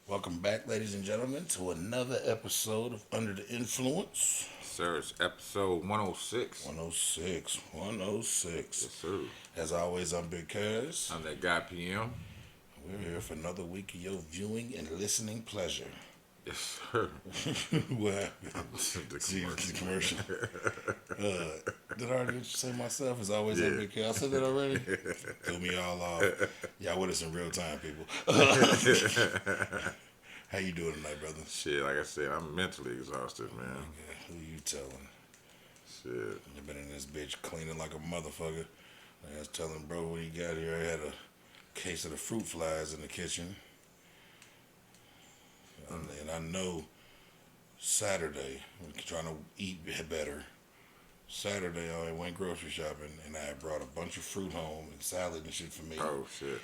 Welcome back, ladies and gentlemen, to another episode of Under the Influence. Sir, it's episode 106. 106, Yes, 106. sir. As always, I'm Big Cuz. I'm that guy PM. We're here for another week of your viewing and listening pleasure. Yes, sir. What happened? the See, commercial. the commercial. Did I already say myself? As always, I'm Yeah. Big Cuz. I said that already? Threw me all off. Y'all with us in real time, people. How you doing tonight, brother? Shit, like I said, I'm mentally exhausted, man. Okay, who you telling? Shit. You been in this bitch cleaning like a motherfucker. I was telling bro when he got here, I had a case of the fruit flies in the kitchen. And I know Saturday, we're trying to eat better. Saturday, I went grocery shopping and I had brought a bunch of fruit home and salad and shit for me. Oh, shit.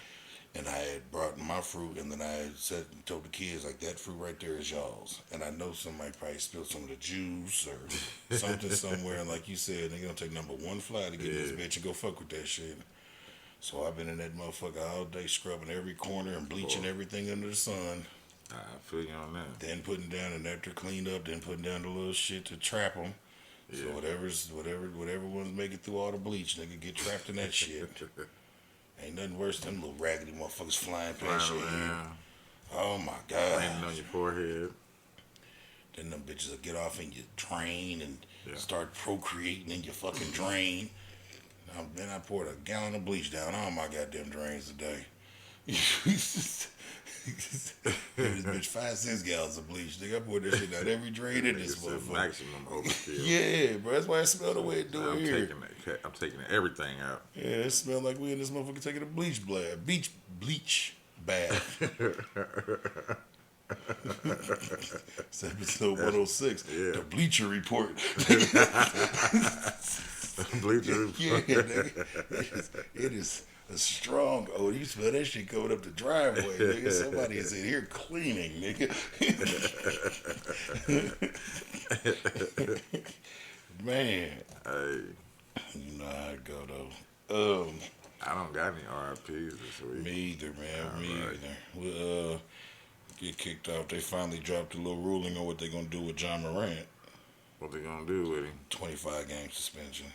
And I had brought my fruit, and then I had said, told the kids, like, that fruit right there is y'all's. And I know somebody probably spilled some of the juice or something somewhere. And like you said, they're going to take number one fly to get in this bitch and go fuck with that shit. So I've been in that motherfucker all day scrubbing every corner and bleaching everything under the sun. I feel you on that. Then putting down, and after cleaned up, then putting down the little shit to trap them. Yeah. So whatever ones make it through all the bleach, nigga, get trapped in that shit. Ain't nothing worse than them little raggedy motherfuckers flying past your head. Oh my God. Landing on your forehead. Then them bitches will get off in your drain and Yeah. start procreating in your fucking drain. Then I poured a gallon of bleach down all my goddamn drains today. This bitch 5, 6 gallons of bleach. Nigga, I poured that shit down every drain in this It's a motherfucker. maximum overkill. Yeah, bro. That's why it smell the way it do I'm here. I'm taking everything out. Yeah, it smell like we in this motherfucker taking a bleach bleach bath. It's episode 106, Yeah. the Bleacher Report. Bleacher Report. Yeah, nigga. It is a strong odor. You smell that shit going up the driveway, nigga. Somebody is in here cleaning, nigga. Man, Hey, you know how it go though. I don't got any RIPs this week. Me either, man. Me Alright. either. We get kicked off. They finally dropped a little ruling on what they're gonna do with John Morant. What they gonna do with him? 25-game suspension.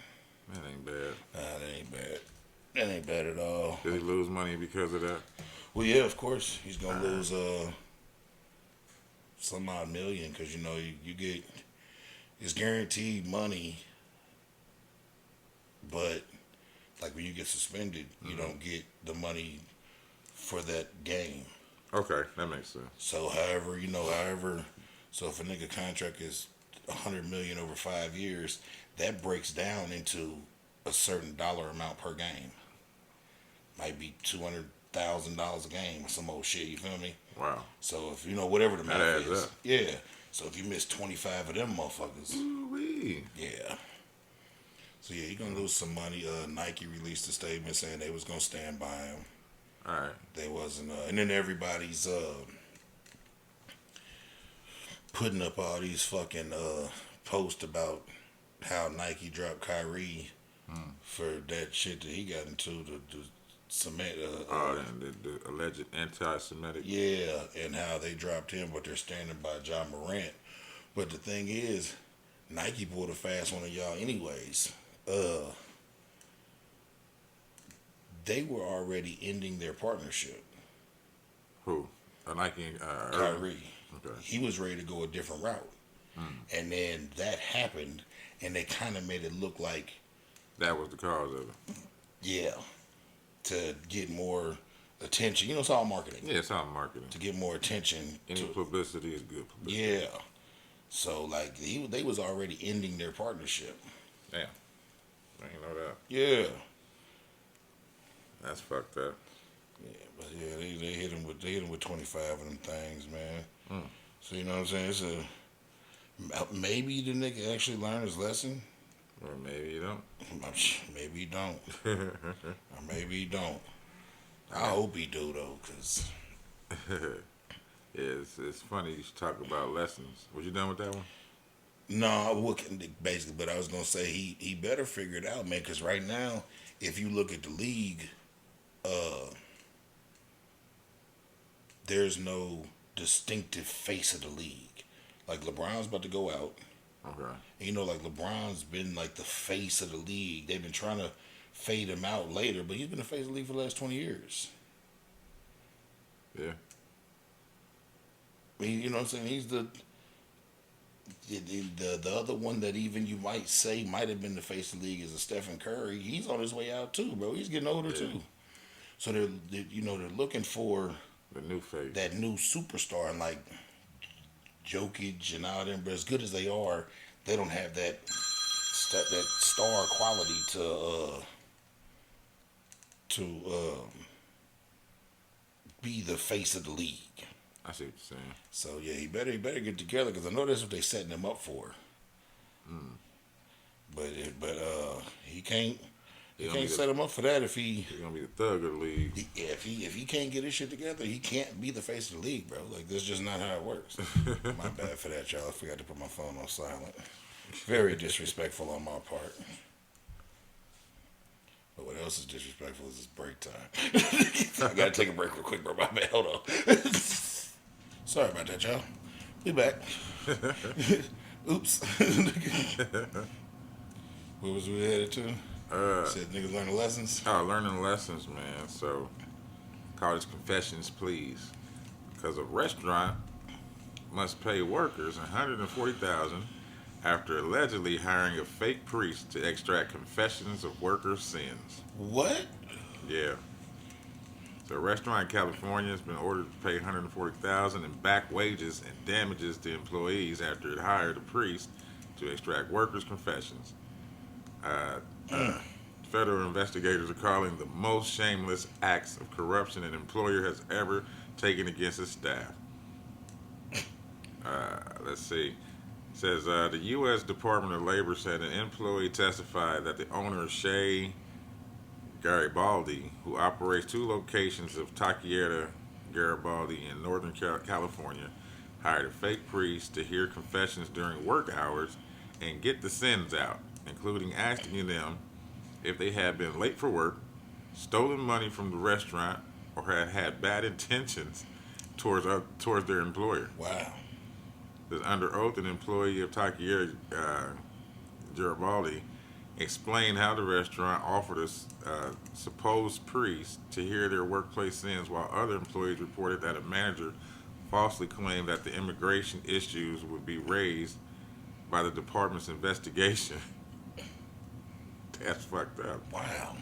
That ain't bad. Nah, that ain't bad. That ain't bad at all. Did he lose money because of that? Well, yeah, of course he's gonna lose some odd million because you know you get it's guaranteed money, but like when you get suspended, you don't get the money for that game. Okay, that makes sense. So so if a nigga contract is 100 million over 5 years, that breaks down into a certain dollar amount per game. Might be $200,000 a game or some old shit. You feel me? Wow. So if whatever the math adds is, up. yeah. So if you miss 25 of them motherfuckers, Ooh-wee. yeah. So yeah, he gonna lose some money. Nike released a statement saying they was gonna stand by him. All right. They wasn't, and then everybody's putting up all these fucking posts about how Nike dropped Kyrie for that shit that he got into the cement. And the alleged anti-Semitic. Yeah, and how they dropped him, but they're standing by John Morant. But the thing is, Nike pulled a fast one of y'all anyways. They were already ending their partnership. Who? Nike. Kyrie. Okay. He was ready to go a different route. And then that happened, and they kind of made it look like, That was the cause of it. yeah, to get more attention. You know, it's all marketing. Yeah, it's all marketing. To get more attention. Any publicity is good publicity. Yeah. So, like, they was already ending their partnership. Damn. I ain't know that. Yeah. That's fucked up. Yeah, but yeah, they hit him with 25 of them things, man. Mm. So you know what I'm saying? It's maybe the nigga actually learned his lesson. Or maybe you don't. Maybe he don't. Or maybe he don't. I hope he do though, cause Yeah, it's funny you should talk about lessons. Was you done with that one? no, I wouldn't basically. But I was gonna say he better figure it out, man. Cause right now, if you look at the league, there's no distinctive face of the league. Like LeBron's about to go out. Okay. And like LeBron's been like the face of the league. They've been trying to fade him out later, but he's been the face of the league for the last 20 years. Yeah. You know what I'm saying? He's the other one that even you might say might have been the face of the league is a Stephen Curry. He's on his way out too, bro. He's getting older too. So they're looking for the new face, that new superstar, and like Jokic and all them. But as good as they are, they don't have that star quality to be the face of the league. I see what you're saying. So yeah, he better get together because I know that's what they setting him up for. But he can't. You can't set him up for that if he's gonna be the thug of the league. If he can't get his shit together, he can't be the face of the league, bro. Like that's just not how it works. My bad for that, y'all. I forgot to put my phone on silent. Very disrespectful on my part. But what else is disrespectful is it's break time. I gotta take a break real quick, bro. My bad. Hold on. Sorry about that, y'all. Be back. Oops. What was we headed to? Said niggas learning lessons. Oh, learning lessons, man. So, college confessions, please. Because a restaurant must pay workers $140,000 after allegedly hiring a fake priest to extract confessions of workers' sins. What? Yeah. So, a restaurant in California has been ordered to pay $140,000 in back wages and damages to employees after it hired a priest to extract workers' confessions. Federal investigators are calling the most shameless acts of corruption an employer has ever taken against its staff. Let's see. It says the U.S. Department of Labor said an employee testified that the owner of Shea Garibaldi, who operates 2 locations of Taqueria Garibaldi in Northern California, hired a fake priest to hear confessions during work hours and get the sins out, including asking them if they had been late for work, stolen money from the restaurant, or had bad intentions towards their employer. Wow. Under oath, an employee of Taqueria Garibaldi explained how the restaurant offered a supposed priest to hear their workplace sins, while other employees reported that a manager falsely claimed that the immigration issues would be raised by the department's investigation. That's fucked up. Wow.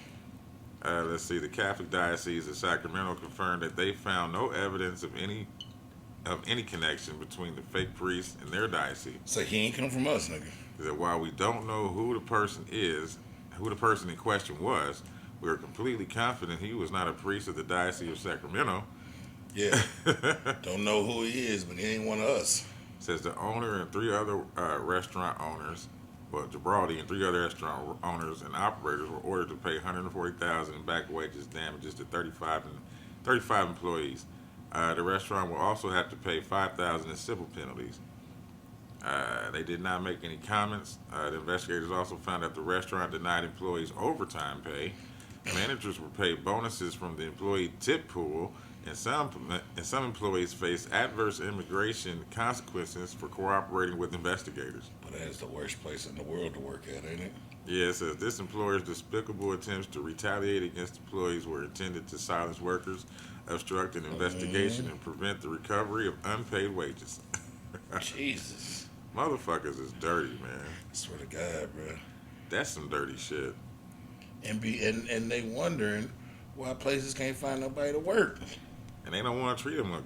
Let's see. The Catholic Diocese of Sacramento confirmed that they found no evidence of any connection between the fake priest and their diocese. So he ain't come from us, nigga. That while we don't know who the person in question was, we are completely confident he was not a priest of the Diocese of Sacramento. Yeah. Don't know who he is, but he ain't one of us. Says the owner and 3 other restaurant owners. Well, Gibraldi and 3 other restaurant owners and operators were ordered to pay $140,000 in back wages damages to 35 employees. The restaurant will also have to pay $5,000 in civil penalties. They did not make any comments. The investigators also found that the restaurant denied employees overtime pay. Managers were paid bonuses from the employee tip pool, and some employees face adverse immigration consequences for cooperating with investigators. But that is the worst place in the world to work at, ain't it? Yeah, it says this employer's despicable attempts to retaliate against employees were intended to silence workers, obstruct an investigation, and prevent the recovery of unpaid wages. Jesus. Motherfuckers is dirty, man. I swear to God, bro. That's some dirty shit. And they wondering why places can't find nobody to work. And they don't want to treat them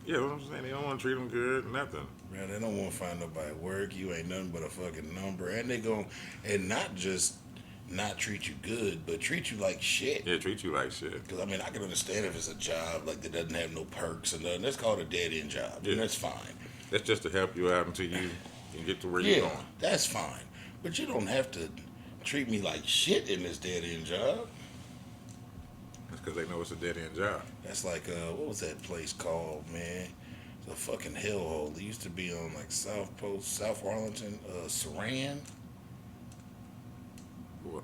you know what I'm saying? They don't want to treat them good, nothing. Man, they don't want to find nobody to work. You ain't nothing but a fucking number. And and not just not treat you good, but treat you like shit. Yeah, treat you like shit. Because, I mean, I can understand if it's a job like that doesn't have no perks and nothing. That's called a dead-end job. Yeah. And that's fine. That's just to help you out until you can get to where you're going. That's fine. But you don't have to treat me like shit in this dead-end job. That's because they know it's a dead-end job. That's like, what was that place called, man? It's a fucking hellhole. It used to be on, like, South Arlington, Saran.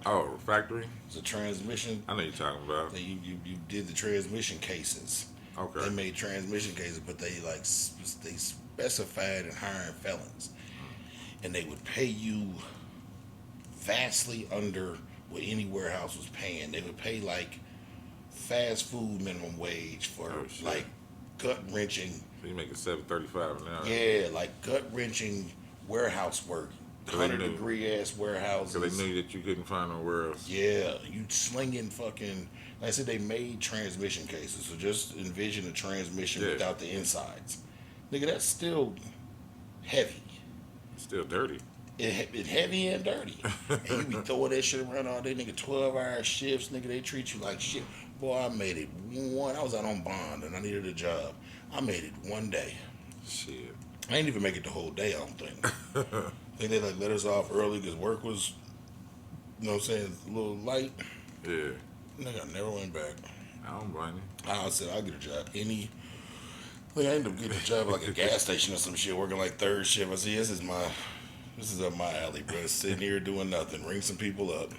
Oh, factory? It's a transmission. I know you're talking about. You did the transmission cases. Okay. They made transmission cases, but they they specified in hiring felons, and they would pay you vastly under what any warehouse was paying. They would pay like fast food minimum wage for Oh shit. like gut wrenching. So you making $7.35 an hour? Yeah, like gut wrenching warehouse work, 100-degree ass warehouses. Because they knew that you couldn't find nowhere else. Yeah, you slinging fucking. Like I said, they made transmission cases, so just envision a transmission without the insides. Nigga, that's still heavy. Still dirty. It heavy and dirty. And you be throwing that shit around all day, nigga. 12-hour shifts, nigga. They treat you like shit. Boy, I made it one. I was out on bond and I needed a job. I made it one day. Shit. I ain't even make it the whole day. I don't think. I think they like let us off early because work was, you know what I'm saying, a little light. Yeah. Nigga, I never went back. I don't blame you. I said I'll get a job. I ended up getting a job like a gas station or some shit, working like third shift. I said, this is up my alley, bro. Sitting here doing nothing, ring some people up.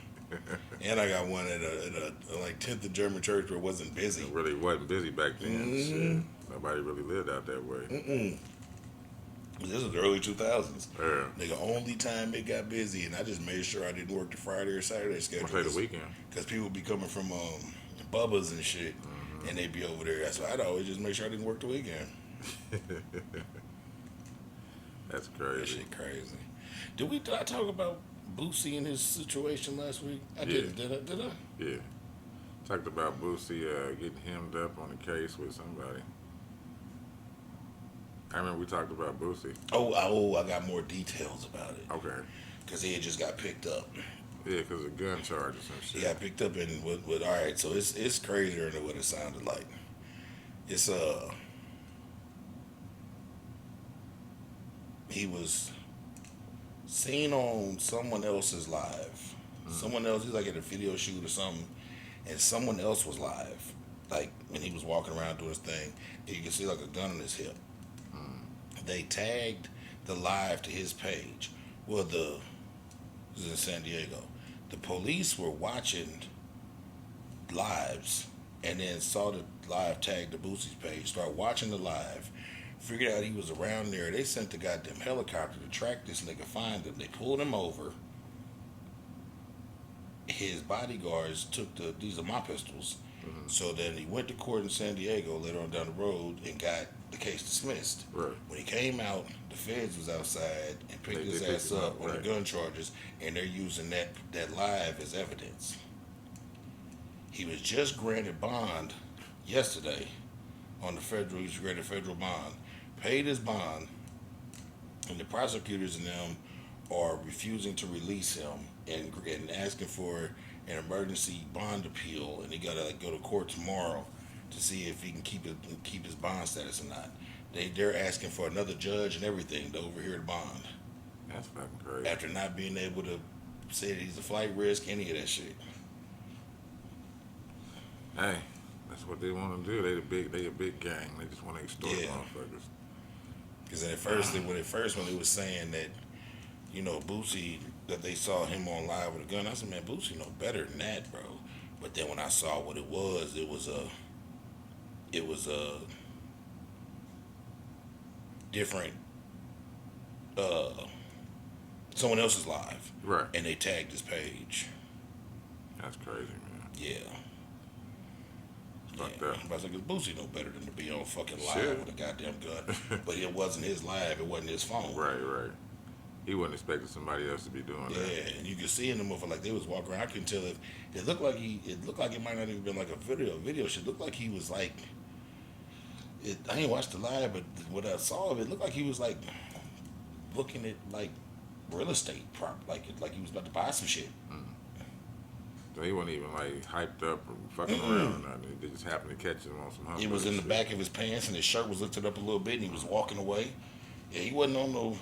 And I got one at a like 10th of German church where it wasn't busy. It really wasn't busy back then. Shit. Nobody really lived out that way. This was the early 2000s. Yeah. Nigga, only time it got busy, and I just made sure I didn't work the Friday or Saturday schedule. Play the weekend. Because people be coming from Bubba's and shit, and they be over there. That's why I'd always just make sure I didn't work the weekend. That's That crazy. shit crazy. Did I talk about Boosie and his situation last week? I Yeah. didn't. Did I? Yeah. Talked about Boosie getting hemmed up on a case with somebody. I remember we talked about Boosie. Oh, I got more details about it. Okay. Because he had just got picked up. Yeah, because of gun charges and shit. He got picked up and with all right, so it's crazier than what it sounded like. It's he was seen on someone else's live. Someone else, he's like at a video shoot or something, and someone else was live. Like when he was walking around doing his thing, and you can see like a gun on his hip. They tagged the live to his page. Well, this is in San Diego. The police were watching lives and then saw the live tag to Boosie's page, started watching the live, figured out he was around there. They sent the goddamn helicopter to track this nigga, find him. They pulled him over. His bodyguards took these are my pistols. So then he went to court in San Diego later on down the road and got the case dismissed. Right. When he came out, the feds was outside and picked his picked ass him up on right. the gun charges, and they're using that live as evidence. He was just granted bond yesterday on the federal. He was granted federal bond, paid his bond, and the prosecutors and them are refusing to release him and asking for an emergency bond appeal, and he gotta go to court tomorrow to see if he can keep his bond status or not. They're asking for another judge and everything to overhear the bond That's fucking crazy. after not being able to say that he's a flight risk, any of that shit. Hey, that's what they want to do. They a big gang. They just want to extort Yeah. motherfuckers. Because at first, when they was saying that, you know, Boosie, that they saw him on live with a gun, I said, man, Boosie know better than that, bro. But then when I saw what it was a different, someone else's live. Right. And they tagged his page. That's crazy, man. Yeah. Fucked Yeah. up. I was like, 'cause Boosie know better than to be on fucking live Shit. with a goddamn gun. But it wasn't his live, it wasn't his phone. Right. He wasn't expecting somebody else to be doing Yeah, that. and you could see in the motherfucker like they was walking around. I couldn't tell if it looked like it might not even been like a video shit. It looked like he was like I ain't watched the live, but what I saw of it looked like he was like looking at like real estate prop, like he was about to buy some shit. So he wasn't even like hyped up or fucking around or nothing. They just happened to catch him on some hump. It was in the shit. back of his pants and his shirt was lifted up a little bit and he was walking away. Yeah, he wasn't on no.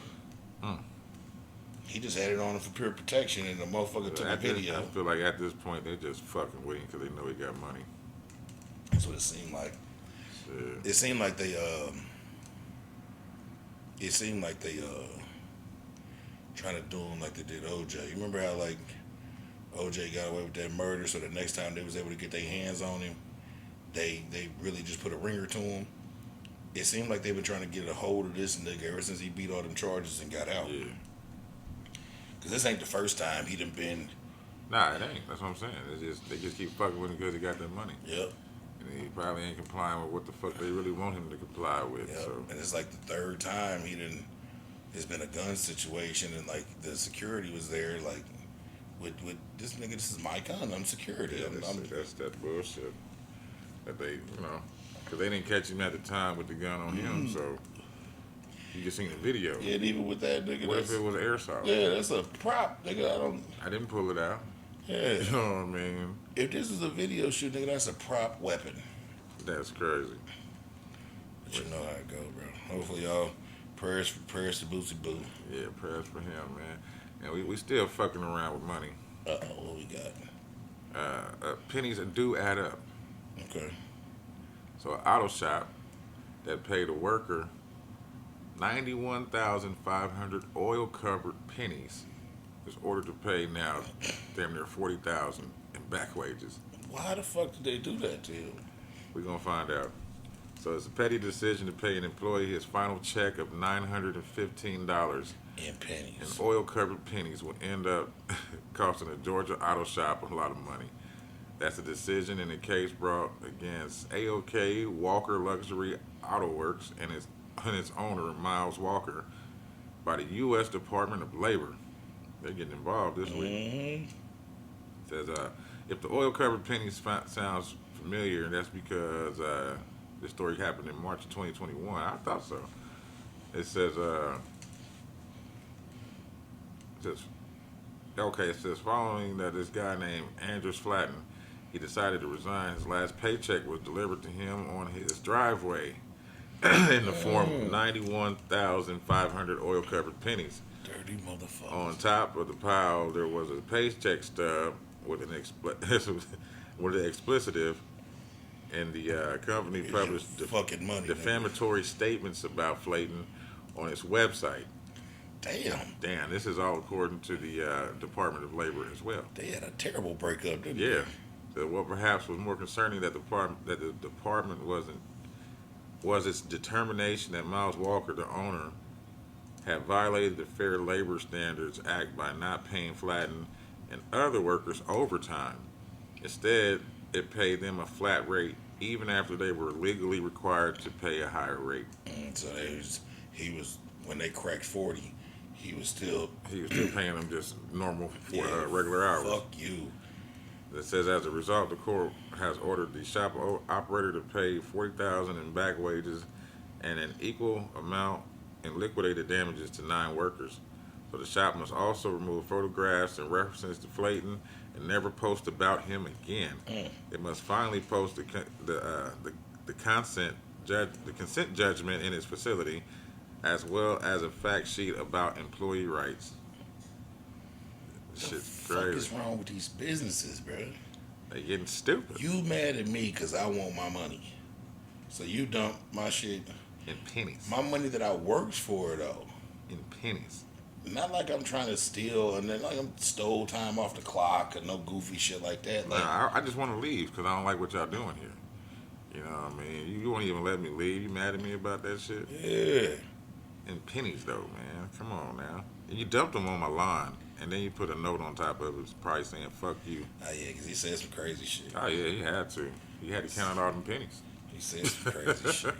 He just had it on for pure protection, and the motherfucker took a video. I feel like at this point they're just fucking waiting because they know he got money. That's what it seemed like. Shit. It seemed like they trying to do him like they did OJ. You remember how like OJ got away with that murder, so the next time they was able to get their hands on him, they really just put a ringer to him. It seemed like they've been trying to get a hold of this nigga ever since he beat all them charges and got out. Yeah. Cause this ain't the first time he done been. Nah, it ain't. That's what I'm saying. They just keep fucking with him because he got that money. Yep. And he probably ain't complying with what the fuck they really want him to comply with. Yep. So. And it's like the third time he done. It's been a gun situation, and like the security was there, like with this nigga. This is my gun. I'm security. Yeah, that's that bullshit. That they, because they didn't catch him at the time with the gun on him, so you just seen the video. Yeah, and even with that nigga, What if it was airsoft? Yeah, that's a prop, nigga. I didn't pull it out. Yeah. You know what I mean? If this is a video shoot, nigga, that's a prop weapon. That's crazy. But you know how it go, bro. Hopefully, y'all prayers to Boosie Boo. Yeah, prayers for him, man. And we still fucking around with money. What we got? Pennies do add up. Okay. So an auto shop that paid a worker 91,500 oil-covered pennies is ordered to pay now damn near 40,000 in back wages. Why the fuck did they do that to him? We're gonna find out. So it's a petty decision to pay an employee his final check of $915 In pennies. and oil-covered pennies will end up costing a Georgia auto shop a lot of money. That's a decision in a case brought against AOK Walker Luxury Auto Works and its owner, Miles Walker, by the U.S. Department of Labor. They're getting involved this week. Mm-hmm. It says, if the oil-covered pennies sounds familiar, that's because this story happened in March of 2021. I thought so. It says, it says following that this guy named Andrew Flatten, he decided to resign. His last paycheck was delivered to him on his driveway in the form of 91,500 oil-covered pennies. Dirty motherfucker. On top of the pile, there was a paycheck stub with an explicitive, and the company published fucking money, defamatory statements about Flayton on its website. Damn, this is all according to the Department of Labor as well. they had a terrible breakup, didn't they? Yeah. So what perhaps was more concerning that the department was its determination that Miles Walker, the owner, had violated the Fair Labor Standards Act by not paying Flatten and other workers overtime. Instead, it paid them a flat rate even after they were legally required to pay a higher rate. So he was when they cracked 40, he was still paying them just normal regular hours. Fuck you. It says as a result, the court has ordered the shop operator to pay $40,000 in back wages and an equal amount in liquidated damages to 9 workers. So the shop must also remove photographs and references to Flayton and never post about him again. It must finally post the consent judgment in its facility, as well as a fact sheet about employee rights. Shit's crazy. What is wrong with these businesses, bro? They getting stupid. You mad at me because I want my money, so you dump my shit In pennies. My money that I worked for, though. In pennies. Not like I'm trying to steal and then like I'm stole time off the clock or no goofy shit like that. Like, Nah, I just want to leave because I don't like what y'all doing here. You know what I mean? You won't even let me leave. You mad at me about that shit? Yeah. In pennies, though, man. Come on now. And you dumped them on my lawn, and then you put a note on top of it, probably saying "fuck you." Oh yeah, because he said some crazy shit. Oh yeah, he had to. He had to count out all them pennies. He said some crazy shit.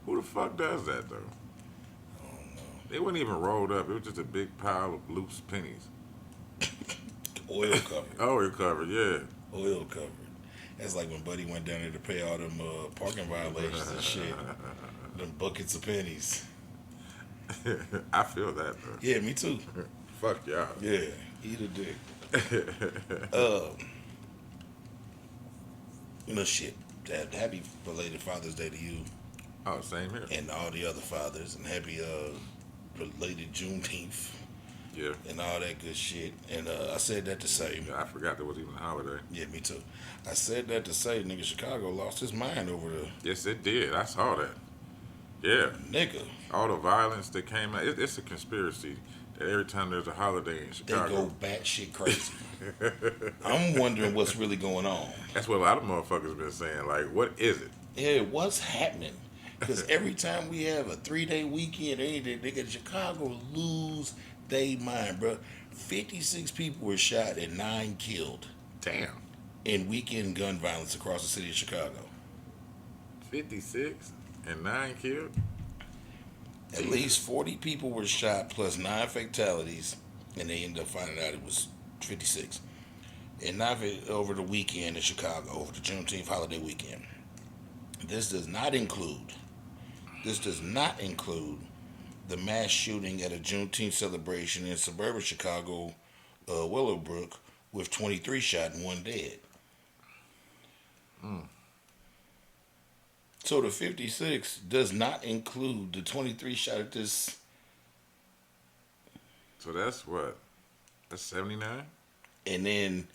Who the fuck does that though? I don't know. They wasn't even rolled up. It was just a big pile of loose pennies. Oil covered. Oil covered, yeah. Oil covered. That's like when Buddy went down there to pay all them parking violations and shit. Them buckets of pennies. I feel that though. Yeah, me too. Fuck y'all. Yeah, eat a dick. Shit. Happy belated Father's Day to you Oh, same here. and all the other fathers, and happy belated Juneteenth Yeah. and all that good shit. And I said that to say, Yeah, I forgot there was even a holiday. yeah, me too. I said that to say, nigga, Chicago lost his mind over the Yes, it did. I saw that. Yeah. nigga. All the violence that came out. It's a conspiracy Every time there's a holiday in They go Chicago, batshit crazy. I'm wondering what's really going on. that's what a lot of motherfuckers been saying. Like, what is it? Yeah, what's happening? Because every time we have a 3-day weekend, they get Chicago lose they mind, bro. 56 people were shot and 9 killed Damn, in weekend gun violence across the city of Chicago. 56 and 9 killed. At least 40 people were shot plus 9 fatalities, and they ended up finding out it was 56. And 9 over the weekend in Chicago, over the Juneteenth holiday weekend. This does not include the mass shooting at a Juneteenth celebration in suburban Chicago, Willowbrook, with 23 shot and 1 dead. So the 56 does not include the 23 shot at this. So that's what? That's 79? And then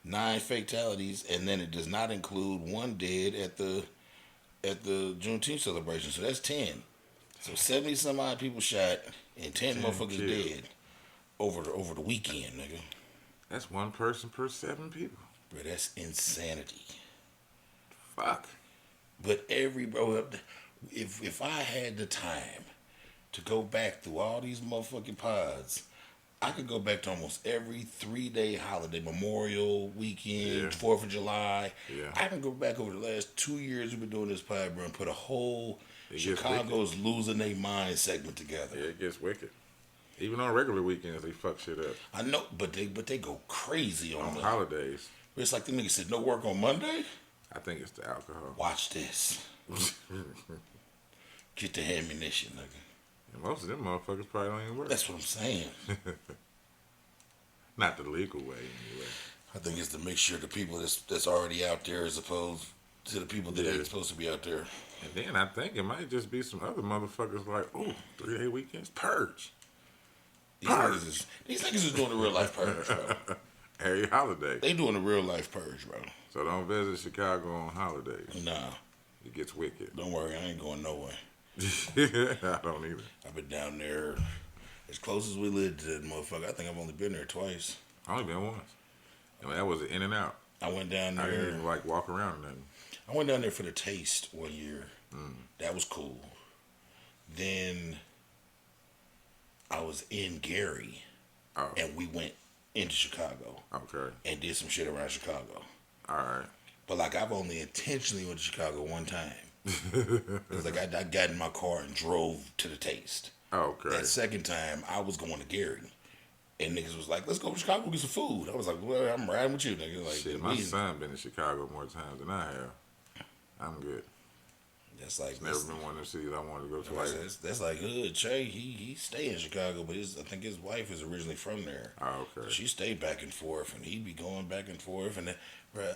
9 fatalities, and then it does not include 1 dead at the Juneteenth celebration. So that's 10. So 70 some odd people shot and 10 motherfuckers killed. dead over the weekend, nigga. That's one person per 7 people. Bro, that's insanity. Fuck. But if I had the time to go back through all these motherfucking pods, I could go back to almost every 3-day holiday, Memorial Weekend, Yeah. 4th of July. Yeah. I can go back over the last 2 years we've been doing this pod, bro, and put a whole It gets Chicago's losing their mind segment together. Yeah, it gets wicked. Even on regular weekends, they fuck shit up. I know, but they go crazy on On the holidays, It's like the nigga said, no work on Monday. I think it's the alcohol. Watch this. Get the ammunition, nigga. And most of them motherfuckers probably don't even work. That's what I'm saying. Not the legal way, anyway. I think it's to make sure the people that's already out there as opposed to the people that ain't supposed to be out there. And then I think it might just be some other motherfuckers like, ooh, 3-day weekends, purge. These niggas is doing a real life purge, bro. Every holiday. They doing a real life purge, bro. So don't visit Chicago on holidays. Nah, It gets wicked. don't worry, I ain't going nowhere. I don't either. I've been down there as close as we live to that motherfucker. I think I've only been there twice. I only been once. And that was in and out. I went down I didn't there. even like walk around or nothing. I went down there for the taste one year. That was cool. Then I was in Gary, Oh, and we went into Chicago okay. and did some shit around Chicago. All right. But like I've only intentionally went to Chicago one time. Cause like I got in my car and drove to the taste. Okay. That second time I was going to Gary, and niggas was like, "Let's go to Chicago get some food." I was like, "Well, I'm riding with you, nigga." Like, Shit, my son been to Chicago more times than I have. I'm good. that's like It's never been one of them cities I wanted to go to. that's like Hood Che. He stay in Chicago, but I think his wife is originally from there. Oh, okay. She stayed back and forth, and he'd be going back and forth, and then, bruh,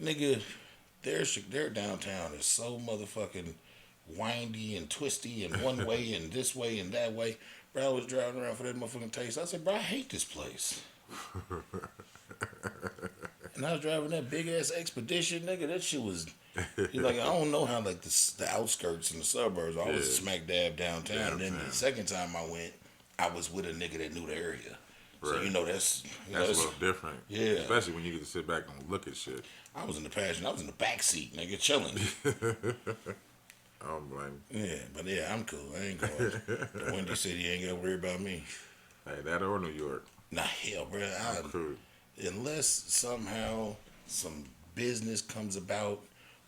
nigga, their downtown is so motherfucking windy and twisty and one way and this way and that way. Bro, I was driving around for that motherfucking taste. I said, bro, I hate this place. And I was driving that big ass Expedition, nigga. That shit was like, I don't know how like the outskirts and the suburbs. I was smack dab downtown. And then the second time I went, I was with a nigga that knew the area. So Right. that's That's a little different. Yeah. Especially when you get to sit back and look at shit. I was in the passenger. I was in the back seat, nigga, chilling. I don't blame you. Yeah, but yeah, I'm cool. I ain't going. The Windy City ain't got to worry about me. Hey, that or New York. Nah, hell, bro. Cool. Unless somehow some business comes about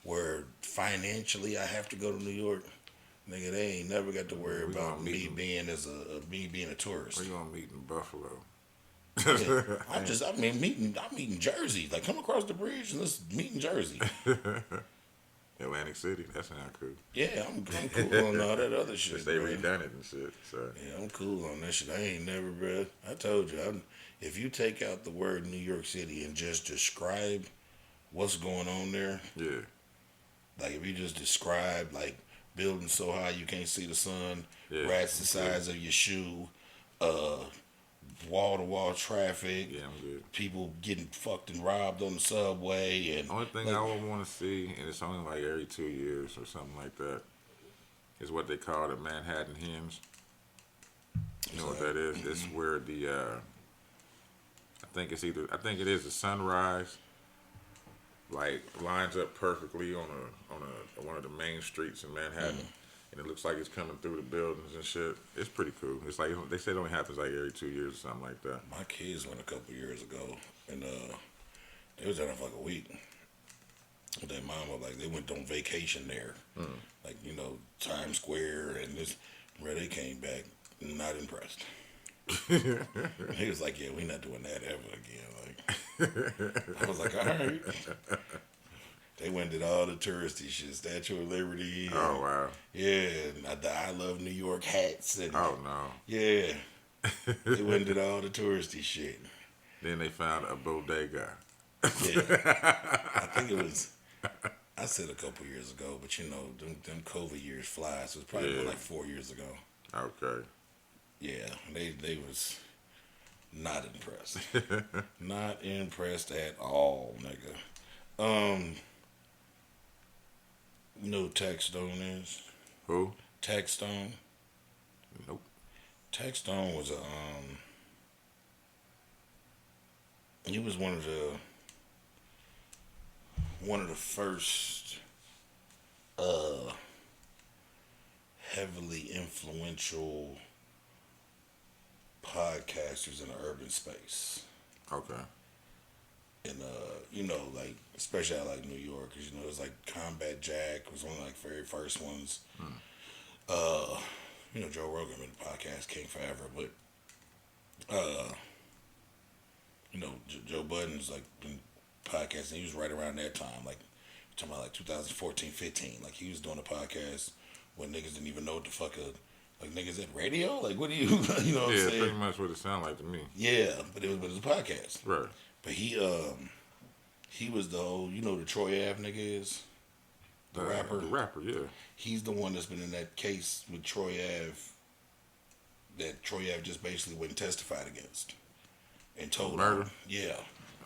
where financially I have to go to New York, nigga, they ain't never got to worry We about gonna me meet being a tourist. We're going to meet in Buffalo. Yeah, I'm meeting Jersey. Like, come across the bridge and let's meet in Jersey. Atlantic City. That sounds cool. Yeah, I'm cool on all that other shit. They bro. redone it and shit. So Yeah, I'm cool on that shit. I ain't never, bro. I told you, if you take out the word New York City and just describe what's going on there, yeah. like if you just describe like buildings so high you can't see the sun, Yeah, rats the size of your shoe, wall to wall traffic, Yeah, I'm good. people getting fucked and robbed on the subway, and Only thing like, I would want to see, and it's only like every 2 years or something like that, is what they call the Manhattan Hens. You know what that is? It's where the I think it is the sunrise, like lines up perfectly on one of the main streets in Manhattan, and it looks like it's coming through the buildings and shit. It's pretty cool. It's like they say it only happens like every 2 years or something like that. My kids went a couple years ago, and they was there for like a week. Their mama, like, they went on vacation there, like, you know, Times Square, and this, where they came back, not impressed. He was like, "Yeah, we not doing that ever again." Like, I was like, "All right." They went did all the touristy shit, Statue of Liberty. And, Oh wow. yeah, and the I Love New York hats, and Oh no. yeah, they went did all the touristy shit. Then they found a bodega. Yeah, I think it was. I said a couple years ago, but you know, them COVID years fly, so it's probably been like 4 years ago. Okay. Yeah, they was not impressed. Not impressed at all, nigga. You know who Tax Stone is? Who? Tax Stone? Nope. Tax Stone was he was one of the first heavily influential podcasters in the urban space. Okay. And you know, like, especially out like New York, because you know, it was like Combat Jack was one of like very first ones. You know, Joe Rogan been the podcast king forever, but you know, Joe Budden's like been podcasting. He was right around that time, like talking about like 2014, 15. Like, he was doing a podcast when niggas didn't even know what the fuck like, niggas at radio. Like, what do you you know what I'm Yeah, saying? pretty much what it sounded like to me. Yeah, but it was a podcast. Right. But he was the whole, you know, the Troy Ave nigga is the rapper. The rapper, yeah. He's the one that's been in that case with Troy Ave. That Troy Ave just basically went and testified against and told Murder? him. Yeah.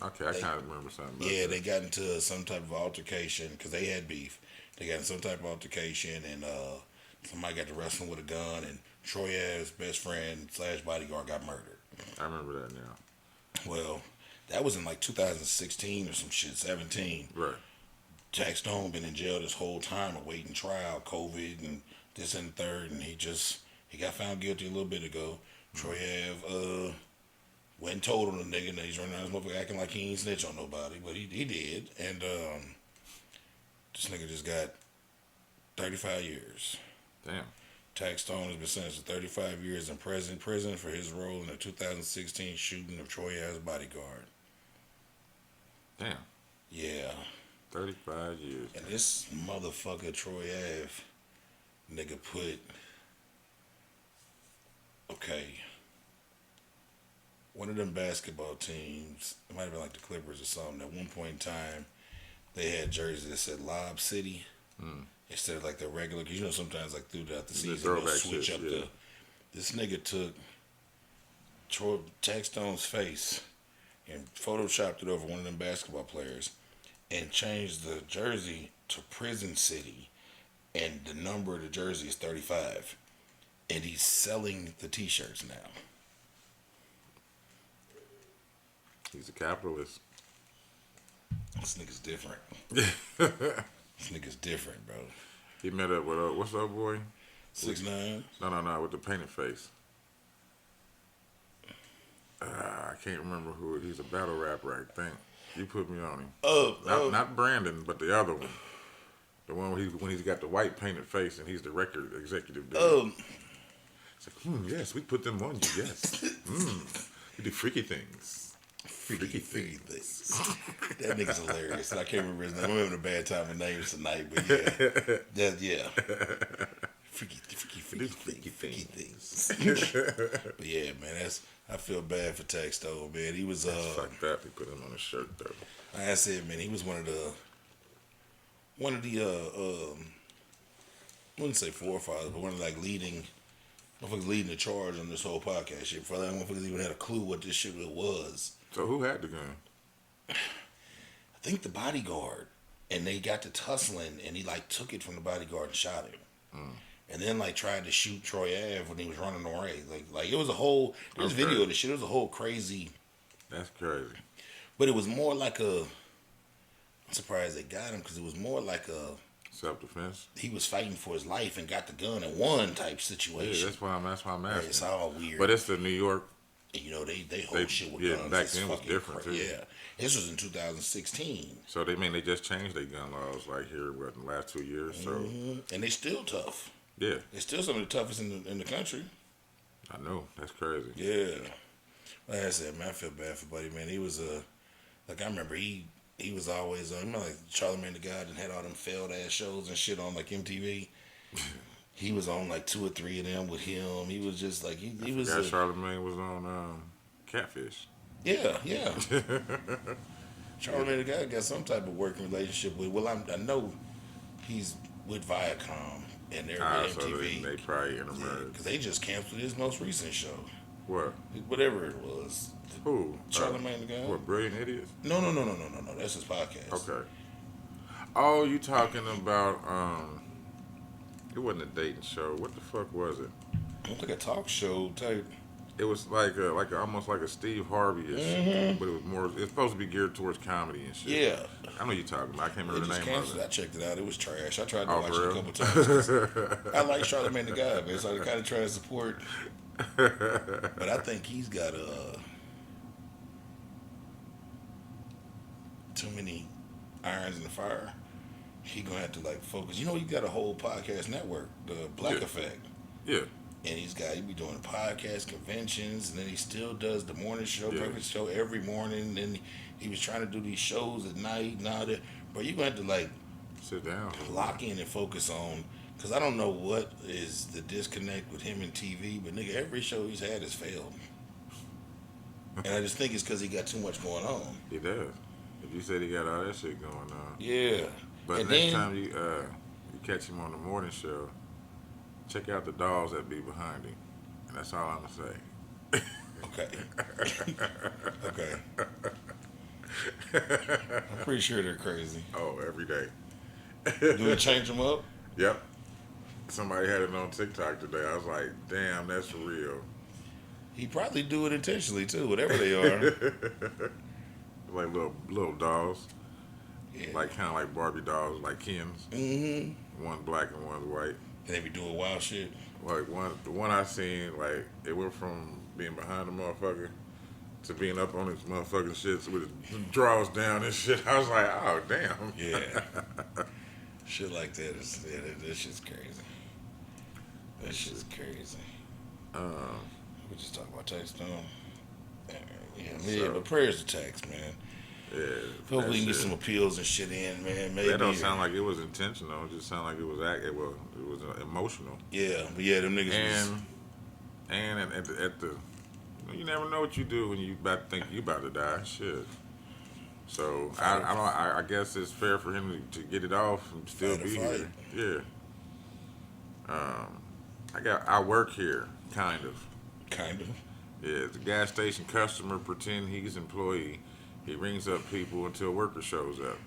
Okay, I kind of remember something about Yeah, that. they got into some type of altercation because they had beef. They got in some type of altercation, and somebody got to wrestling with a gun, and Troy Ave's best friend / bodyguard got murdered. I remember that now. Well, that was in like 2016 or some shit, 17. Right. Tax Stone been in jail this whole time awaiting trial, COVID and this and the third, and he got found guilty a little bit ago. Troy Ave went and told on the nigga that he's running around this motherfucker acting like he ain't snitch on nobody, but he did, and this nigga just got 35 years. Damn. Tax Stone has been sentenced to 35 years in prison for his role in the 2016 shooting of Troy Ave's bodyguard. Damn. Yeah. 35 years. And this motherfucker Troy Ave nigga put, okay, one of them basketball teams, it might have been like the Clippers or something, at one point in time, they had jerseys that said Lob City instead of like the regular, because you know sometimes like throughout the season they'll switch up the, this nigga took Tax Stone's face and photoshopped it over one of them basketball players and changed the jersey to Prison City, and the number of the jersey is 35, and he's selling the t-shirts now. He's a capitalist. This nigga's different. This nigga's different, bro. He met up with, what's up, boy? 6ix9ine? No, with the painted face. I can't remember who. He's a battle rapper, I think. You put me on him. Not Brandon, but the other one. The one when he's got the white painted face and he's the record executive dude. It's like, yes, we put them on you, yes. We do freaky things. Freaky things. That nigga's hilarious. I can't remember his name. I'm having a bad time with names tonight, but yeah. Freaky things. But yeah, man, I feel bad for Tax Stone, man. He was Fuck that. We put him on a shirt though. like I said, man, he was one of the I wouldn't say forefathers, but one of like leading the charge on this whole podcast shit. For that motherfuckers even had a clue what this shit was. So who had the gun? I think the bodyguard, and they got to tussling, and he like took it from the bodyguard and shot him. and then like tried to shoot Troy Ave when he was running away. Like it was a whole. There's Okay. video of the shit. It was a whole crazy. That's crazy. But it was more like a. I'm surprised they got him because it was more like a. Self-defense. He was fighting for his life and got the gun and won type Yeah, situation. that's why I'm asking. It's all weird. But it's the New York. You know, they hold shit with guns. Back It's then was fucking different too. Yeah, this was in 2016. So they just changed their gun laws like here in the last 2 years. So And they still tough. yeah, They're still some of the toughest in the country. I know that's crazy. Yeah. Like I said, man, I feel bad for Buddy, man. He was like I remember he was always on. You know, like Charlamagne the God and had all them failed ass shows and shit on like MTV. He was on like 2 or 3 of them with him. He was just like he was. Charlamagne was on Catfish. Yeah. Charlamagne the God got some type of working relationship with. Well, I know he's with Viacom and they're with So MTV. they probably intermarried. Because they just canceled his most recent show. What? Whatever it was. Who? Charlamagne the God? What? Brilliant Idiots? No. That's his podcast. Okay. Oh, you talking about it wasn't a dating show. What the fuck was it? It was like a talk show type. It was like almost like a Steve Harvey-ish, but it was more. It's supposed to be geared towards comedy and shit. Yeah. I know you're talking about. I can't They remember the just name canceled of it. it. I checked it out. It was trash. I tried to Oh, watch for it a real? couple times. I like Charlamagne the God, man. So I kind of trying to support. But I think he's got too many irons in the fire. He gonna have to like focus. You know, he got a whole podcast network, the Black Effect. Yeah. And he be doing podcast conventions, and then he still does the morning show, Yeah. breakfast show every morning. And then he was trying to do these shows at night. Now that, but you gonna have to like Sit down. lock in and focus on, because I don't know what is the disconnect with him and TV, but nigga, every show he's had has failed. And I just think it's because he got too much going on. He does. If you said he got all that shit going on. Yeah. But And next then- time you catch him on the morning show, check out the dolls that be behind him. And that's all I'm gonna say. Okay. Okay. I'm pretty sure they're crazy. Oh, every day. Do we change them up? Yep. Somebody had it on TikTok today. I was like, damn, that's real. He probably do it intentionally too, whatever they are. Like little dolls. Yeah. Like kind of like Barbie dolls, like Ken's. Mm-hmm. One black and one white. And they be doing wild shit. Like the one I seen, like it went from being behind the motherfucker to being up on his motherfucking shits with his drawers down and shit. I was like, oh damn. Yeah. Shit like that is that shit's crazy. That shit's crazy. We just talk about Tax Stone. Yeah, but prayers to Tax, man. Yeah. Hopefully we can get shit. some appeals and shit in, man. Maybe. That don't sound like it was intentional. It just sounded like it was it was emotional. Yeah, but yeah, them niggas was, And at the you never know what you do when you about to think you about to die. Shit. So I guess it's fair for him to get it off and still Fight a be fight. here. Yeah. I work here, kind of. kind of. Yeah, the gas station customer pretend he's employee. He rings up people until a worker shows up.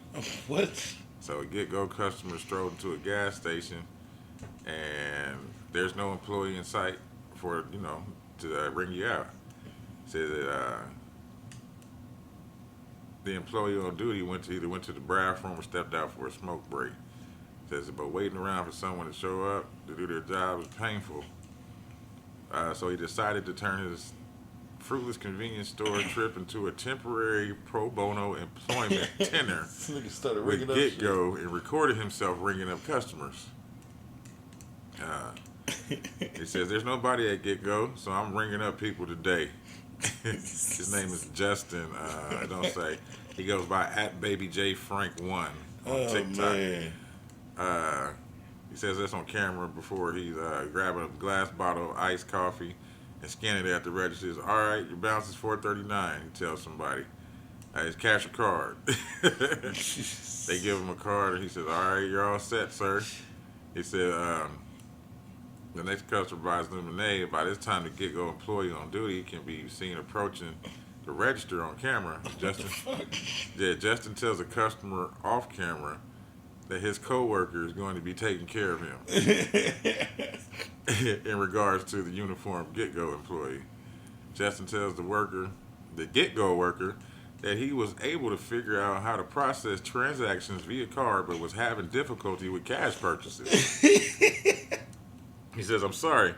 What? So a get-go customer strolled into a gas station, and there's no employee in sight for to ring you out. Said that the employee on duty either went to the bathroom or stepped out for a smoke break. Says, but waiting around for someone to show up to do their job was painful. So he decided to turn his fruitless convenience store trip into a temporary pro bono employment tenor This nigga started with ringing up Get shit. Go and recorded himself ringing up customers. He says, there's nobody at Get Go, so I'm ringing up people today. His name is Justin. I don't say. He goes by @BabyJFrank1 on TikTok. Man. He says that's on camera before he's grabbing a glass bottle of iced coffee and scanning it at the register. He says, all right, your balance is $4.39. He tells somebody. It's cash or card. They give him a card and he says, all right, you're all set, sir. He said, the next customer buys lemonade. By this time, the Get-Go employee on duty can be seen approaching the register on camera. Justin tells the customer off camera that his coworker is going to be taking care of him in regards to the uniformed Get-Go employee. Justin tells the Get-Go worker, that he was able to figure out how to process transactions via card, but was having difficulty with cash purchases. He says, "I'm sorry,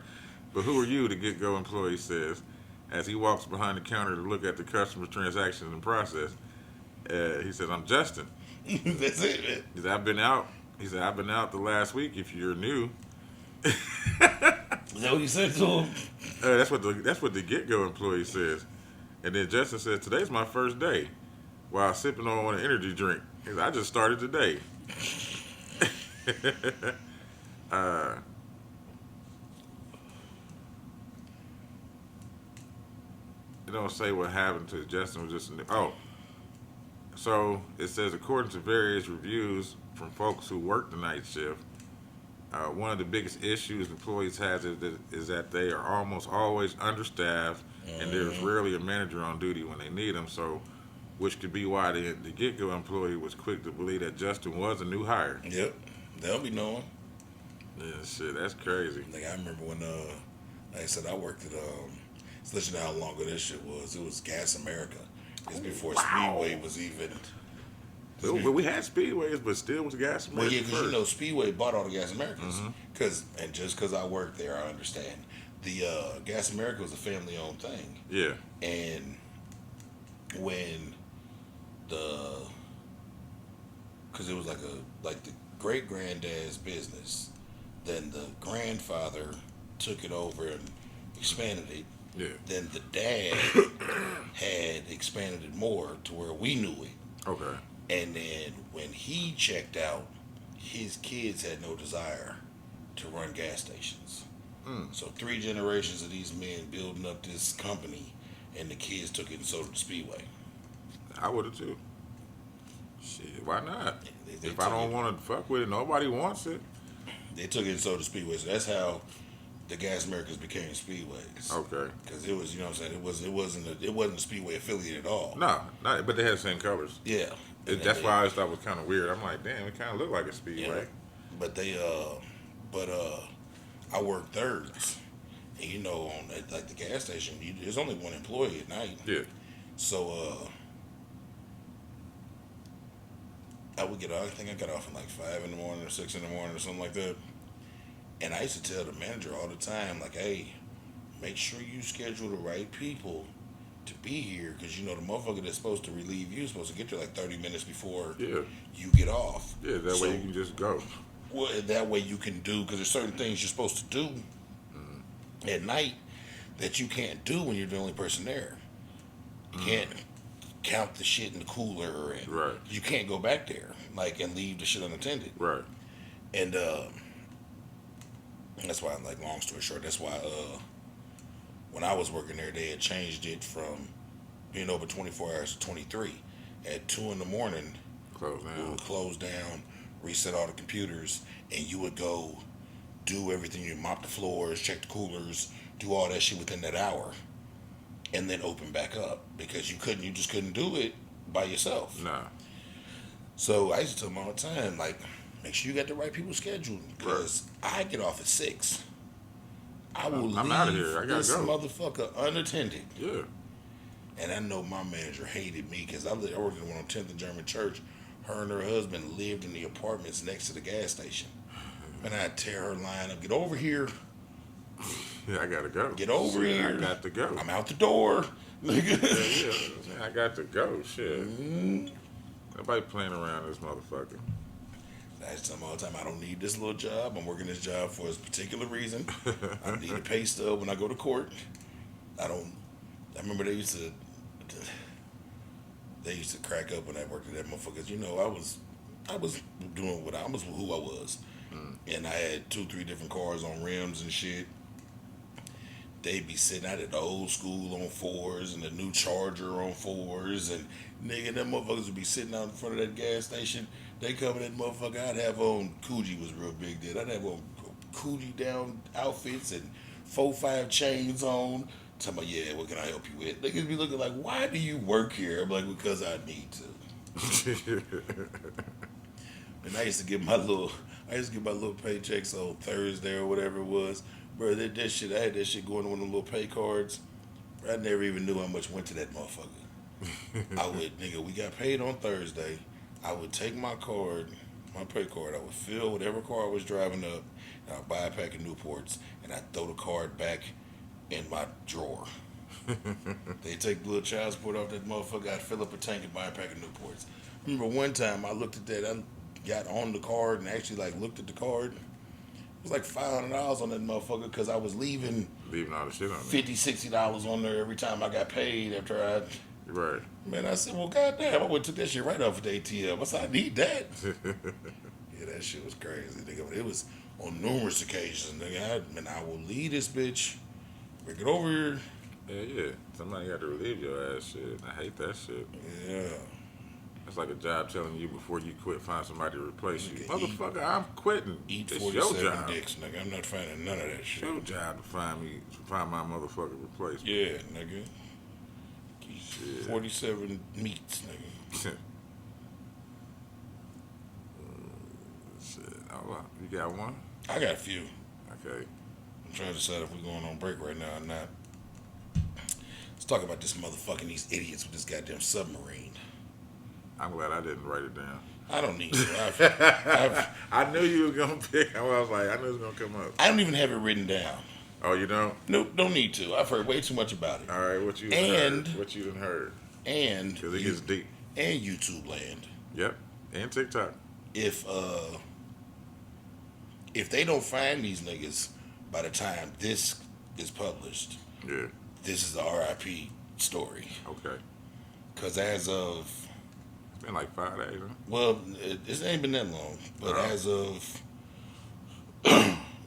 but who are you?" The Get-Go employee says, as he walks behind the counter to look at the customer's transactions and process. He says, "I'm Justin." That's it, man. He said, "I've been out." He said, "I've been out the last week. If you're new." Is that what you said to him? That's what the Get-Go employee says. And then Justin says, "Today's my first day," while sipping on an energy drink. He said, "I just started today." They don't say what happened to Justin. Was just so it says, according to various reviews from folks who work the night shift, one of the biggest issues employees has is that they are almost always understaffed, and there's rarely a manager on duty when they need them. So, which could be why the Get-Go employee was quick to believe that Justin was a new hire. Yep, they'll be knowing. Yeah, shit, that's crazy. Like I remember when, like I said, I worked at let's let you know how long ago this shit was. It was Gas America. It's before Speedway was even. But we had Speedways, but still was Gas America. Well, yeah, because you know Speedway bought all the Gas Americas. Mm-hmm. Just because I worked there, I understand. The Gas America was a family-owned thing. Yeah. And when because it was like the great granddad's business, then the grandfather took it over and expanded it. Yeah. Then the dad had expanded it more to where we knew it. Okay. And then when he checked out, his kids had no desire to run gas stations. So 3 generations of these men building up this company, and the kids took it and sold it to Speedway. I would have too. Shit, why not? They If I don't want to fuck with it, nobody wants it. They took it and sold it to Speedway. So that's how the Gas Americas became Speedways. Okay. Because it was, you know what I'm saying, it wasn't a Speedway affiliate at all. No, but they had the same colors. Yeah. That's why I always thought it was kind of weird. I'm like, damn, it kind of looked like a Speedway. Yeah. But I worked thirds. And you know, on like the gas station, there's only one employee at night. Yeah. So I would get off. I think I got off at like 5 in the morning or 6 in the morning or something like that. And I used to tell the manager all the time, like, hey, make sure you schedule the right people to be here, because you know the motherfucker that's supposed to relieve you is supposed to get there like 30 minutes before you get off. Yeah, that way you can just go. Well, that way you can do, because there's certain things you're supposed to do at night that you can't do when you're the only person there. You can't count the shit in the cooler, and right. You can't go back there and leave the shit unattended. Right. And that's why, like, long story short, that's why when I was working there, they had changed it from being open 24 hours to 23. At 2 in the morning, we would close down, reset all the computers, and you would go do everything. You mop the floors, check the coolers, do all that shit within that hour, and then open back up, because you just couldn't do it by yourself. Nah. So I used to tell them all the time, like, make sure you got the right people scheduled, because I get off at 6. I will leave out of here. I gotta this go. motherfucker unattended. Yeah. And I know my manager hated me, because I worked at one on 10th and German Church. Her and her husband lived in the apartments next to the gas station. And I'd tear her line up. Get over here. Yeah, I gotta go. Get over here. I got to go. I'm out the door. yeah, I got to go. Shit. Nobody playing around this motherfucker. I tell them all the time, I don't need this little job. I'm working this job for a particular reason. I need a pay stub when I go to court. I remember they used to crack up when I worked at that motherfuckers. You know, I was doing what I was who I was. And I had 2-3 different cars on rims and shit. They'd be sitting out at the old school on 4s and the new Charger on 4s, and nigga, them motherfuckers would be sitting out in front of that gas station. They come in that motherfucker. I'd have on, Coogee was real big then. I'd have on Coogee down outfits and 4-5 chains on. Tell me, yeah, what can I help you with? Niggas be looking like, why do you work here? I'm like, because I need to. And I used to get my little paychecks on Thursday or whatever it was. Bro, that shit, I had that shit going on with the little pay cards. I never even knew how much went to that motherfucker. I would, nigga, we got paid on Thursday. I would take my card, my pay card, I would fill whatever car I was driving up, and I'd buy a pack of Newports, and I'd throw the card back in my drawer. They take the little child support off that motherfucker, I'd fill up a tank and buy a pack of Newports. I remember one time I looked at that, I got on the card and actually like looked at the card. It was like $500 on that motherfucker because I was leaving All the shit on there. $50, $60 on there every time I got paid after I. Right. Man, I said, well, goddamn, I would have took that shit right off of the ATM. I said, I need that. Yeah, that shit was crazy, nigga. It was on numerous occasions, nigga. I will leave this bitch, bring it over here. Yeah. Somebody got to relieve your ass shit. I hate that shit. Yeah. That's like a job telling you before you quit, find somebody to replace you. Nigga, Motherfucker, I'm quitting. Eat It's your 47 job. dicks, nigga. I'm not finding none of that It's shit. your job to find my motherfucker replacement. Yeah, nigga. Eat Shit. 47 meats, nigga. Shit. Oh, wow. You got one? I got a few. Okay. I'm trying to decide if we're going on break right now or not. Let's talk about this motherfucking these idiots with this goddamn submarine. I'm glad I didn't write it down. I don't need to. I knew you were gonna pick. I was like, I knew it was gonna come up. I don't even have it written down. Oh, you don't? Nope, don't need to. I've heard way too much about it. All right, what you done And- heard? What you done heard? And Because it gets deep. and YouTube land. Yep. And TikTok. If they don't find these niggas by the time this is published, Yeah. this is the RIP story. Okay. Because as of It's been like 5 days, huh? well, it ain't been that long, but Oh. as of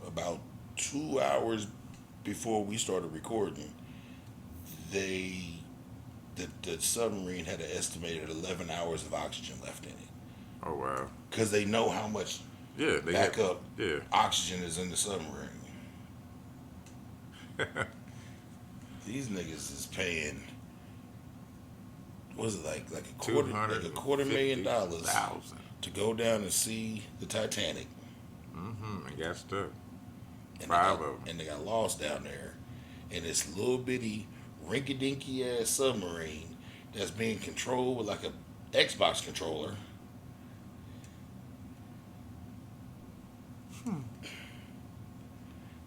about 2 hours before we started recording, the submarine had an estimated 11 hours of oxygen left in it. Oh, wow. Because they know how much Yeah. They backup Yeah. oxygen is in the submarine. These niggas is paying, what is it, like a quarter $250,000 $250,000. to go down and see the Titanic. Mm-hmm. And got stuck. And 5 of them. And they got lost down there in this little bitty rinky-dinky ass submarine that's being controlled with like a Xbox controller.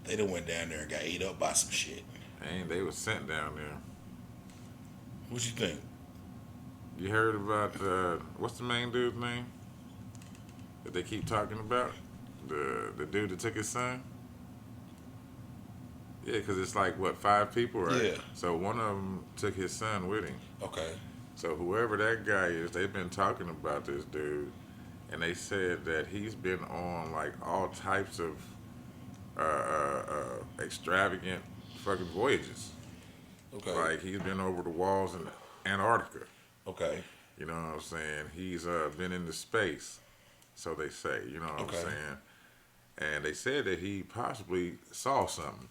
They done went down there and got ate up by some shit. And they was sent down there. What you think? You heard about, what's the main dude's name that they keep talking about? The dude that took his son? Yeah, because it's like, what, 5 people, right? Yeah. So one of them took his son with him. Okay. So whoever that guy is, they've been talking about this dude, and they said that he's been on like all types of extravagant fucking voyages. Okay. Like he's been over the walls in Antarctica. Okay. You know what I'm saying? He's been into space, so they say. You know what Okay. I'm saying? And they said that he possibly saw something.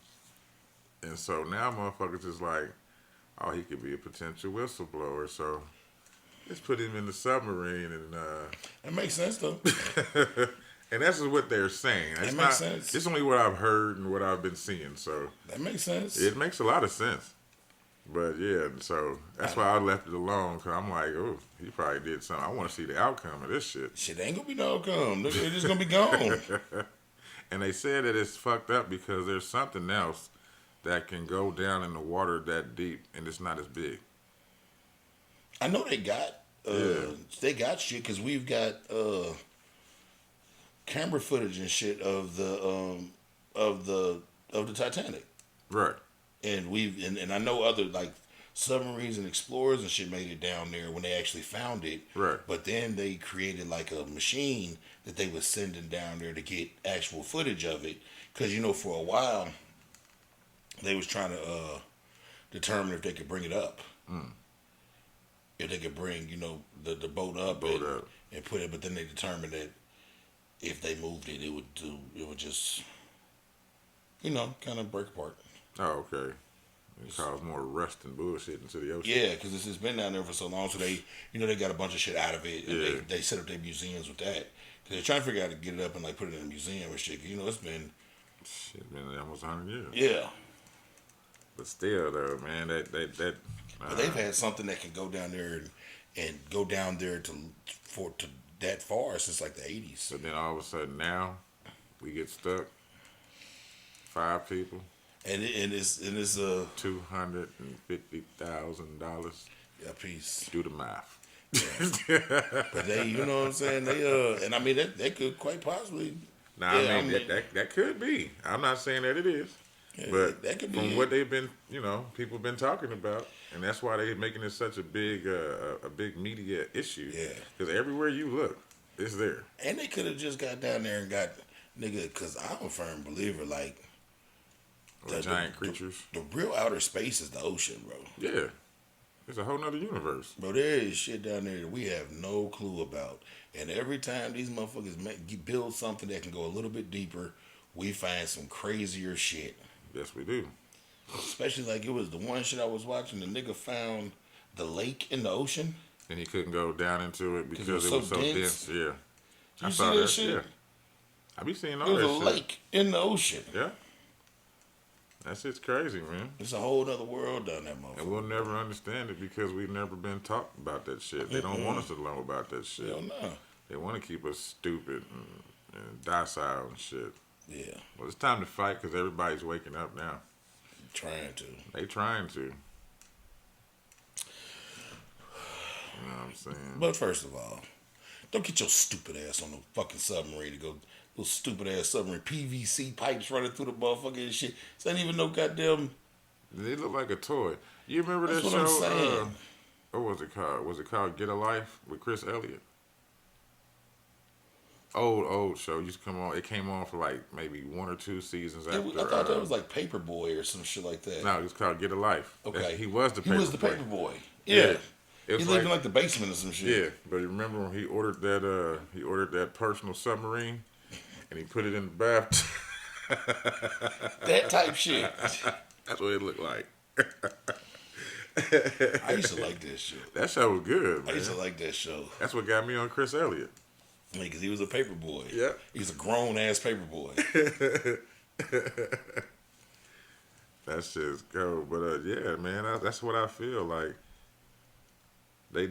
And so now motherfuckers is like, oh, he could be a potential whistleblower. So let's put him in the submarine and That makes sense though. and that's just what they're saying. It's That not, makes sense. It's only what I've heard and what I've been seeing. So That makes sense. it makes a lot of sense. But yeah, so that's why I left it alone, because I'm like, oh, he probably did something. I want to see the outcome of this shit. Shit ain't gonna be no outcome. Nigga, it's just gonna be gone. And they said that it's fucked up because there's something else that can go down in the water that deep and it's not as big. I know they got Yeah. they got shit because we've got camera footage and shit of the Titanic, Right. and and I know other like submarines and explorers and shit made it down there when they actually found it. Right. But then they created like a machine that they was sending down there to get actual footage of it, because for a while they was trying to determine if they could bring it up. If they could bring, the boat up, and put it, but then they determined that if they moved it, it would just, kind of break apart. Oh, okay. It caused more rust and bullshit into the ocean. Yeah, because it's been down there for so long, so they got a bunch of shit out of it, and Yeah. they set up their museums with that. Cause they're trying to figure out how to get it up and like put it in a museum and shit. 'Cause, you know, it's been almost 100 years. yeah. But still, though, man, that. But they've had something that can go down there and go down there to that far since like the 80s. But then all of a sudden now, we get stuck. 5 people. And it's $250,000. a piece. Do the math. But they, you know what I'm saying? And I mean they could quite possibly. Now, I mean, that could be. I'm not saying that it is. Yeah, but that could be from what they've been, people been talking about, and that's why they're making it such a big media issue. Yeah. Because everywhere you look, it's there. And they could have just got down there and got nigga. Because I'm a firm believer, like The giant creatures. The real outer space is the ocean, bro. Yeah. It's a whole nother universe. Bro, there is shit down there that we have no clue about. And every time these motherfuckers build something that can go a little bit deeper, we find some crazier shit. Yes, we do. Especially like it was the one shit I was watching. The nigga found the lake in the ocean. And he couldn't go down into it because it was so dense. Yeah. You see that shit? Yeah. I be seeing all There's that a shit. lake in the ocean. Yeah. That shit's crazy, man. It's a whole other world down that motherfucker. And we'll never understand it because we've never been taught about that shit. They don't want us to learn about that shit. Hell no. They want to keep us stupid and docile and shit. Yeah. Well, it's time to fight because everybody's waking up now. Trying to. They trying to. You know what I'm saying? But first of all, don't get your stupid ass on the fucking submarine to go. Little stupid ass submarine. PVC pipes running through the motherfucker and shit. This ain't even no goddamn. They look like a toy. You remember that That's show? what I'm saying. What was it called? Was it called Get a Life with Chris Elliott? Old show used to come on. It came on for like maybe 1 or 2 seasons after. I thought that was like Paperboy or some shit like that. No, it was called Get a Life. Okay. He was the Paperboy. He was the Paperboy. Yeah. It He was lived in like the basement or some shit. Yeah, but remember when he ordered that personal submarine and he put it in the bathtub? That type shit. That's what it looked like. I used to like that shit. That show was good, man. I used to like that show. That's what got me on Chris Elliott. Because he was a paper boy. Yeah. He was a grown ass paper boy. That shit's cool. But yeah, man, that's what I feel like. They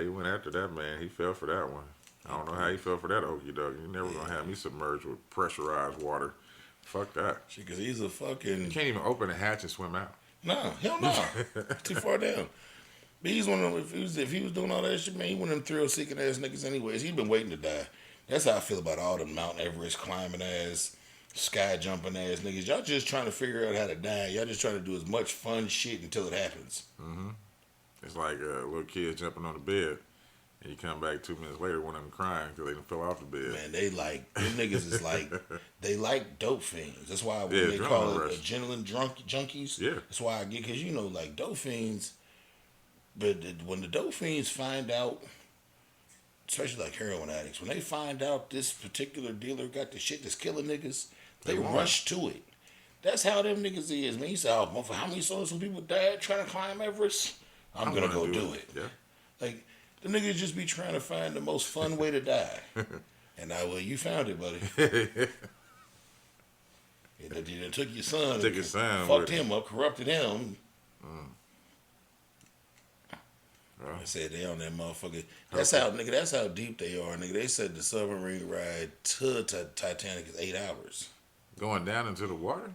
went after that man. He fell for that one. I don't know how he fell for that okey doke. You never gonna have me submerged with pressurized water. Fuck that. Shit, because he's a fucking. You can't even open a hatch and swim out. No, hell no. Too far down. But he's one of them. If he was doing all that shit, man, he one of them thrill-seeking ass niggas. Anyways, he's been waiting to die. That's how I feel about all the Mount Everest climbing ass, sky jumping ass niggas. Y'all just trying to figure out how to die. Y'all just trying to do as much fun shit until it happens. Mm-hmm. It's like little kids jumping on the bed, and you come back 2 minutes later, one of them crying because they done fell off the bed. Man, they like them niggas is like they like dope fiends. That's why when they adrenaline call rush. it adrenaline junkies. Yeah, that's why I get because like dope fiends. But when the dope fiends find out, especially like heroin addicts, when they find out this particular dealer got the shit that's killing niggas, they rush to it. That's how them niggas is. Man, you say, oh, motherfucker, how many so people died trying to climb Everest? I'm gonna go do it. Yeah. Like, the niggas just be trying to find the most fun way to die. And well, you found it, buddy. They took your son. Took his son. Fucked him up, corrupted him. Well, I said they on that motherfucker. That's how deep they are, nigga. They said the submarine ride to Titanic is 8 hours. Going down into the water?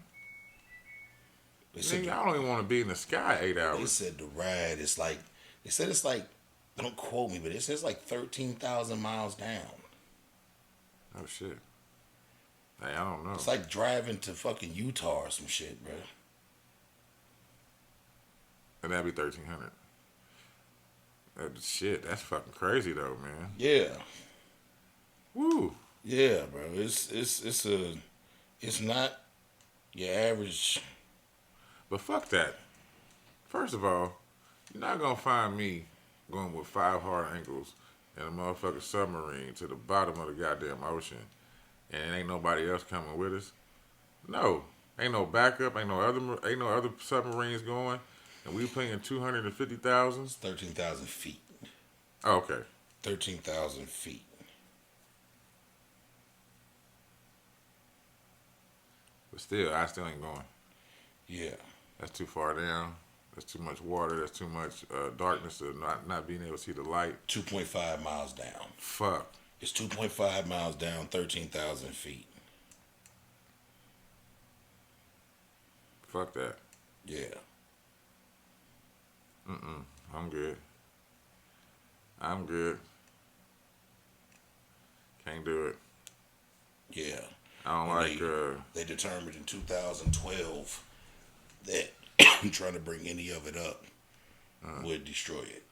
They Nigga, I don't even want to be in the sky 8 hours. They said the ride is like, don't quote me, but it says like 13,000 miles down. Oh, shit. Hey, I don't know. It's like driving to fucking Utah or some shit, bro. And that'd be 1,300. Shit, that's fucking crazy though, man. Yeah. Woo. Yeah, bro. It's not your average. But fuck that. First of all, you're not gonna find me going with 5 hard ankles and a motherfucking submarine to the bottom of the goddamn ocean, and ain't nobody else coming with us. No, ain't no backup. Ain't no other submarines going. And we paying 250,000. It's 13,000 feet. Oh, okay. 13,000 feet. But still, I still ain't going. Yeah. That's too far down. That's too much water. That's too much darkness to not being able to see the light. 2.5 miles down. Fuck. It's 2.5 miles down, 13,000 feet. Fuck that. Yeah. I'm good. I'm good. Can't do it. Yeah. I don't When like. They determined in 2012 that trying to bring any of it up would destroy it.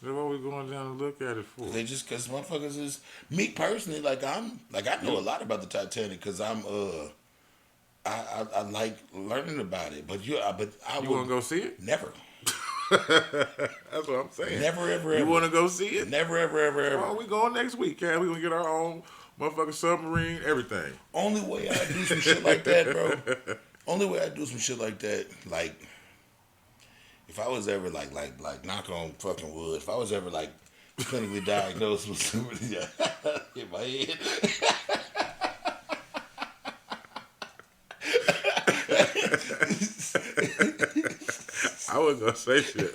Then what we going down to look at it for? They just because motherfuckers is me personally. Like I know a lot about the Titanic because I like learning about it. But I You would want to go see it? never. That's what I'm saying. Never, ever, You ever. want to go see it? Never, ever, ever, ever. Oh, we going next week, Cat. We gonna get our own motherfucking submarine, everything. Only way I do some shit like that, bro. Only way I do some shit like that, like if I was ever like knock on fucking wood, if I was ever like clinically diagnosed with somebody in my head. I wasn't gonna say shit.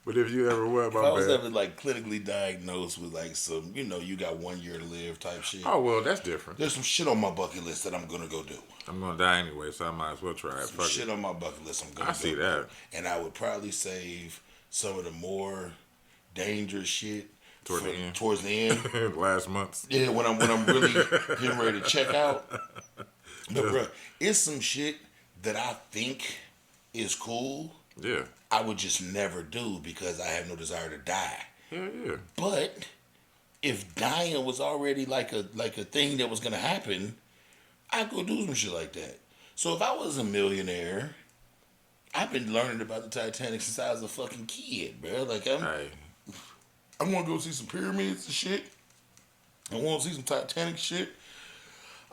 But if you ever were, If I was ever like clinically diagnosed with like some, you got 1 year to live type shit. Oh well, that's different. There's some shit on my bucket list that I'm gonna go do. I'm gonna die anyway, so I might as well try it. Some shit on my bucket list I'm gonna I see that. And I would probably save some of the more dangerous shit Towards the end. Towards the end. Last month. Yeah, when I'm really getting ready to check out. But bro, it's some shit that I think is cool. Yeah. I would just never do because I have no desire to die. Yeah, yeah. But if dying was already like a thing that was gonna happen, I'd go do some shit like that. So if I was a millionaire, I've been learning about the Titanic since I was a fucking kid, bro. Like I want to go see some pyramids and shit. I want to see some Titanic shit.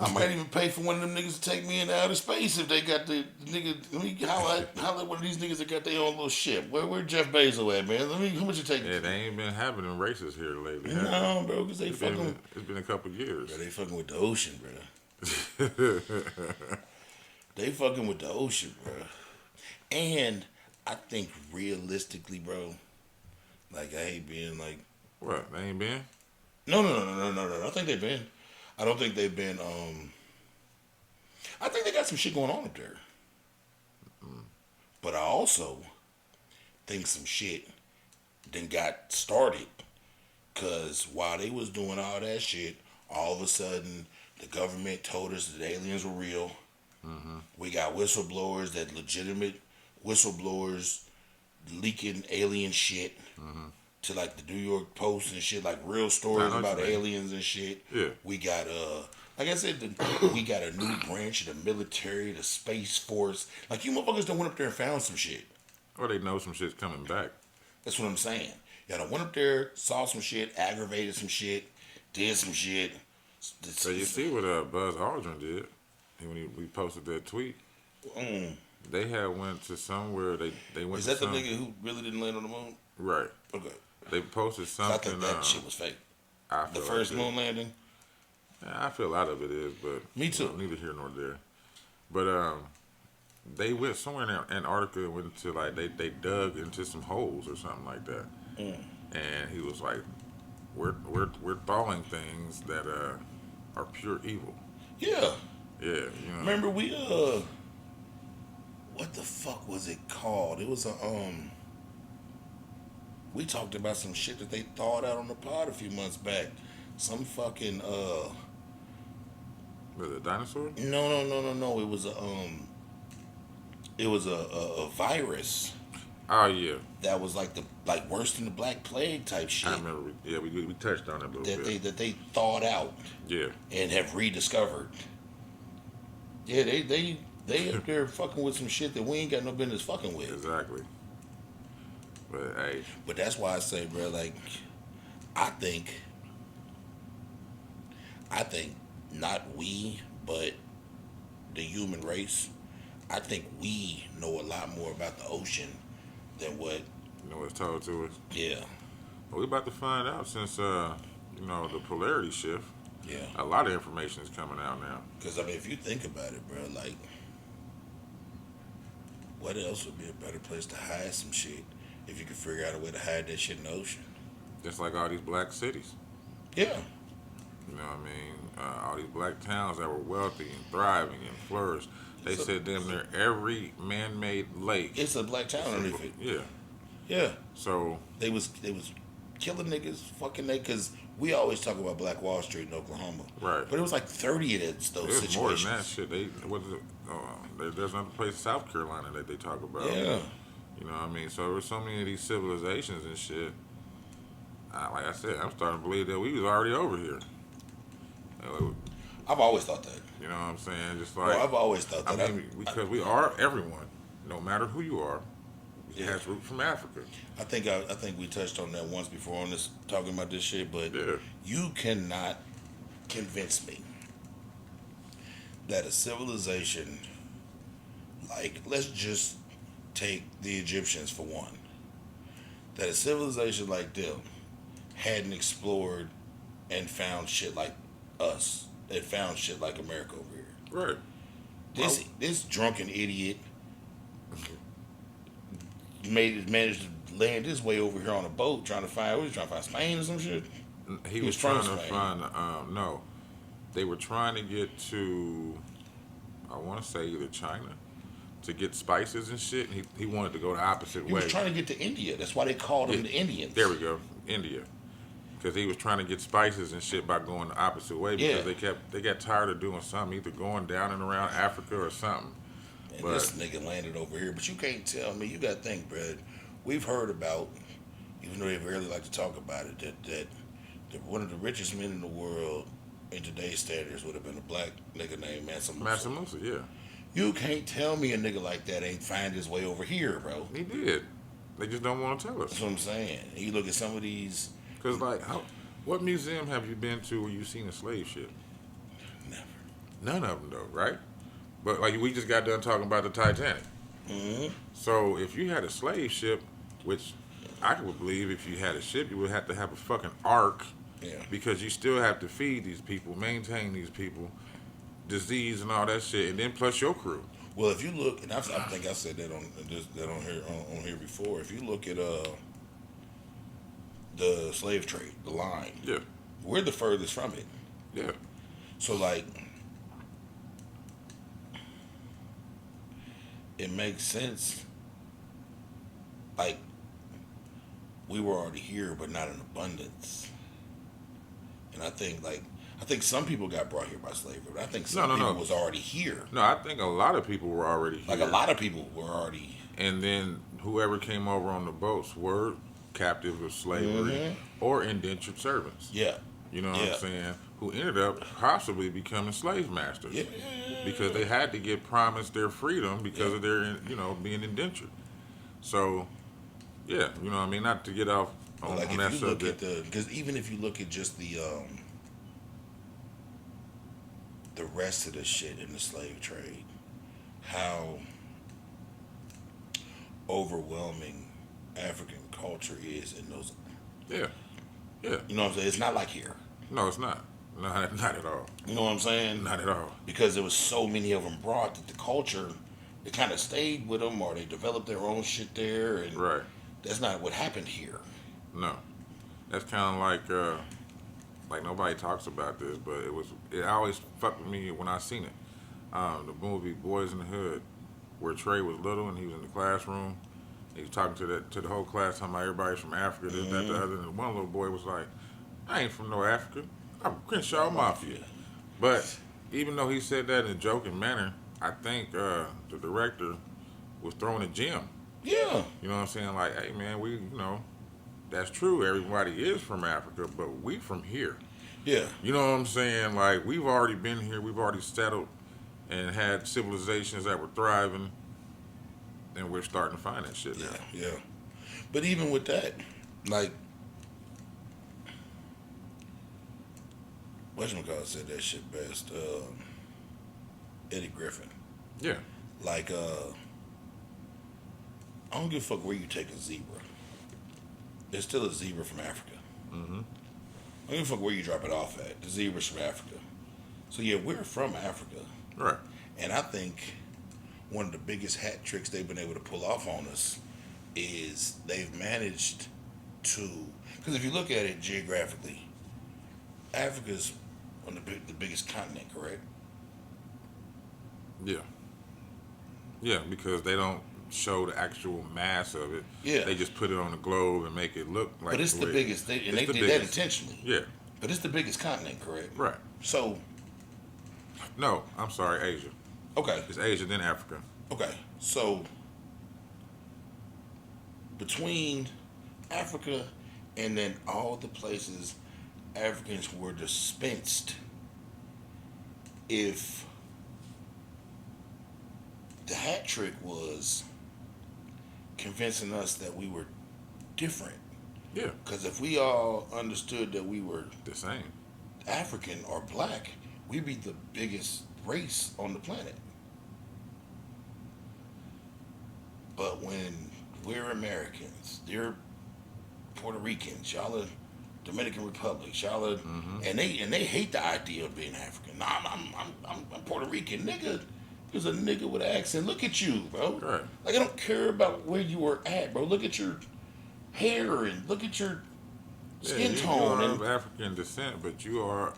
I might even pay for one of them niggas to take me into outer space if they got the nigga. Let me holler at one of these niggas that got their own little ship. Where Jeff Bezos at, man? How much you take? Yeah, they ain't been happening races here lately. No, bro, because it's been a couple years. Bro, they fucking with the ocean, bro. They fucking with the ocean, bro. And I think realistically, bro, like I hate being like. What? They ain't been? No. I think they've been. I don't think they've been. I think they got some shit going on up there. But I also think some shit then got started. Because while they was doing all that shit, all of a sudden the government told us that aliens were real. Mm-hmm. We got whistleblowers, that legitimate whistleblowers leaking alien shit. Mm-hmm. To like the New York Post and shit, like real stories about aliens and shit. Yeah. We got like I said, we got a new branch of the military, the Space Force. Like you motherfuckers done went up there and found some shit. Or they know some shit's coming back. That's what I'm saying. Y'all done went up there, saw some shit, aggravated some shit, did some shit. So you see what Buzz Aldrin did when we posted that tweet. They had went to somewhere. They went. Is that the nigga who really didn't land on the moon? Right. Okay. They posted something. I think that shit was fake. The first moon landing. Yeah, I feel a lot of it is, but me too. Neither here nor there. But they went somewhere in Antarctica and went to like they dug into some holes or something like that. And he was like, "We're thawing things that are pure evil." Yeah. Yeah. Remember we what the fuck was it called? It was a we talked about some shit that they thawed out on the pod a few months back. Some fucking Was it a dinosaur? No. It was a virus. Oh yeah. That was like worse than the Black Plague type shit. I remember. Yeah, we touched on it a little bit. That they thawed out. Yeah. And have rediscovered. Yeah, they up there fucking with some shit that we ain't got no business fucking with. Exactly. But hey. But that's why I say, bro, like, I think not we, but the human race, I think we know a lot more about the ocean than what what's told to us. Yeah. Well, we about to find out since the polarity shift. Yeah. A lot of information is coming out now. Because, I mean, if you think about it, bro, like, what else would be a better place to hide some shit if you could figure out a way to hide that shit in the ocean? Just like all these black cities. Yeah. You know what I mean? All these black towns that were wealthy and thriving and flourished. They said damn near every man-made lake. It's a black town underneath it. Yeah. Yeah. So They was killing niggas, fucking niggas. Because we always talk about Black Wall Street in Oklahoma. right. But it was like 30 of those There's situations. more than that shit. They what is it? There's another place, South Carolina, that they talk about. Yeah. You know what I mean? So there's so many of these civilizations and shit. Like I said, I'm starting to believe that we was already over here. I've always thought that. You know what I'm saying? Just like Well, I've always thought that. I mean, because we are everyone, no matter who you are. It Yeah. has roots from Africa. I think we touched on that once before on this, talking about this shit, but Yeah. you cannot convince me that a civilization, like, let's just take the Egyptians for one, that a civilization like them hadn't explored and found shit like us, that found shit like America over here. Right. This drunken idiot managed to land his way over here on a boat trying to find, what was he trying to find, Spain or some shit? He was trying to find, no, they were trying to get to, I want to say either China, to get spices and shit. And he wanted to go the opposite He way. was trying to get to India. That's why they called them the Indians. There we go, India. Because he was trying to get spices and shit by going the opposite way because they got tired of doing something, either going down and around Africa or something. And But this nigga landed over here. But you can't tell me. You got to think, Brad. We've heard about, even though they rarely like to talk about it, that one of the richest men in the world in today's standards would have been a black nigga named Mansa Musa. Mansa Musa, yeah, You can't tell me a nigga like that ain't find his way over here, bro. he did. They just don't want to tell us. That's what I'm saying. And you look at some of these. Because like, what museum have you been to where you seen a slave ship? Never. None of them though, right? But like we just got done talking about the Titanic. Mm-hmm. So if you had a slave ship, which I would believe if you had a ship, you would have to have a fucking ark. Yeah. Because you still have to feed these people, maintain these people, disease and all that shit, and then plus your crew. Well, if you look, and I think I said that on here before. If you look at the slave trade, the line, Yeah. we're the furthest from it. Yeah. So like, it makes sense. Like, we were already here, but not in abundance. And I think some people got brought here by slavery, but I think some people was already here. No, I think a lot of people were already here. Like, a lot of people were already. And then whoever came over on the boats were captives of slavery or indentured servants. Yeah. You know what I'm saying? Who ended up possibly becoming slave masters. Yeah. Because they had to get promised their freedom because of their, being indentured. So, yeah, you know what I mean? Not to get off on, Like, on that if you look at subject. because even if you look at just the rest of the shit in the slave trade, how overwhelming African culture is in those. Yeah. Yeah. You know what I'm saying? It's not like here. No, it's not. No, not at all. You know what I'm saying? Not at all. Because there was so many of them brought that the culture, they kind of stayed with them or they developed their own shit there. And Right. that's not what happened here. No. That's kind of like nobody talks about this, but it always fucked with me when I seen it. The movie Boys in the Hood, where Trey was little and he was in the classroom. He was talking to the whole class, talking about everybody's from Africa, this, that, the other. And one little boy was like, I ain't from no Africa. I'm Crenshaw Mafia. But even though he said that in a joking manner, I think the director was throwing a gem. Yeah. You know what I'm saying? Like, hey, man, that's true. Everybody is from Africa, but we from here. Yeah. You know what I'm saying? Like, we've already been here. We've already settled and had civilizations that were thriving. And we're starting to find that shit now. Yeah. But even with that, like, whatchamacallit said that shit best. Eddie Griffin. Yeah. Like, I don't give a fuck where you take a zebra. There's still a zebra from Africa. Mm-hmm. I don't give a fuck where you drop it off at. The zebra's from Africa. So yeah, we're from Africa. Right. And I think one of the biggest hat tricks they've been able to pull off on us is they've managed to, because if you look at it geographically, Africa's on the biggest continent, correct? Yeah. Yeah, because they don't show the actual mass of it. Yeah. They just put it on the globe and make it look like. But it's the biggest. They did that intentionally. Yeah. But it's the biggest continent, correct? Right. So. No, I'm sorry, Asia. Okay. It's Asia, then Africa. Okay. So between Africa and then all the places Africans were dispensed, if the hat trick was convincing us that we were different. Yeah. Because if we all understood that we were The same. African or black, we'd be the biggest race on the planet. But when we're Americans, they're Puerto Ricans, y'all are Dominican Republic, y'all are, and they hate the idea of being African. Nah, I'm Puerto Rican, nigga. There's a nigga with an accent. Look at you, bro. Right. Like, I don't care about where you were at, bro. Look at your hair and look at your skin tone. You are and, of African descent, but you are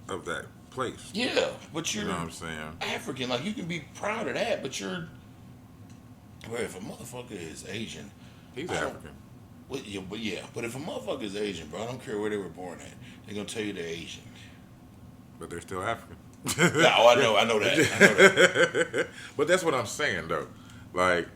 of that place. yeah, but you're You know what I'm saying? African. Like, you can be proud of that, but you're. Well, if a motherfucker is Asian, He's I don't- African. but if a motherfucker is Asian, bro, I don't care where they were born at. They're gonna tell you they're Asian. But they're still African. No, I know that. But that's what I'm saying, though. Like,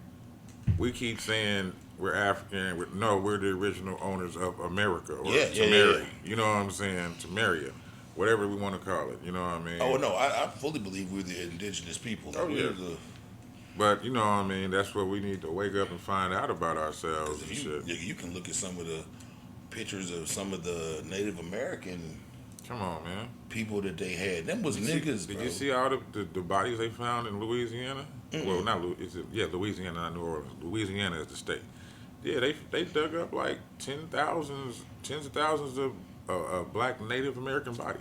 we keep saying we're African. We're the original owners of America. Or Yeah. You know what I'm saying? Tamaria. Whatever we want to call it. You know what I mean? Oh no, I fully believe we're the indigenous people. Like, Oh, yeah. we're the. But, you know what I mean? That's what we need to wake up and find out about ourselves and If shit. you can look at some of the pictures of some of the Native American Come on, man. people that they had. Them was niggas, Did bro. you see all the bodies they found in Louisiana? Well, not Louisiana, not New Orleans. Louisiana is the state. Yeah, they dug up like tens of thousands of black Native American bodies.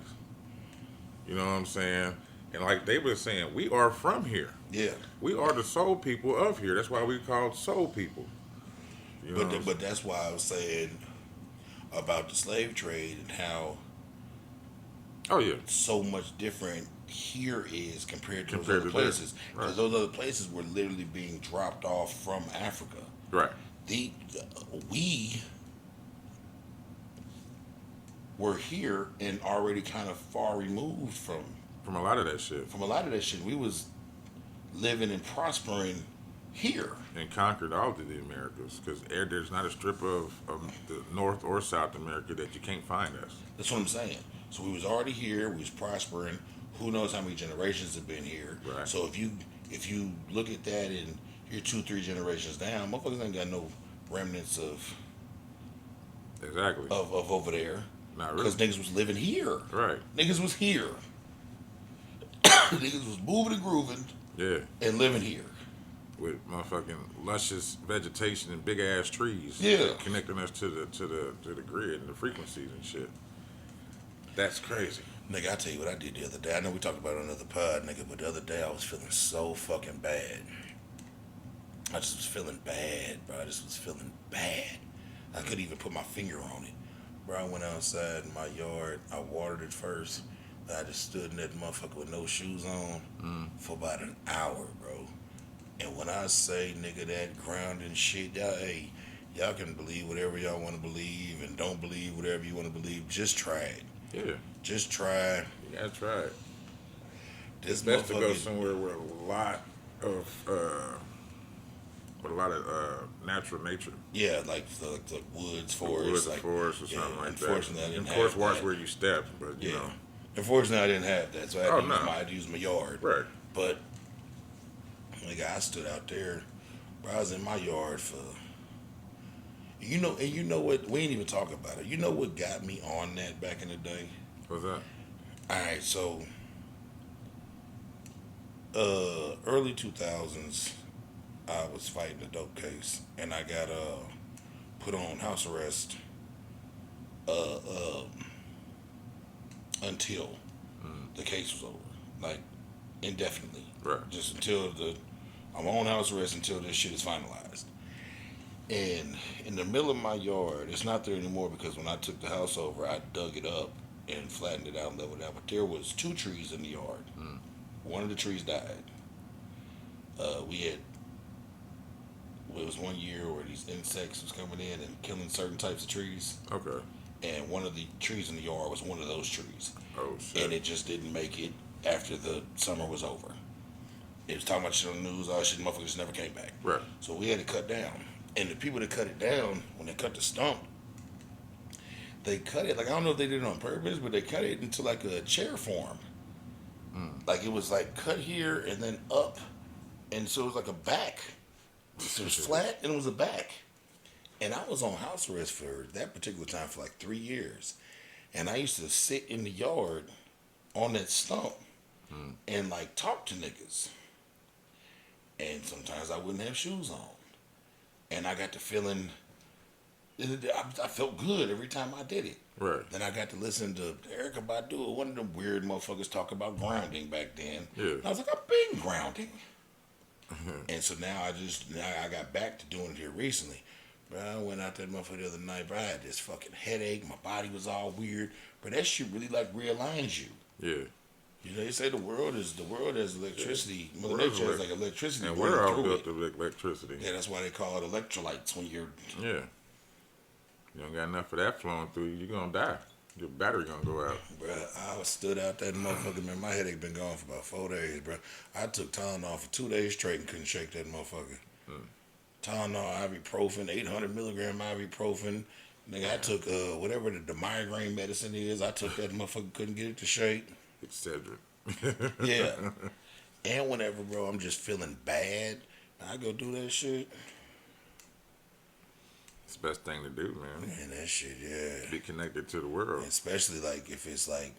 You know what I'm saying? And like they were saying, we are from here. Yeah. We are the soul people of here. That's why we called soul people. You know But that's why I was saying about the slave trade and how oh yeah, so much different here is compared to those Compared other to there. places. Because Right. those other places were literally being dropped off from Africa. right. We were here and already kind of far removed from From a lot of that shit. a lot of that shit. We was living and prospering here. And conquered all of the Americas because there's not a strip of the North or South America that you can't find us. That's what I'm saying. So we was already here. We was prospering. Who knows how many generations have been here? Right. So if you look at that and you're 2-3 generations down, motherfuckers ain't got no remnants of Exactly. over there. Not really. Because niggas was living here. Right. Niggas was here. Niggas was moving and grooving Yeah. and living here. With motherfucking luscious vegetation and big ass trees. Yeah. Connecting us to the grid and the frequencies and shit. That's crazy. Nigga, I tell you what I did the other day. I know we talked about it on another pod, nigga, but the other day I was feeling so fucking bad. I just was feeling bad, bro. I just was feeling bad. I couldn't even put my finger on it. Bro, I went outside in my yard. I watered it first. I just stood in that motherfucker with no shoes on for about an hour, bro. And when I say, nigga, that ground and shit, y'all can believe whatever y'all want to believe and don't believe whatever you want to believe. Just try it. Yeah. Just try. You gotta try it. This It's best to go motherfucker. somewhere with a lot of natural nature. Yeah, like the woods, forest. Woods, like, forest, or yeah, something like that. unfortunately, I didn't Of course, have watch that. where you step, but you Yeah. know. Unfortunately, I didn't have that, so I had to use my yard. Right. But, nigga, I stood out there. Bro, I was in my yard for. You know what? We ain't even talk about it. You know what got me on that back in the day? What's that? All right, so early 2000s, I was fighting a dope case, and I got put on house arrest. until the case was over, like indefinitely, Right. just until I'm on house arrest until this shit is finalized. And in the middle of my yard, it's not there anymore because when I took the house over, I dug it up and flattened it out and leveled it out. But there was two trees in the yard. One of the trees died. We had it was one year where these insects was coming in and killing certain types of trees, Okay. and one of the trees in the yard was one of those trees, Oh shit. and it just didn't make it after the summer was over. It was talking about shit on the news, all that shit, motherfuckers just never came back. Right. So we had to cut down, and the people that cut it down, when they cut the stump, they cut it like I don't know if they did it on purpose, but they cut it into like a chair form. Like it was like cut here and then up, and so it was like a back. So it was flat and it was a back. And I was on house arrest for that particular time for like 3 years. And I used to sit in the yard on that stump and like talk to niggas. And sometimes I wouldn't have shoes on. And I got to feeling, I felt good every time I did it. Right. Then I got to listen to Erica Badu, one of them weird motherfuckers talk about grounding back then. Yeah. And I was like, I've been grounding. And so now I got back to doing it here recently. Bro, I went out that motherfucker the other night, bro. I had this fucking headache. My body was all weird. But that shit really like realigns you. Yeah. You know, they say the world has electricity. Yeah. Mother Nature has like electricity. And running we're all through built it. of electricity. Yeah, that's why they call it electrolytes when you're. Yeah. You don't got enough of that flowing through you, you're gonna die. Your battery gonna go out. Bro, I stood out that motherfucker, man. My headache been gone for about 4 days, bro. I took Tylenol for 2 days straight and couldn't shake that motherfucker. Tylenol, ibuprofen, 800 milligram ibuprofen. Nigga, I took whatever the migraine medicine is. I took that motherfucker, couldn't get it to shake. Excedrin. Yeah. And whenever, bro, I'm just feeling bad, I go do that shit. It's the best thing to do, man. Man, that shit, yeah. Be connected to the world. Especially like if it's like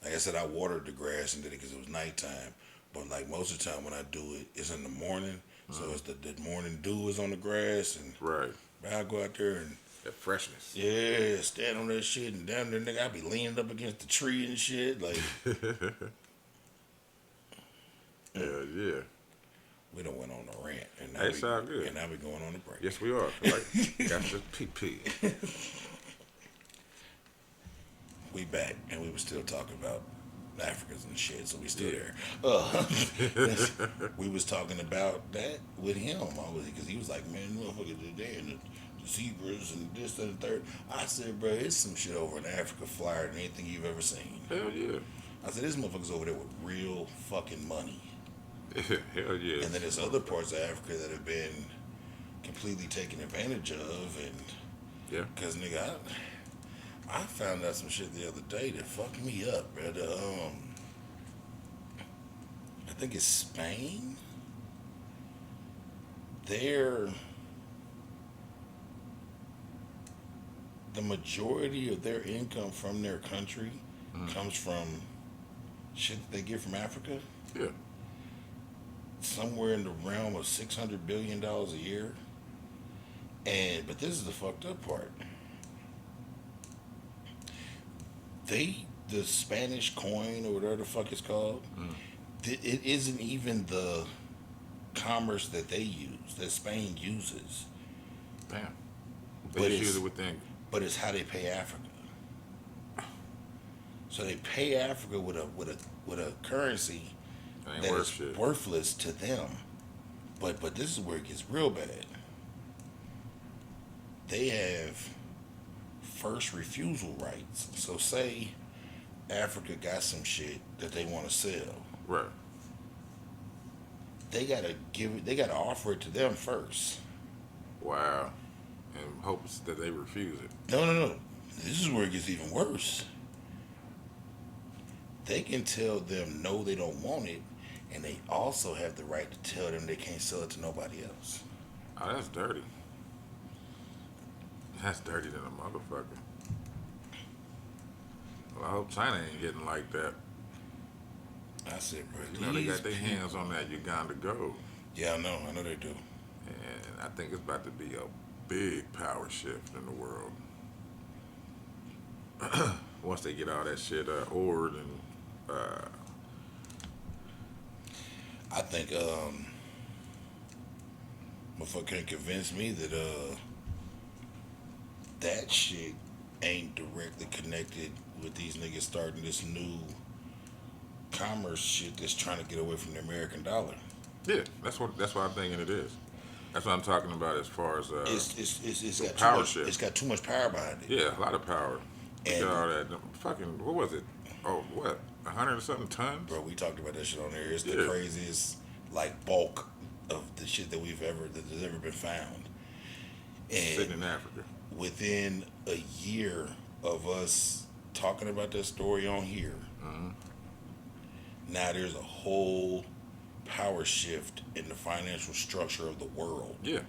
I said, I watered the grass and did it because it was nighttime. But like most of the time when I do it, it's in the morning. So it's the morning dew is on the grass, and Right. I go out there and That freshness. yeah, stand on that shit, and down there, nigga, I be leaning up against the tree and shit. Like Yeah. we done went on a rant, and now It's all good. And now we going on a break. Yes, we are. Like, got the PP. We back, and we were still talking about Africans and shit, so we still Yeah. there. We was talking about that with him, because he was like, man, motherfucker, today and the zebras and this and the third. I said, bro, it's some shit over in Africa flyer than anything you've ever seen. Hell yeah. I said, this motherfucker's over there with real fucking money. Hell yeah. And then there's other parts of Africa that have been completely taken advantage of, and Yeah. because nigga, I found out some shit the other day that fucked me up, bro. I think it's Spain. The majority of their income from their country comes from shit that they get from Africa. Yeah. Somewhere in the realm of $600 billion a year. But this is the fucked up part. The Spanish coin or whatever the fuck it's called, it isn't even the commerce that they use, that Spain uses. Damn. But They it's- use it with them. But it's how they pay Africa. So they pay Africa with a currency Ain't that worth is shit. worthless to them. But this is where it gets real bad. They have first refusal rights. So say Africa got some shit that they want to sell. Right. They gotta offer it to them first. Wow. In hopes that they refuse it. No. This is where it gets even worse. They can tell them no, they don't want it, and they also have the right to tell them they can't sell it to nobody else. Oh, that's dirty. That's dirty than a motherfucker. Well, I hope China ain't getting like that. I said, bro, You know, they got their people- hands on that Uganda gold. Yeah, I know they do. And I think it's about to be a big power shift in the world. once they get all that shit ordered and I think motherfucker can't convince me that that shit ain't directly connected with these niggas starting this new commerce shit that's trying to get away from the American dollar. yeah, that's what I'm thinking it is. That's what I'm talking about as far as It's got power too much, shift. it's got too much power behind it. Yeah, a lot of power. Look And at all that fucking, what was it? Oh, what? 100 or something tons? bro, we talked about that shit on there. It's the Yeah. craziest like bulk of the shit that has ever been found. Sitting And in Africa. within a year of us talking about that story on here, now there's a whole power shift in the financial structure of the world. Yeah,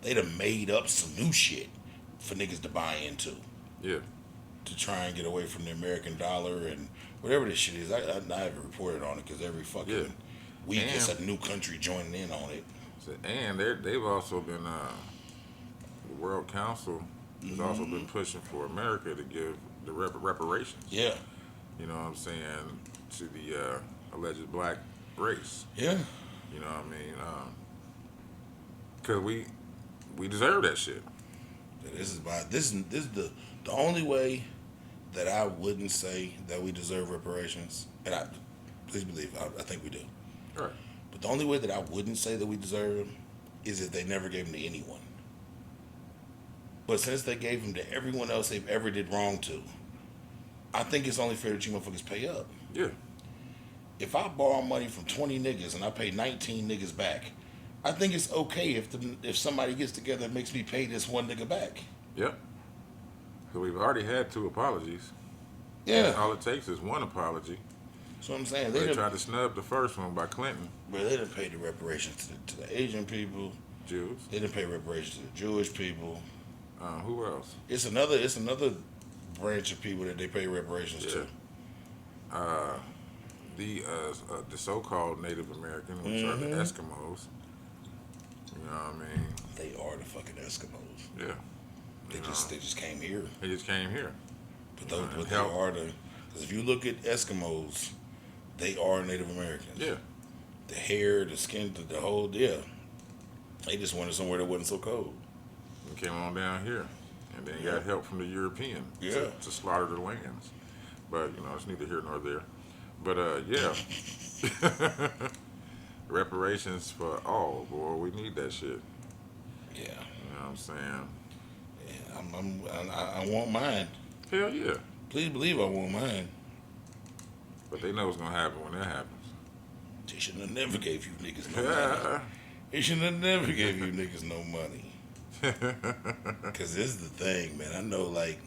They done made up some new shit for niggas to buy into yeah. to try and get away from the American dollar and whatever this shit is. I haven't reported on it because every fucking Yeah. week it's And- a new country joining in on it. So, and they've also been, the World Council has also been pushing for America to give the reparations. Yeah, You know what I'm saying, to the alleged black race. yeah. You know what I mean? Because we deserve that shit. This is the only way that I wouldn't say that we deserve reparations, and I please believe I think we do. All right. But the only way that I wouldn't say that we deserve them is if they never gave them to anyone. But since they gave them to everyone else they've ever did wrong to, I think it's only fair that you motherfuckers pay up. Yeah. If I borrow money from 20 niggas and I pay 19 niggas back, I think it's okay if somebody gets together and makes me pay this one nigga back. Yep. So we've already had 2 apologies. Yeah. All it takes is one apology. That's what I'm saying. They tried to snub the first one by Clinton. But they didn't pay the reparations to the Asian people. Jews. They didn't pay reparations to the Jewish people. Who else? It's another branch of people that they pay reparations to. The so-called Native American, which are the Eskimos. You know what I mean? They are the fucking Eskimos. Yeah. They just came here. They just came here. But those, and but they help. are because if you look at Eskimos, they are Native Americans. Yeah. The hair, the skin, the whole They just wanted somewhere that wasn't so cold. And came on down here. And then got help from the European Yeah. to slaughter the lands. But, it's neither here nor there. But, yeah. Reparations for all, boy. We need that shit. Yeah. You know what I'm saying? Yeah, I want mine. Hell yeah. Please believe I want mine. But they know what's going to happen when that happens. They should have never gave you niggas no money. They should have never gave you niggas no money. Because this is the thing, man. I know, like,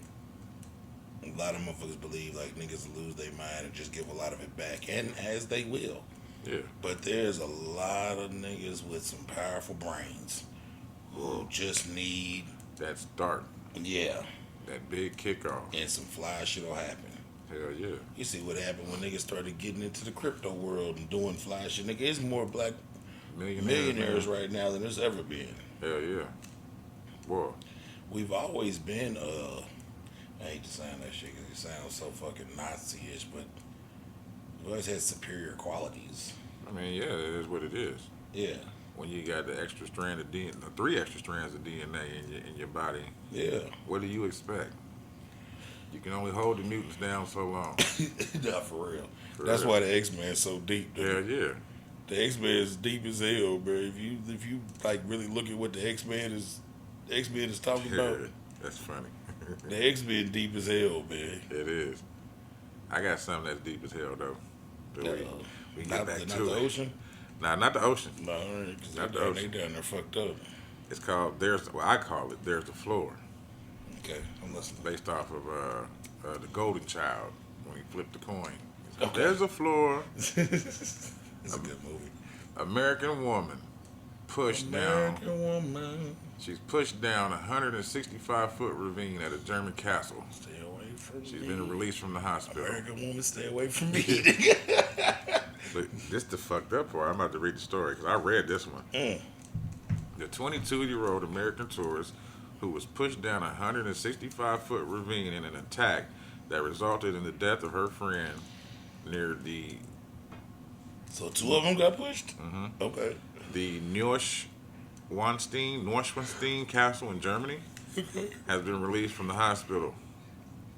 a lot of motherfuckers believe, like, niggas lose their mind and just give a lot of it back. And as they will. Yeah. But there's a lot of niggas with some powerful brains who just need, That start. yeah, That big kickoff. and some fly shit will happen. Hell yeah. You see what happened when niggas started getting into the crypto world and doing fly shit. Nigga, it's more black millionaires man. right now than there's ever been. Hell yeah. Boy. We've always been, I hate to sound that shit because it sounds so fucking Nazi-ish, but we've always had superior qualities. I mean, yeah, it is what it is. Yeah, When you got the extra strand of DNA, 3 extra strands of DNA in your body, yeah. what do you expect? You can only hold the mutants down so long. Nah, for real. For That's real. why the X-Men's so deep, dude. Hell yeah. The X-Men is deep as hell, bro. If you like really look at what the X-Men is talking about, That's funny. the X-Men deep as hell, man. It is. I got something that's deep as hell, though. But we can get Not back the to it. ocean. Nah, not the ocean. No, because Not the they ocean. down there fucked up. It's called, I call it There's the Floor. Okay, I'm listening. Based off of the Golden Child when he flipped the coin. Okay. There's a floor. It's a good movie. American woman pushed down. American woman. She's pushed down a 165-foot ravine at a German castle. Stay away from She's me. been released from the hospital. American woman, stay away from me. But this the fucked up part. I'm about to read the story because I read this one. Mm. The 22-year-old American tourist who was pushed down a 165-foot ravine in an attack that resulted in the death of her friend near So two of them got pushed. Okay. the Neuschwanstein Castle in Germany has been released from the hospital.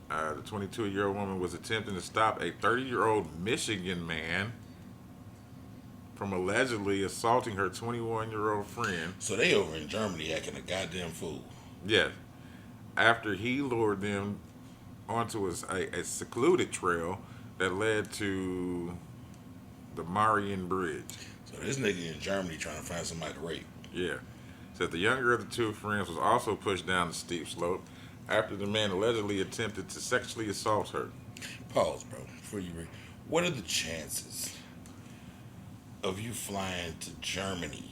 The 22-year-old woman was attempting to stop a 30-year-old Michigan man from allegedly assaulting her 21-year-old friend. So they over in Germany acting a goddamn fool. Yes, after he lured them onto a secluded trail that led to the Marian Bridge. So this nigga in Germany trying to find somebody to rape. Yeah. Said the younger of the two friends was also pushed down the steep slope after the man allegedly attempted to sexually assault her. Pause, bro. Before you read, what are the chances of you flying to Germany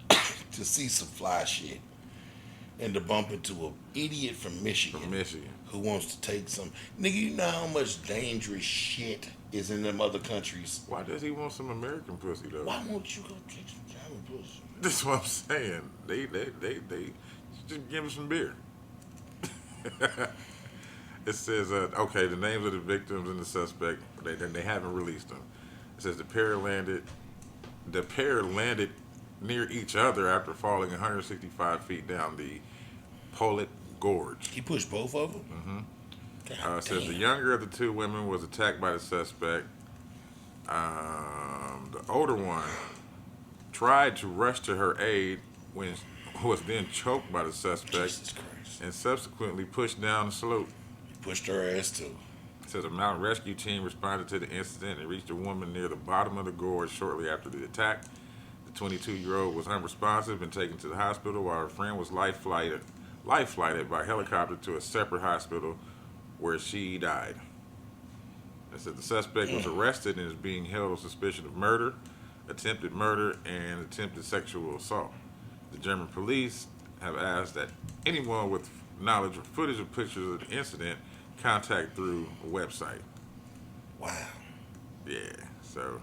to see some fly shit and to bump into an idiot from Michigan? From Michigan. Who wants to take some? Nigga, you know how much dangerous shit is in them other countries. Why does he want some American pussy though? Why won't you go take some German pussy? That's what I'm saying. They just give him some beer. It says, okay, the names of the victims and the suspect, they haven't released them. It says the pair landed near each other after falling 165 feet down the Polit Gorge. He pushed both of them? It says the younger of the two women was attacked by the suspect. The older one tried to rush to her aid when was then choked by the suspect Jesus Christ. and subsequently pushed down the slope. He pushed her ass too. It says a mountain rescue team responded to the incident and reached a woman near the bottom of the gorge shortly after the attack. The 22-year-old was unresponsive and taken to the hospital while her friend was life flighted by helicopter to a separate hospital where she died. It said the suspect was arrested and is being held on suspicion of murder, attempted murder, and attempted sexual assault. The German police have asked that anyone with knowledge or footage or pictures of the incident contact through a website. Wow. Yeah, so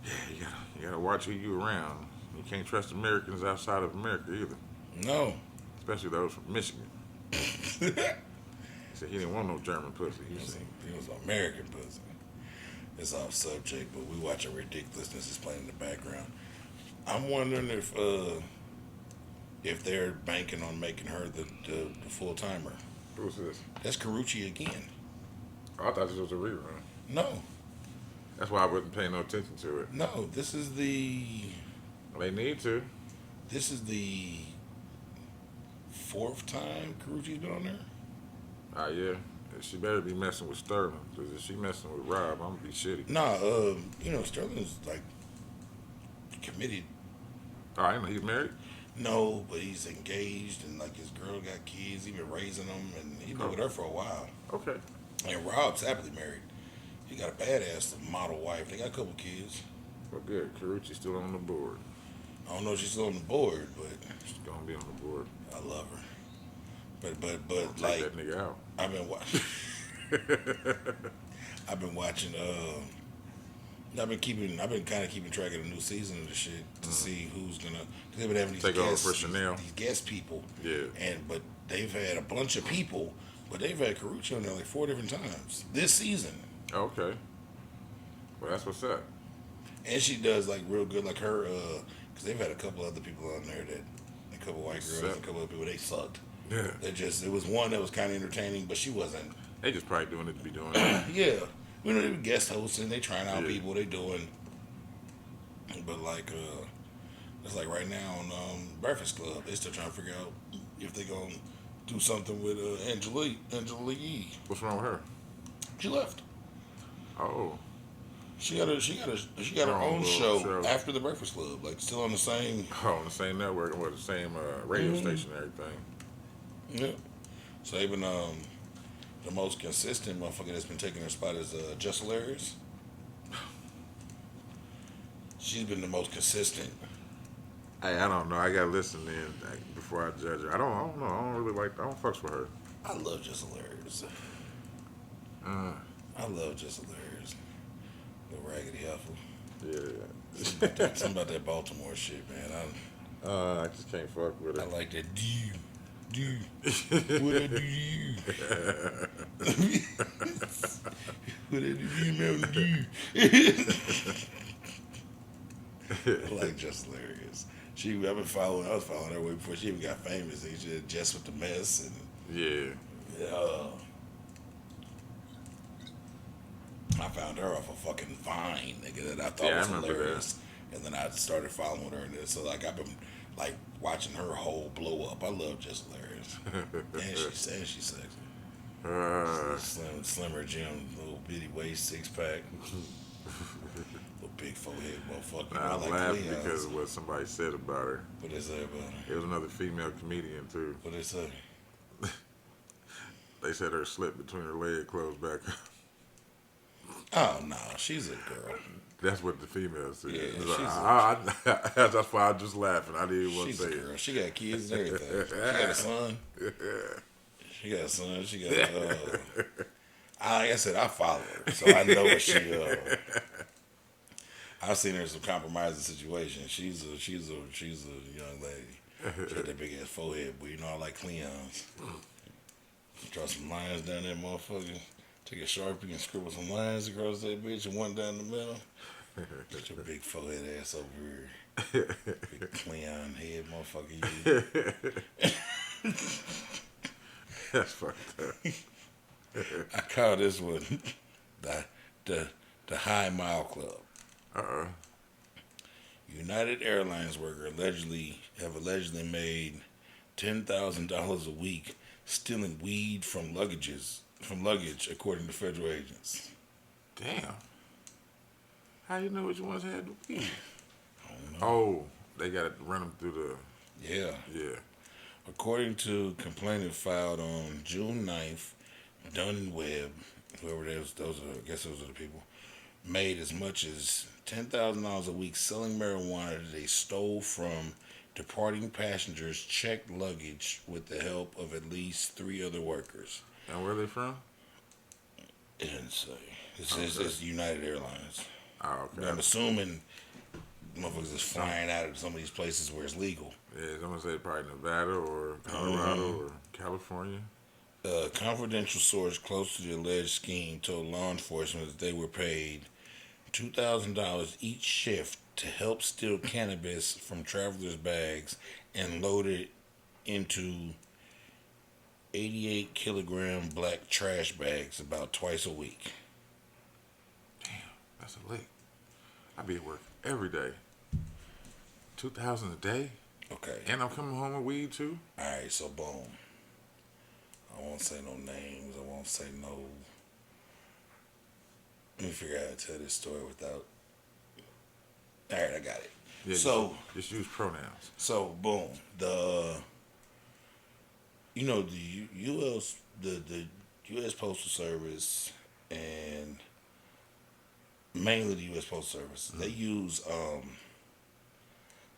yeah, you gotta watch who you around. You can't trust Americans outside of America either, No. especially those from Michigan. He said he didn't want no German pussy. He said, It was American pussy. It's off subject, but we watching ridiculousness is playing in the background. I'm wondering if they're banking on making her the full timer. who's this? That's Carucci again. Oh, I thought this was a rerun. No, That's why I wasn't paying no attention to it. no. This is the They need to. fourth time Carucci's been on there. Yeah. She better be messing with Sterling, because if she messing with Rob, I'm gonna be shitty. Nah, Sterling's like committed. Oh, I didn't know he's married. No, but he's engaged and like his girl got kids. He been raising them and he been with her for a while. Okay. And Rob's happily married. He got a badass model wife. They got a couple kids. Well, good. Carucci's still on the board. I don't know if she's still on the board, but She's gonna be on the board. I love her. But Take like that nigga out. I've been watching. I've been watching. I've been kind of keeping track of the new season of the shit to see who's gonna. Cause they've been having these Take over guests, for Chanel. these guest people. Yeah. But they've had a bunch of people, but they've had Carucci on there like 4 different times this season. Okay. Well, that's what's up. And she does like real good, like her. Cause they've had a couple other people on there a couple white girls, Suck. a couple other people. They sucked. Yeah. It was one that was kind of entertaining, but she wasn't. They just probably doing it to be doing it. Yeah, they were guest hosting. They trying out Yeah. people. They doing, but like, it's like right now on Breakfast Club, they still trying to figure out if they gonna do something with Angela Yee. What's wrong with her? She left. Oh. She got her Her own own little show show. after the Breakfast Club, like still on the same. Oh, on the same network, or the same radio station and everything. Yeah. So they've been the most consistent motherfucker that's been taking her spot is Just Hilarious. She's been the most consistent. Hey, I don't know. I gotta listen in before I judge her. I don't know. I don't really like. I don't fucks with her. I love Just Hilarious. I love Just Hilarious. The raggedy huffle. Yeah. Something about that Baltimore shit, man. I just can't fuck with I her. like that dude. do? What I do to you? What I do to you, Mountain Dew? I like Just Hilarious. I was following her way before she even got famous. She did Just with the Mess Yeah. and I found her off a fucking Vine, nigga, that I thought Yeah, I was remember hilarious. And then I started following her, and so like I've been like watching her whole blow up. I love Just Hilarious, and she's sexy. Uh, Slimmer Jim, little bitty waist, 6 pack, little big forehead, motherfucker. You know, I I'm like laughing Cleon's. because of what somebody said about her. What they say about her? It was another female comedian too. What they say? They said her slit between her leg closed back up. Oh no, she's a girl. That's what the female said. Yeah, It's she's like, that's why I was just laughing. I didn't want to She's say a it. girl. She got kids and everything. She got a son. She got a son. She got. Like I said, I follow her, so I know what she. I've seen her in some compromising situations. She's a young lady. She got that big ass forehead, but you know I like Cleon's. Draw some lines down there, motherfucker. Take a Sharpie and scribble some lines across that bitch and one down the middle. Get your big forehead ass over here. Big Cleon head, motherfucker. You. That's fucked up. I call this one the High Mile Club. Uh-oh. United Airlines worker have allegedly made $10,000 a week stealing weed from luggage, according to federal agents. Damn. How you know which ones had the weed? I don't know. Oh, they got to run them through Yeah. yeah. According to complaint filed on June 9th, Dunn and Webb, whoever it is, I guess those are the people, made as much as $10,000 a week selling marijuana that they stole from departing passengers' checked luggage with the help of at least 3 other workers. And where are they from? It didn't say. It's United Airlines. Oh, But okay. I'm assuming motherfuckers is flying out of some of these places where it's legal. Yeah, I'm gonna say probably Nevada or Colorado or California. A confidential source close to the alleged scheme told law enforcement that they were paid $2,000 each shift to help steal cannabis from travelers' bags and load it into 88-kilogram black trash bags about twice a week. Damn, that's a lick. I be at work every day. 2,000 a day, Okay. and I'm coming home with weed too. All right, so boom. I won't say no names. I won't say no. Let me figure out how to tell this story without. All right, I got it. Yeah, So just use pronouns. So boom, the U.S. the U.S. Postal Service and mainly the U.S. Postal Service, they use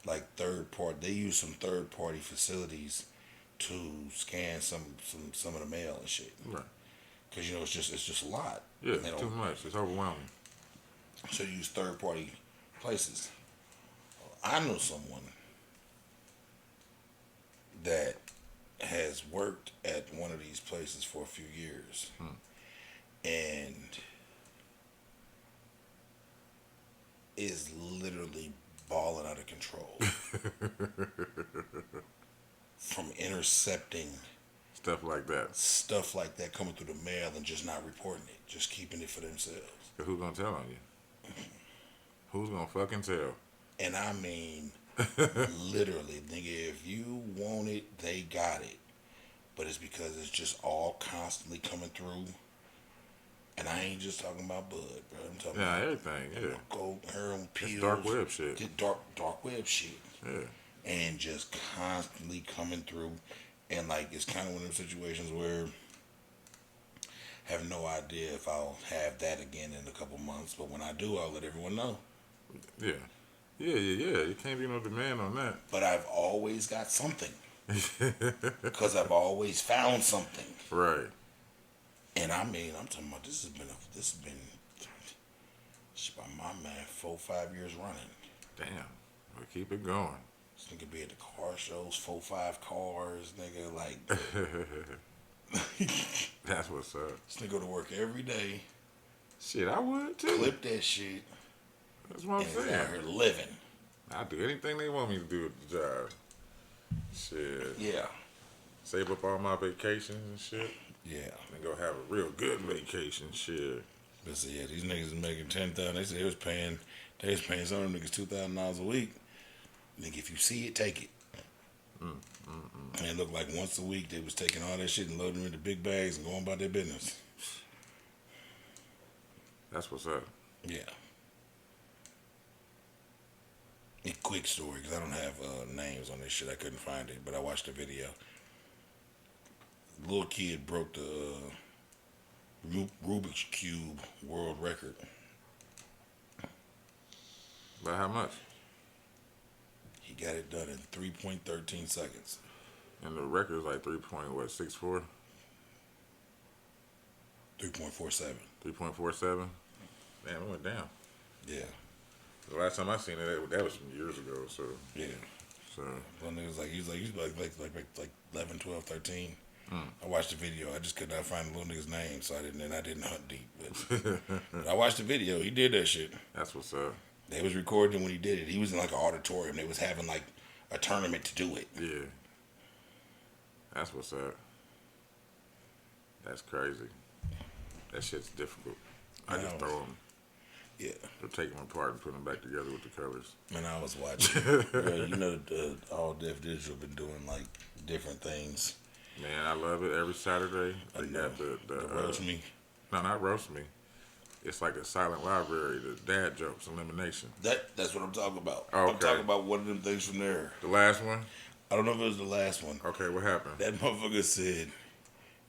like they use some third party facilities to scan some of the mail and shit. Right. Because it's just a lot. Yeah, And they too don't- much. It's overwhelming. So you use third party places. I know someone that has worked at one of these places for a few years. And is literally balling out of control from intercepting Stuff like that. stuff like that coming through the mail and just not reporting it, just keeping it for themselves. 'Cause who's gonna tell on you? Who's gonna fucking tell? And I mean, literally, nigga, if you want it, they got it. But it's because it's just all constantly coming through. And I ain't just talking about bud, bro. I'm talking Yeah, about everything. Yeah, gold, heroin, pills. it's dark web shit. The dark web shit. Yeah. And just constantly coming through. And like, it's kind of one of those situations where I have no idea if I'll have that again in a couple months. But when I do, I'll let everyone know. Yeah. Yeah. You can't be no demand on that. But I've always got something. Because I've always found something. Right. And I mean, I'm talking about this has been by my man 4-5 years running. Damn. Well, keep it going. This nigga be at the car shows, 4-5 cars, nigga. Like, That's what's up. this nigga go to work every day, Shit, I would too. clip that shit, That's what I'm and is saying. out here living. I do anything they want me to do at the job. Shit. Yeah. Save up all my vacations and shit. Yeah. And go have a real good vacation. Shit. But so, yeah, these niggas is making 10,000. They said they was paying some of them niggas $2,000 a week. Nigga, if you see it, take it. And it looked like once a week they was taking all that shit and loading them into big bags and going about their business. That's what's up. Yeah. A quick story, because I don't have names on this shit. I couldn't find it, but I watched the video. Little kid broke the Rubik's Cube world record. But how much? He got it done in 3.13 seconds. And the record is like 3.64? 3.47. 3.47? Damn, it went down. Yeah. The last time I seen it, that was some years ago. So Yeah. So One nigga was like, he's like 11, 12, 13. I watched the video. I just could not find the little nigga's name, so I didn't hunt deep. But I watched the video. He did that shit. that's what's up. They was recording when he did it. He was in like an auditorium. They was having like a tournament to do it. Yeah. That's what's up. That's crazy. That shit's difficult. I just throw them. Yeah. Or take them apart and put them back together with the colors. Man, I was watching. You know, All Def Digital been doing like different things. Man, I love it. Every Saturday, they got the roast me. No, not roast me. It's like a silent library, the dad jokes, elimination. That's what I'm talking about. Oh, okay. I'm talking about one of them things from there. The last one? I don't know if it was the last one. Okay, what happened? That motherfucker said,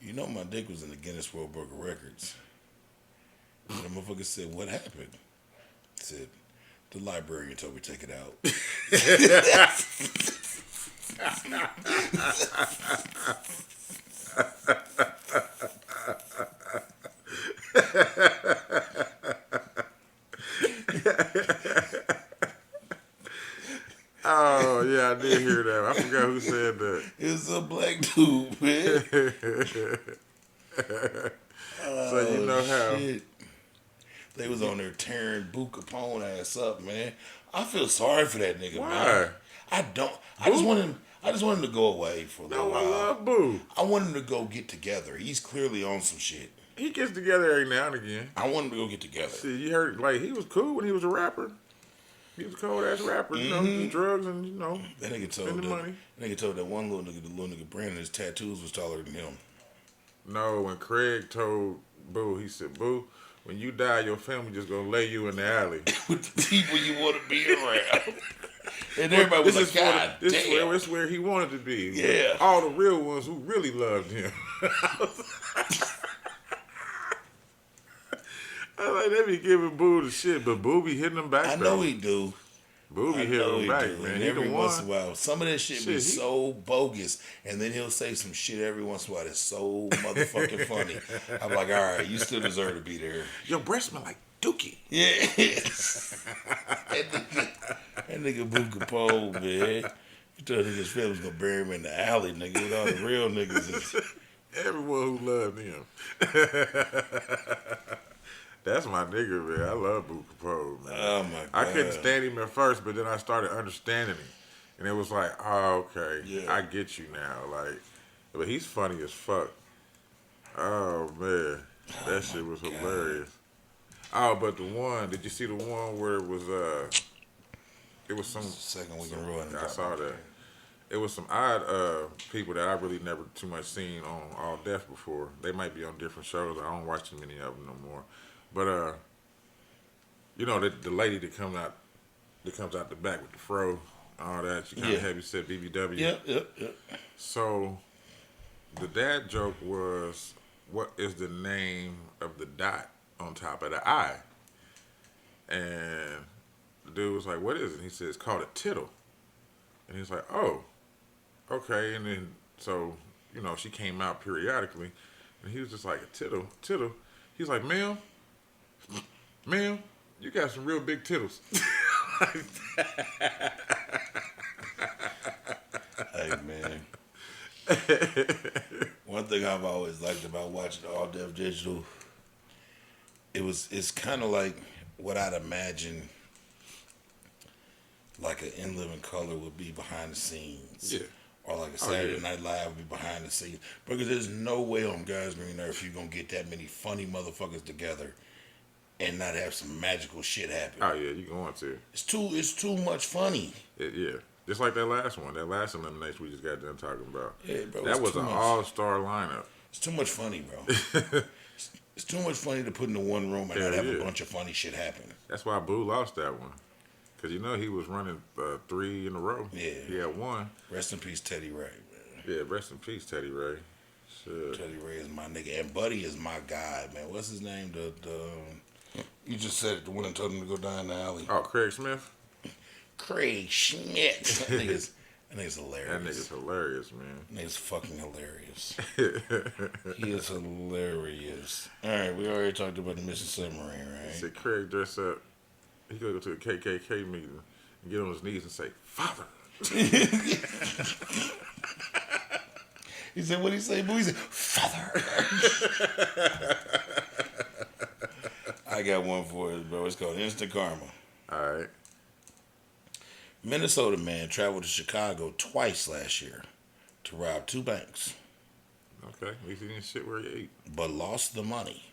"You know my dick was in the Guinness World Book of Records." And the motherfucker said, "What happened?" He said, "The librarian told me to take it out." Oh, yeah, I did hear that. I forgot who said that. It's a black dude, man. So you know how... Shit. They was on there tearing Boo Capone ass up, man. I feel sorry for that nigga, Why? man. I don't. I just want him to go away for a little No, I while. love Boo. I want him to go get together. He's clearly on some shit. He gets together every now and again. I want him to go get together. See, you heard, like, he was cool when he was a rapper. He was a cold-ass rapper, you know, do drugs and, you know, That nigga told spend the money. That nigga told that one little nigga, the little nigga Brandon, his tattoos was taller than him. No, when Craig told Boo, he said, Boo, when you die, your family just gonna lay you in the alley. With the people you want to be around. And everybody was like, God damn. This is where he wanted to be. Yeah. All the real ones who really loved him. I was like, they be giving Boo the shit, but Boo be hitting them back. I know he do. Boo be I hitting know them he back, do. man. And He every the once in one. a while, some of that shit be so bogus, and then he'll say some shit every once in a while that's so motherfucking funny. I'm like, all right, you still deserve to be there. Your breath smell like Dookie. Yeah. that nigga Boo Capone, man. You thought his family was gonna bury him in the alley, nigga, with all the real niggas. Everyone who loved him. That's my nigga, man. I love Boo Capone, man. Oh my God. I couldn't stand him at first, but then I started understanding him. And it was like, oh, okay. Yeah. I get you now. Like, but he's funny as fuck. Oh, man. That shit was hilarious. Oh, but the one, did you see the one where it was some... Second week in a row. I saw that. It was some odd people that I really never too much seen on All Def before. They might be on different shows. I don't watch many of them no more. But you know the lady that comes out the back with the fro, all that. She kind of heavy set BBW. Yep. So the dad joke was, what is the name of the dot on top of the I? And the dude was like, what is it? He said, it's called a tittle. And he's like, oh, okay. And then, so, you know, she came out periodically. And he was just like, a tittle. He's like, ma'am, you got some real big tittles. Hey man, one thing I've always liked about watching All Deaf Digital, it's kind of like what I'd imagine like an In Living Color would be behind the scenes. Yeah. Or like a Oh, Saturday yeah. Night Live would be behind the scenes. Because there's no way on God's green earth you're gonna get that many funny motherfuckers together and not have some magical shit happen. Oh yeah, you going to? It's too much funny. Yeah. Just like that last one, that last elimination we just got done talking about. Yeah, bro. That It's was too an much. all-star lineup. It's too much funny, bro. It's too much funny to put in the one room and not have a bunch of funny shit happen. That's why Boo lost that one. Because he was running 3 in a row. Yeah. He had 1. Rest in peace, Teddy Ray, man. Yeah, rest in peace, Teddy Ray. Shit. Teddy Ray is my nigga, and Buddy is my guy, man. What's his name? You just said it. The one that told him to go down the alley. Oh, Craig Smith? Craig Schmidt. That nigga's hilarious. That nigga's hilarious, man. That nigga's fucking hilarious. He is hilarious. All right, we already talked about the missing submarine, right? Said Craig dress up. He could go to a KKK meeting and get on his knees and say, "Father." He said, what did he say? He said, father. I got one for us, bro. It's called Instant Karma. All right. Minnesota man traveled to Chicago twice last year to rob 2 banks, Okay. At least he didn't shit where he ate. but lost the money,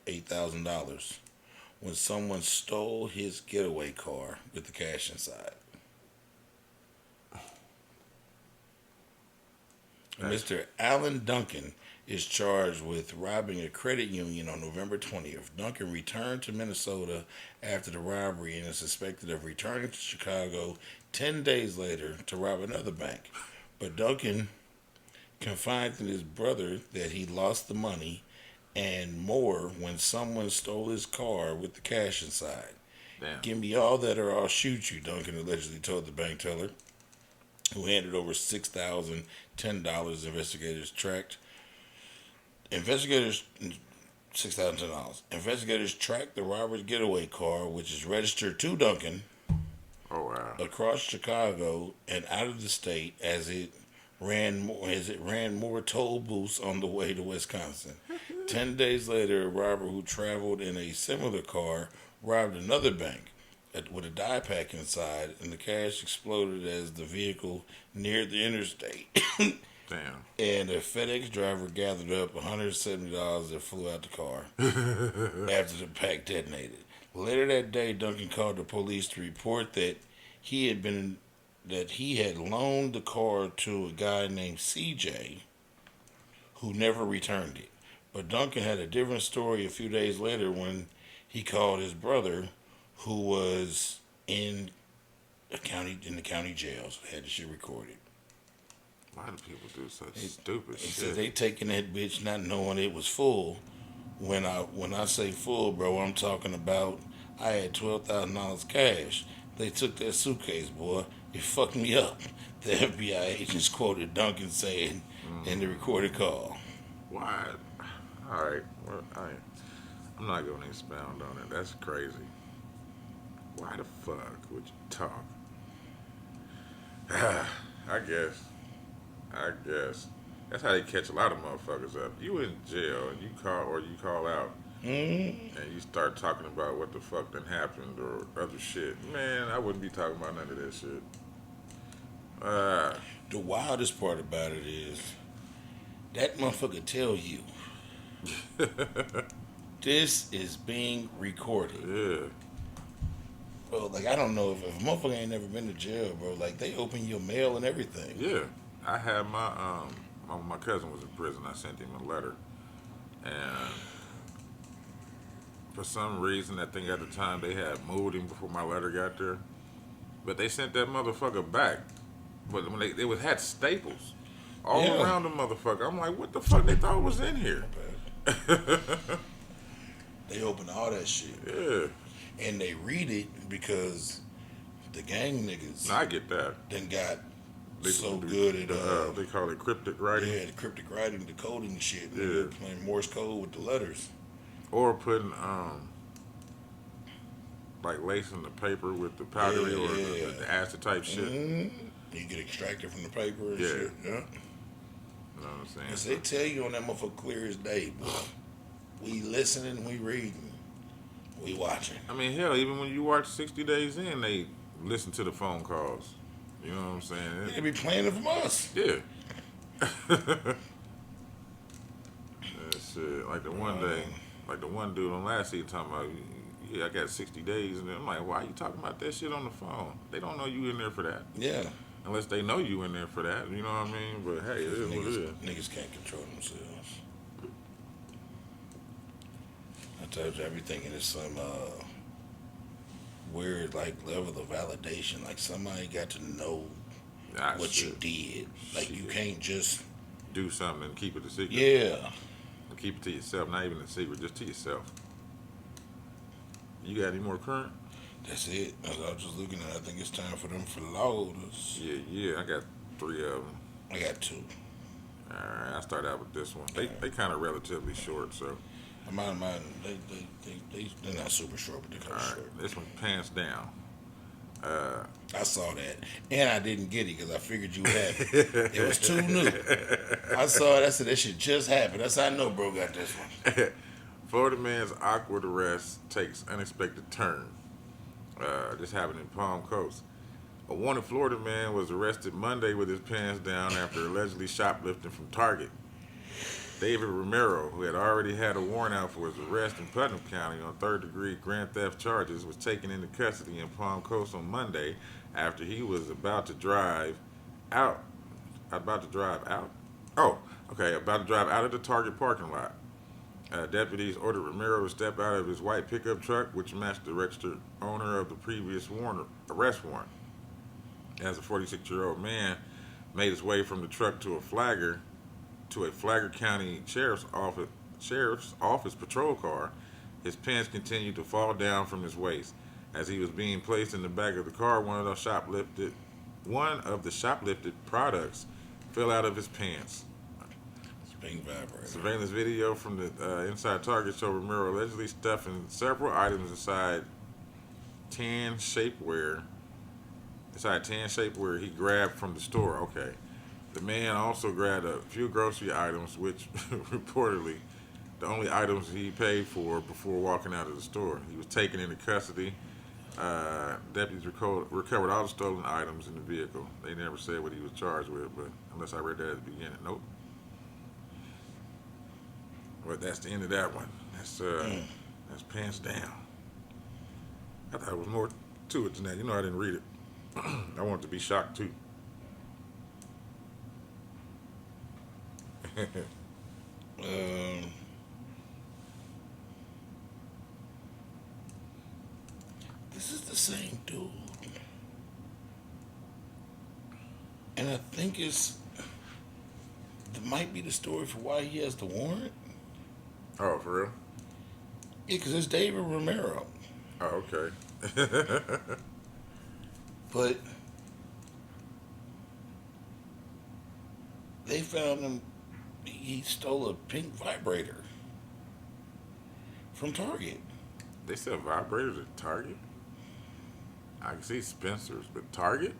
$8,000, when someone stole his getaway car with the cash inside. Mr. Alan Duncan is charged with robbing a credit union on November 20th. Duncan returned to Minnesota after the robbery and is suspected of returning to Chicago 10 days later to rob another bank. But Duncan confided in his brother that he lost the money and more when someone stole his car with the cash inside. Damn. Give me all that or I'll shoot you, Duncan allegedly told the bank teller, who handed over $6,010. $6,010. Investigators tracked the robber's getaway car, which is registered to Duncan, Oh, wow. across Chicago and out of the state as it ran more toll booths on the way to Wisconsin. 10 days later, a robber who traveled in a similar car robbed another bank with a dye pack inside, and the cash exploded as the vehicle neared the interstate. Damn. And a FedEx driver gathered up $170 and flew out the car after the pack detonated. Later that day, Duncan called the police to report that he had loaned the car to a guy named CJ, who never returned it. But Duncan had a different story a few days later when he called his brother, who was in the county jail, so they had the shit recorded. Why do people do such stupid He shit? said they taking that bitch not knowing it was full. When I say full, bro, I'm talking about I had $12,000 cash. They took that suitcase, boy. It fucked me up. The FBI agents quoted Duncan saying in the recorded call. Why? All right. Well, I'm not going to expound on it. That's crazy. Why the fuck would you talk? I guess. That's how they catch a lot of motherfuckers up. You in jail and you call out and you start talking about what the fuck done happened or other shit. Man, I wouldn't be talking about none of that shit. The wildest part about it is that motherfucker tell you this is being recorded. Yeah. Bro, like, I don't know if a motherfucker ain't never been to jail, bro. Like, they open your mail and everything. Yeah. I had my cousin was in prison. I sent him a letter. And for some reason, I think at the time they had moved him before my letter got there. But they sent that motherfucker back. But when they had staples all around the motherfucker. I'm like, what the fuck they thought was in here? They open all that shit. Yeah. And they read it because the gang niggas No, I get that. then got They so do good at they call it cryptic writing. yeah, the cryptic writing, the coding shit. Yeah. They're playing Morse code with the letters. Or putting like lacing the paper with the powdery or the acid type shit. You get extracted from the paper and Yeah. shit. Yeah. You know what I'm saying? Cause they tell you on that motherfucker clear as day, boy. We listening, we reading, we watching. I mean, hell, even when you watch 60 Days In, they listen to the phone calls. You know what I'm saying? They be playing it from us. Yeah. That shit. Like the one day, like the one dude on last season talking about, yeah, I got 60 days. And I'm like, why are you talking about that shit on the phone? They don't know you in there for that. Yeah. Unless they know you in there for that. You know what I mean? But hey, it is what it is. Niggas can't control themselves. I told you everything in some weird like level of validation. Like somebody got to know Ah, what shit. you did. Like you Shit. can't just Do something and keep it a secret. yeah. And keep it to yourself. Not even a secret, just to yourself. You got any more current? That's it. As I was just looking at, I think it's time for them for loaders. Yeah. I got 3 of them. I got 2. All right, I'll start out with this one. They kind of relatively short, so. Mine, they're not super short, but they're kind All of right, short. this one, pants down. I saw that, and I didn't get it because I figured you would have it. It was too new. I saw it. I said that shit just happened. That's how I know bro got this one. Florida man's awkward arrest takes unexpected turn. This happened in Palm Coast. A wanted Florida man was arrested Monday with his pants down after allegedly shoplifting from Target. David Romero, who had already had a warrant out for his arrest in Putnam County on third-degree grand theft charges, was taken into custody in Palm Coast on Monday after he was about to drive out. About to drive out of the Target parking lot. Deputies ordered Romero to step out of his white pickup truck, which matched the registered owner of the previous arrest warrant. As a 46-year-old man made his way from the truck to a Flagler County Sheriff's Office patrol car, his pants continued to fall down from his waist. As he was being placed in the back of the car, one of the shoplifted products fell out of his pants. Pink vibrator. Surveillance video from the inside Target showed Romero allegedly stuffing several items inside tan shapewear he grabbed from the store. Okay. The man also grabbed a few grocery items, which reportedly the only items he paid for before walking out of the store. He was taken into custody. Deputies recovered all the stolen items in the vehicle. They never said what he was charged with, but unless I read that at the beginning. Nope. But that's the end of that one. That's pants down. I thought there was more to it than that. You know, I didn't read it. I wanted to be shocked too. This is the same dude, and I think it might be the story for why he has the warrant. Oh, for real? Yeah, because it's David Romero. Oh, okay. But they found him, he stole a pink vibrator from Target. They sell vibrators at Target? I can see Spencer's, but Target?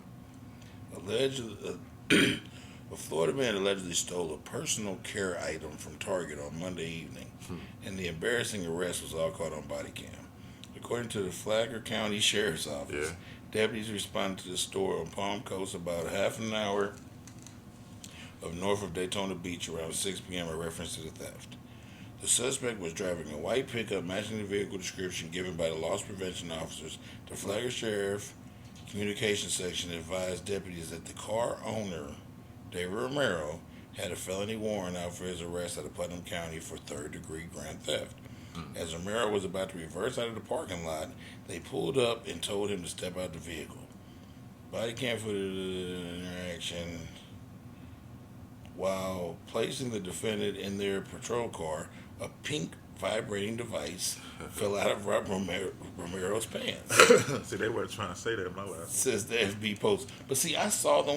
Allegedly, a Florida man allegedly stole a personal care item from Target on Monday evening, and the embarrassing arrest was all caught on body cam. According to the Flagler County Sheriff's Office, deputies responded to the store on Palm Coast about half an hour of north of Daytona Beach around 6 p.m. in reference to the theft. The suspect was driving a white pickup matching the vehicle description given by the loss prevention officers. The Flagler Sheriff Communications Section advised deputies that the car owner, David Romero, had a felony warrant out for his arrest out of Putnam County for third-degree grand theft. As Romero was about to reverse out of the parking lot, they pulled up and told him to step out the vehicle. Body cam footage of the interaction. While placing the defendant in their patrol car, a pink vibrating device fell out of Romero's pants. See, they weren't trying to say that in my life. Says the FB post. But see, I saw the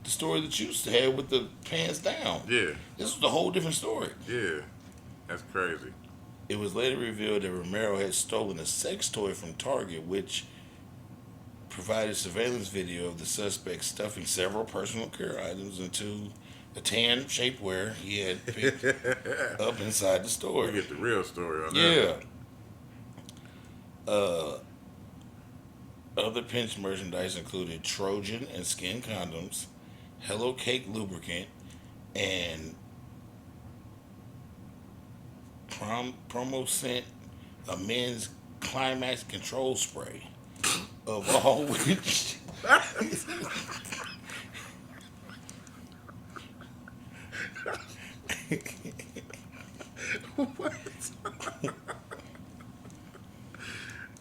story that you had with the pants down. Yeah. This was a whole different story. Yeah. That's crazy. It was later revealed that Romero had stolen a sex toy from Target, which provided surveillance video of the suspect stuffing several personal care items into a tan shapewear he had picked up inside the store. We get the real story on Yeah. that. Other pinch merchandise included Trojan and skin condoms, Hello Cake lubricant, and promo scent a men's climax control spray. Of all which What?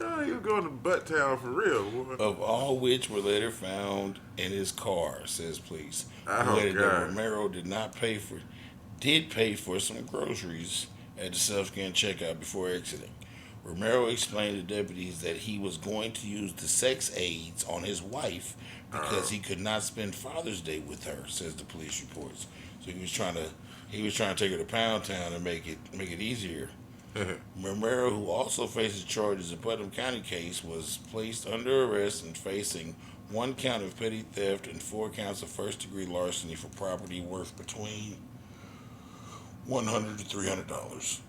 Oh, you going to Butt Town for real, boy. of all which were later found in his car, says police. Oh, Later that God. Romero did pay for some groceries at the self-scan checkout before exiting. Romero explained to deputies that he was going to use the sex aids on his wife because he could not spend Father's Day with her, says the police reports. So he was trying to take her to Pound Town and make it easier. Romero, who also faces charges in Putnam County case, was placed under arrest and facing 1 count of petty theft and 4 counts of first-degree larceny for property worth between $100 to $300.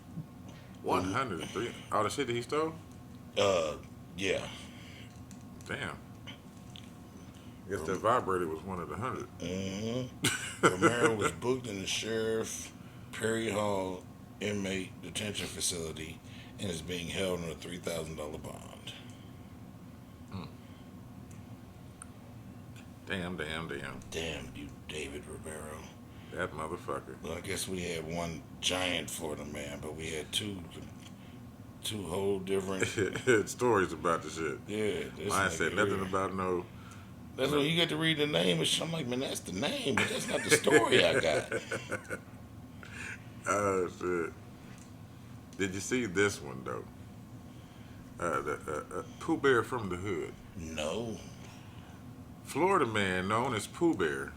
103. All the shit that he stole? Yeah. Damn. Guess that vibrator was one of the 100. Mm-hmm. Romero was booked in the Sheriff Perry Hall inmate detention facility and is being held on a $3,000 bond. Damn. Damn you, David Romero. That motherfucker. Well, I guess we had one giant Florida man, but we had two whole different. Stories about the shit. Yeah, this Mine nigga said nothing here. about no. That's when you get to read the name, and I'm like, man, that's the name, but that's not the story I got. Oh, shit. Did you see this one, though? Pooh Bear from the Hood. No. Florida man known as Pooh Bear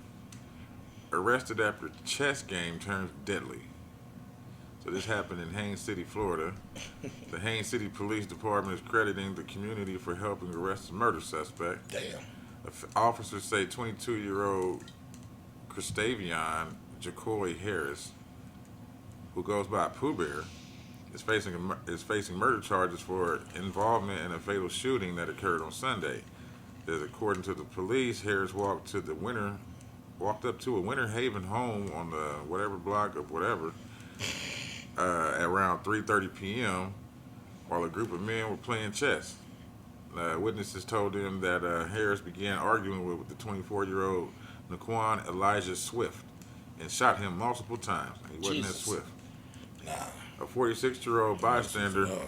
arrested after chess game turns deadly. So this happened in Haines City, Florida. The Haines City Police Department is crediting the community for helping arrest a murder suspect. Damn. Officers say 22-year-old Christavion Jacoy Harris, who goes by Pooh Bear, is facing murder charges for involvement in a fatal shooting that occurred on Sunday. According to the police, Harris walked up to a Winter Haven home on the whatever block of whatever at around 3:30 p.m. while a group of men were playing chess. Witnesses told them that Harris began arguing with the 24-year-old Naquan Elijah Swift and shot him multiple times. He wasn't that Jesus. swift. Nah. A 46-year-old bystander, No.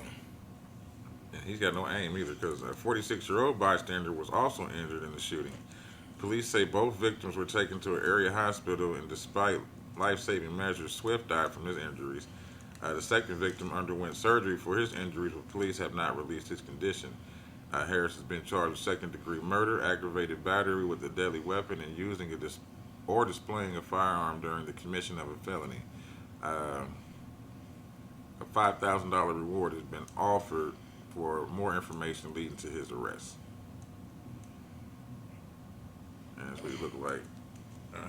and he's got no aim either, because a 46-year-old bystander was also injured in the shooting. Police say both victims were taken to an area hospital, and despite life-saving measures, Swift died from his injuries. The second victim underwent surgery for his injuries, but police have not released his condition. Harris has been charged with second-degree murder, aggravated battery with a deadly weapon, and using or displaying a firearm during the commission of a felony. A $5,000 reward has been offered for more information leading to his arrest. And that's what he looked like.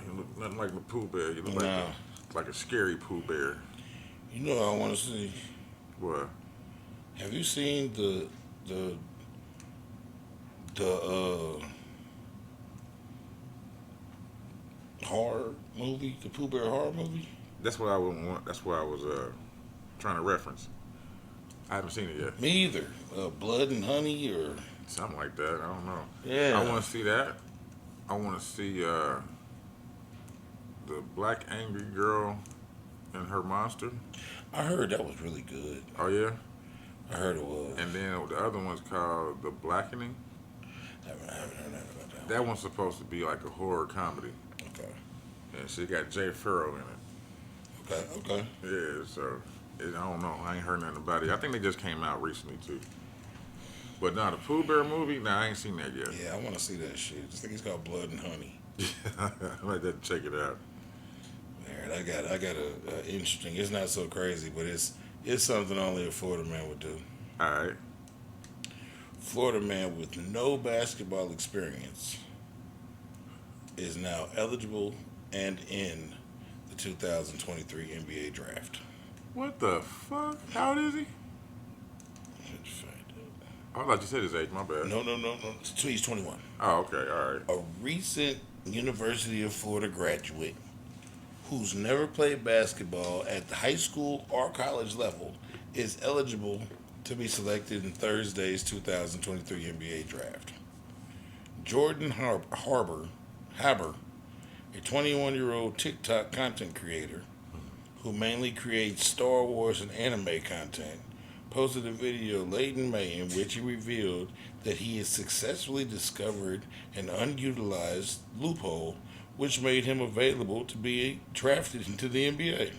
He looked nothing like the Pooh Bear. He looked No. like a scary Pooh Bear. You know what I want to see? What? Have you seen the horror movie, the Pooh Bear horror movie? That's what I would want. That's what I was trying to reference. I haven't seen it yet. Me either. Blood and Honey or Something like that. I don't know. yeah. I want to see that. I want to see the black angry girl and her monster. I heard that was really good. Oh yeah. I heard it was. And then the other one's called The Blackening. I haven't heard that about that. That one's supposed to be like a horror comedy. Okay. And she got Jay Farrow in it. Okay. Yeah, so I don't know. I ain't heard nothing about it. I think they just came out recently too. But now the Pooh Bear movie, I ain't seen that yet. Yeah, I want to see that shit. I think it's called Blood and Honey. I might have to check it out. Man, I got a interesting. It's not so crazy, but it's something only a Florida man would do. All right. Florida man with no basketball experience is now eligible and in the 2023 NBA draft. What the fuck? How old is he? Let's find out. Oh, I thought you said his age. My bad. No. He's 21. Oh, okay. All right. A recent University of Florida graduate who's never played basketball at the high school or college level is eligible to be selected in Thursday's 2023 NBA draft. Jordan Haber, a 21-year-old TikTok content creator who mainly creates Star Wars and anime content, posted a video late in May in which he revealed that he has successfully discovered an unutilized loophole which made him available to be drafted into the NBA.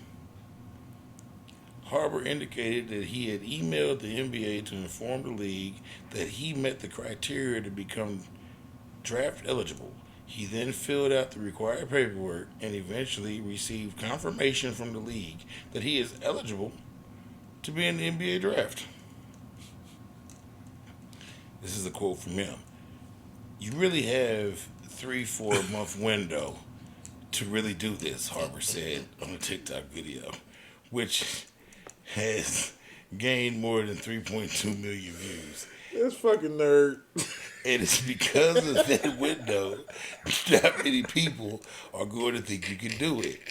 Harbor indicated that he had emailed the NBA to inform the league that he met the criteria to become draft eligible. He then filled out the required paperwork and eventually received confirmation from the league that he is eligible to be in the NBA draft. This is a quote from him. You really have 3-4 month window to really do this, Harbor said on a TikTok video, which has gained more than 3.2 million views. This fucking nerd. And it's because of that window that many people are going to think you can do it.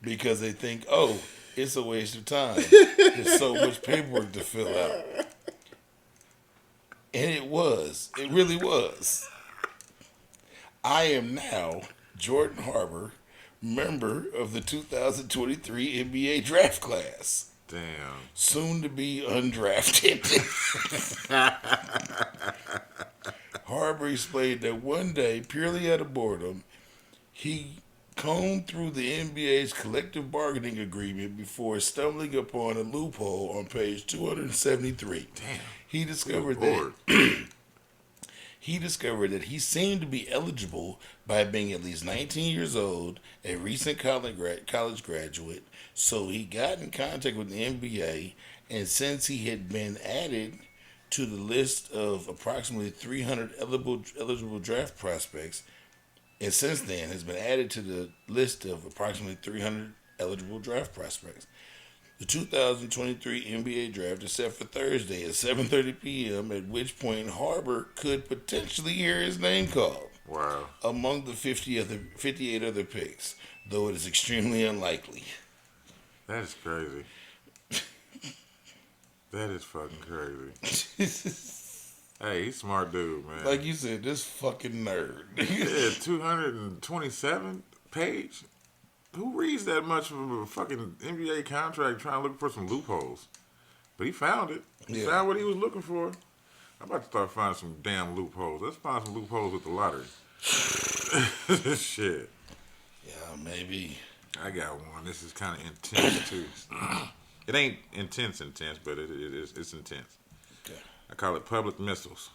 Because they think, oh, it's a waste of time. There's so much paperwork to fill out. And it was. It really was. I am now Jordan Harbor, member of the 2023 NBA draft class. Damn. Soon to be undrafted. Harbor explained that one day, purely out of boredom, he combed through the NBA's collective bargaining agreement before stumbling upon a loophole on page 273. Damn. He discovered that he seemed to be eligible by being at least 19 years old, a recent college graduate. So he got in contact with the NBA, and since he had been added to the list of approximately 300 eligible draft prospects, and since then has been added to the list of approximately 300 eligible draft prospects. The 2023 NBA draft is set for Thursday at 7:30 p.m., at which point Harbor could potentially hear his name called. Wow. Among the 58 other picks, though it is extremely unlikely. That is crazy. That is fucking crazy. Hey, he's a smart dude, man. Like you said, this fucking nerd. Yeah, 227 page. Who reads that much of a fucking NBA contract trying to look for some loopholes? But he found it. He found what he was looking for. I'm about to start finding some damn loopholes. Let's find some loopholes with the lottery. Shit. Yeah, maybe. I got one. This is kind of intense, too. It ain't intense, but it's intense. Okay. I call it public missiles.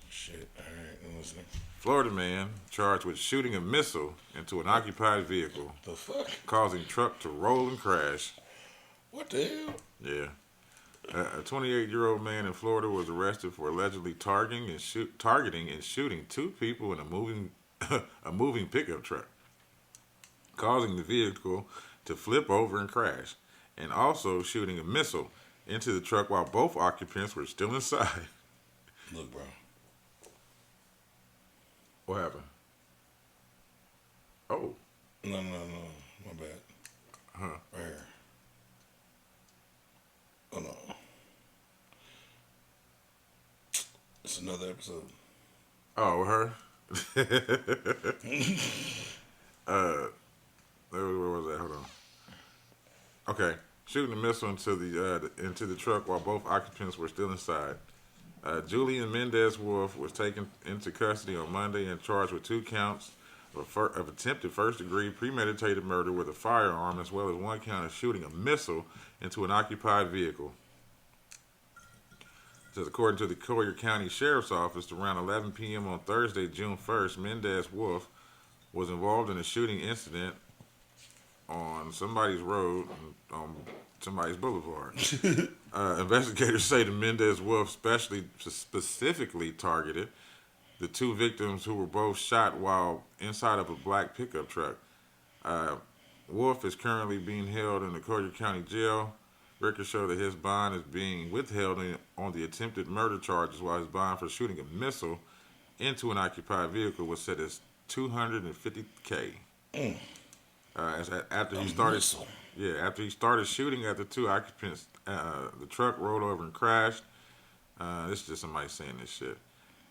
Shit. All right, I'm listening. Florida man charged with shooting a missile into an occupied vehicle, The fuck? causing truck to roll and crash. What the hell? Yeah. A 28-year-old man in Florida was arrested for allegedly targeting and shooting two people in a moving pickup truck, causing the vehicle to flip over and crash, and also shooting a missile into the truck while both occupants were still inside. Look, bro. What happened? Oh. No. My bad. Huh. Right here. Oh, no. It's another episode. Oh, her? Where was that? Hold on. Okay. Shooting a missile into the truck while both occupants were still inside. Julian Mendez-Wolf was taken into custody on Monday and charged with 2 counts of attempted first-degree premeditated murder with a firearm, as well as 1 count of shooting a missile into an occupied vehicle. Says according to the Collier County Sheriff's Office, around 11 p.m. on Thursday, June 1st, Mendez-Wolf was involved in a shooting incident on somebody's road on somebody's boulevard. Investigators say the Mendez Wolf specifically targeted the two victims who were both shot while inside of a black pickup truck. Wolf is currently being held in the Collier County Jail. Records show that his bond is being withheld on the attempted murder charges, while his bond for shooting a missile into an occupied vehicle was set as $250K. After he started shooting at the two occupants, the truck rolled over and crashed. This is just somebody saying this shit.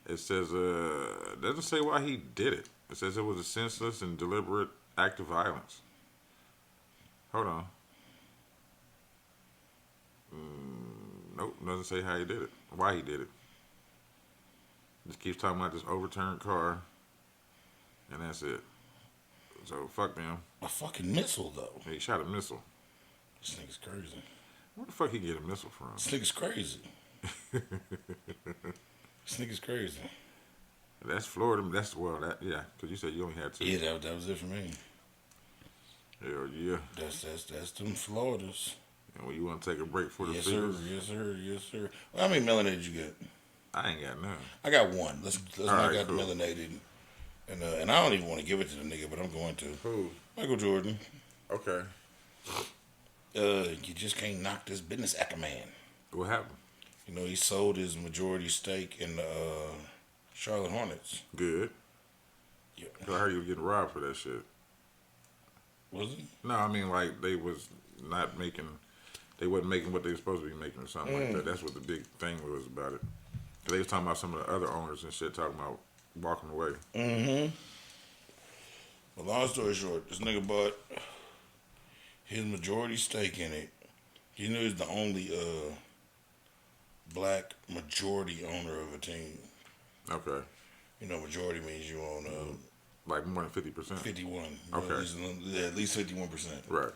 It says it doesn't say why he did it. It says it was a senseless and deliberate act of violence. Hold on. Nope, doesn't say how he did it, why he did it. Just keeps talking about this overturned car, and that's it. So fuck them. A fucking missile though. He shot a missile. This nigga's crazy. Where the fuck he get a missile from? This nigga's crazy. This nigga's crazy. That's Florida. Because you said you only had two. Yeah, that was it for me. Hell yeah. That's them Floridas. And when you want to take a break for the yes, series? Yes, sir. Well, how many melanated you get? I ain't got none. I got one. Let's All not right, got cool. melanated. And I don't even want to give it to the nigga, but I'm going to. Who? Michael Jordan. Okay. You just can't knock this business man. What happened? You know, he sold his majority stake in the Charlotte Hornets. Good. Yeah. I heard you were getting robbed for that shit. Was he? No, I mean like they wasn't making what they were supposed to be making or something like that. That's what the big thing was about it. 'Cause they was talking about some of the other owners and shit talking about walking away. Mm-hmm. Well, long story short, this nigga bought his majority stake in it. You know he's the only black majority owner of a team. Okay. You know, majority means you own Like more than 50%. 51. Okay. At least 51%. Right.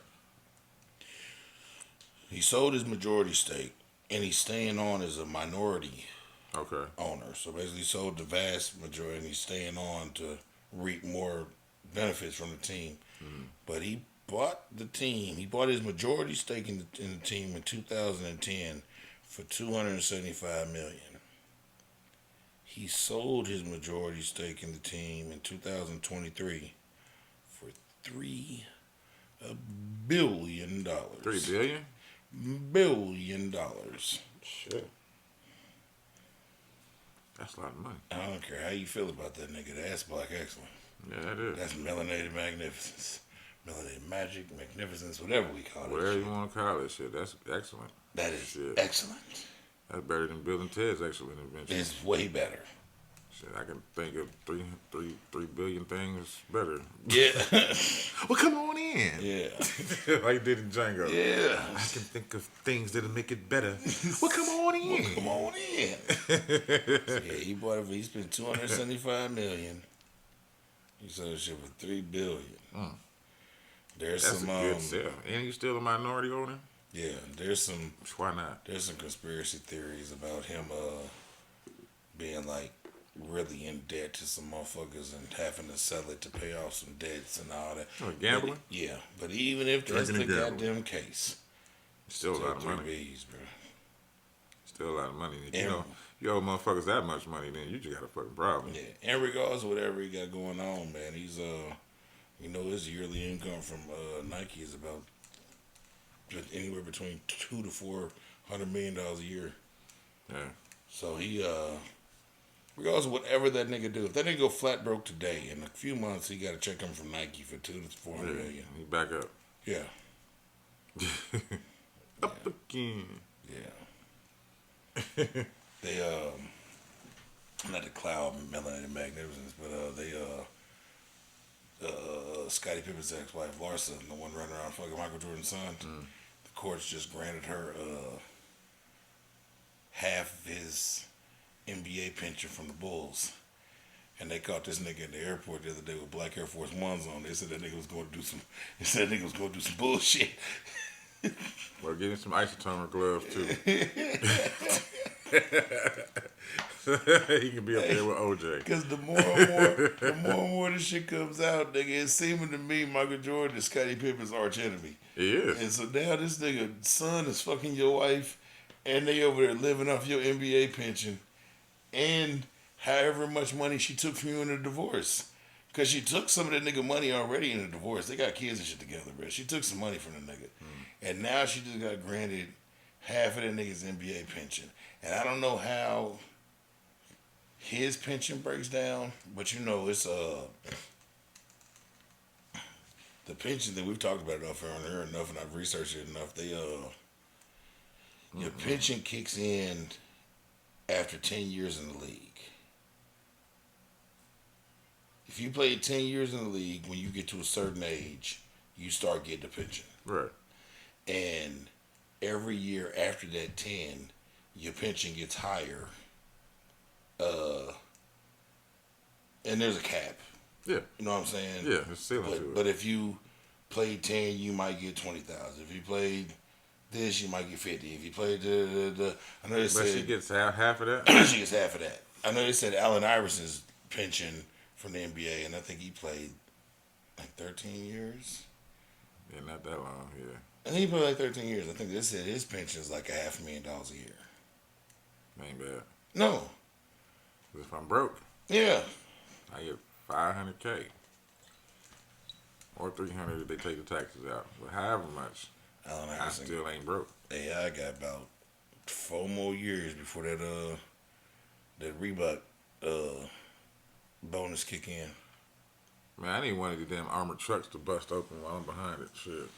He sold his majority stake, and he's staying on as a minority Okay. owner. So basically, he sold the vast majority, and he's staying on to reap more benefits from the team. Mm-hmm. But he bought the team. He bought his majority stake in the team in 2010 for $275 million. He sold his majority stake in the team in 2023 for $3 billion. $3 billion? $1 billion. Shit. That's a lot of money. I don't care how you feel about that nigga. That's black excellence. Yeah, that is. That's melanated magnificence. Melanated magic, magnificence, whatever we call it. Whatever you want to call it, shit. That's excellent. That is shit. excellent. That's better than Bill and Ted's excellent invention. It's way better. Shit, I can think of three billion things better. Yeah. Well, come on in. Yeah. Like you did in Django. Yeah. I can think of things that'll make it better. Well, come on in. Well, come on in. So, yeah, he bought it. He spent $275 million. He sold shit for $3 billion. There's That's some a good sale. And you still a minority owner? Yeah, there's some. Why not? There's some conspiracy theories about him being like really in debt to some motherfuckers and having to sell it to pay off some debts and all that. Oh, gambling? But even if that's the Drinking and gambling. goddamn case, Still a lot of money. B's, bro. Still a lot of money. And- You know, you owe motherfuckers that much money, then you just got a fucking problem. Yeah, and regardless of whatever he got going on, man, he's you know, his yearly income from Nike is about anywhere between $200 to $400 million a year. Yeah. So he regardless of whatever that nigga do, if that nigga go flat broke today, in a few months he got a check coming from Nike for $200 to $400 million. He back up. Yeah, Up again. yeah. They not the cloud melanated magnificence, but they Scottie Pippen's ex-wife Larsa, the one running around fucking Michael Jordan's son. The courts just granted her half of his NBA pension from the Bulls. And they caught this nigga in the airport the other day with black Air Force Ones on. They said that nigga was going to do some. They said that nigga was going to do some bullshit. Well, get him some isotoner gloves too. He can be up there with OJ. Because the more and more this shit comes out, nigga, it's seeming to me Michael Jordan is Scottie Pippen's arch enemy. He is. And so now this nigga son is fucking your wife, and they over there living off your NBA pension, and however much money she took from you in a divorce. Because she took some of that nigga money already in a divorce. They got kids and shit together, bro. She took some money from the nigga. And now she just got granted half of that nigga's NBA pension. And I don't know how his pension breaks down, but you know, it's the pension that we've talked about it off here enough, and I've researched it enough. They your pension kicks in after 10 years in the league. If you played 10 years in the league, when you get to a certain age, you start getting a pension. Right. And every year after that 10, your pension gets higher. And there's a cap. Yeah. You know what I'm saying? Yeah, it's ceiling to it. But if you played 10, you might get 20,000. If you played this, you might get 50. If you played I know they said she gets half of that? she gets half of that. I know they said Allen Iverson's pension from the NBA, and I think he played like 13 years. Yeah, not that long, yeah. And he played like 13 years. I think they said his pension is like $500,000 a year. Ain't bad. No. If I'm broke, Yeah. I get $500K. Or $300 if they take the taxes out. But however much, Allen I Iverson. still ain't broke. Yeah, I got about 4 more years before that Reebok bonus kick in. Man, I need one of the damn armored trucks to bust open while I'm behind it. Shit.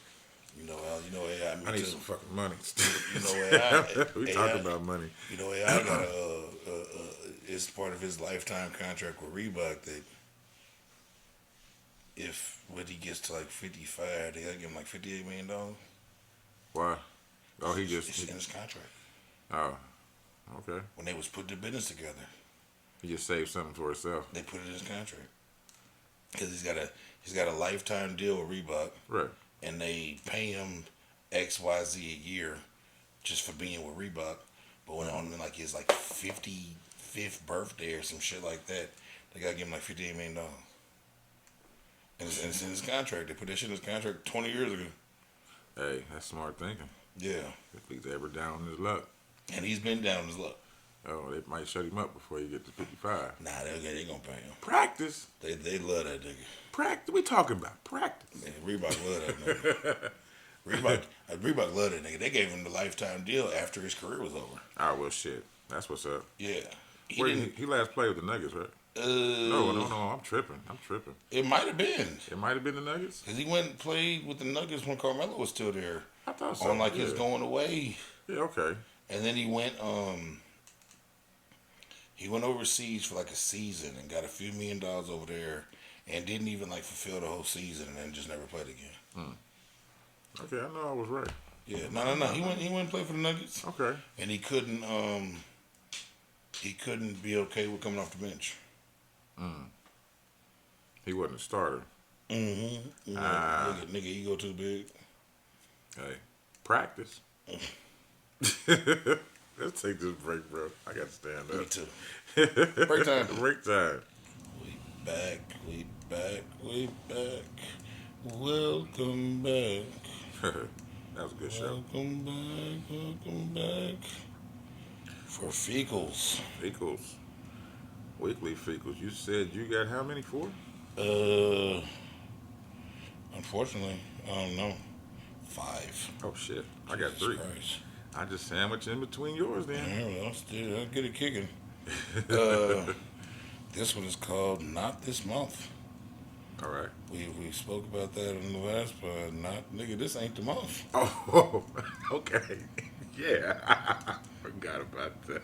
You know, AI. I need some fucking money. You know, AI. We talking about money. You know, AI got it's part of his lifetime contract with Reebok that if when he gets to like 55, they gotta give him like $58 million. Why? Oh, he It's just. in his contract. Oh, okay. When they was putting the business together, He just saved something for himself. they put it in his contract because he's got a lifetime deal with Reebok, Right. and they pay him XYZ a year just for being with Reebok. But when on like his like 55th birthday or some shit like that, they gotta give him like $58 million. And it's in his contract. They put that shit in his contract 20 years ago. Hey, that's smart thinking. Yeah. If he's ever down on his luck. And he's been down his luck. Oh, they might shut him up before you get to 55. Nah, they gonna pay him. Practice. They love that nigga. Practice. We talking about practice. Man, Reebok love that nigga. Reebok love that nigga. They gave him the lifetime deal after his career was over. Oh, well, shit. That's what's up. Yeah. He last played with the Nuggets, right? No. I'm tripping. It might have been. It might have been the Nuggets. Because he went and played with the Nuggets when Carmelo was still there. I thought so. On like his going away. Yeah, okay. And then he went overseas for like a season and got a few $1 million over there and didn't even like fulfill the whole season and then just never played again. Okay, I know I was right. Yeah, no. He went and played for the Nuggets. Okay. And he couldn't be okay with coming off the bench. He wasn't a starter. Mm-hmm. Nigga, ego too big. Hey, practice. Let's take this break, bro. I got to stand up. Me too. Break time. Break time. We back. Welcome back. That was a good show. Welcome back. For Fecals. Weekly Fecals. You said you got how many? 4? Unfortunately, I don't know. 5. Oh, shit. I got 3. Christ. I just sandwiched in between yours then. Yeah, well, I'll get it kicking. This one is called Not This Month. All right. We spoke about that in the last part. Nigga, this ain't the month. Oh, okay. Yeah. I forgot about that.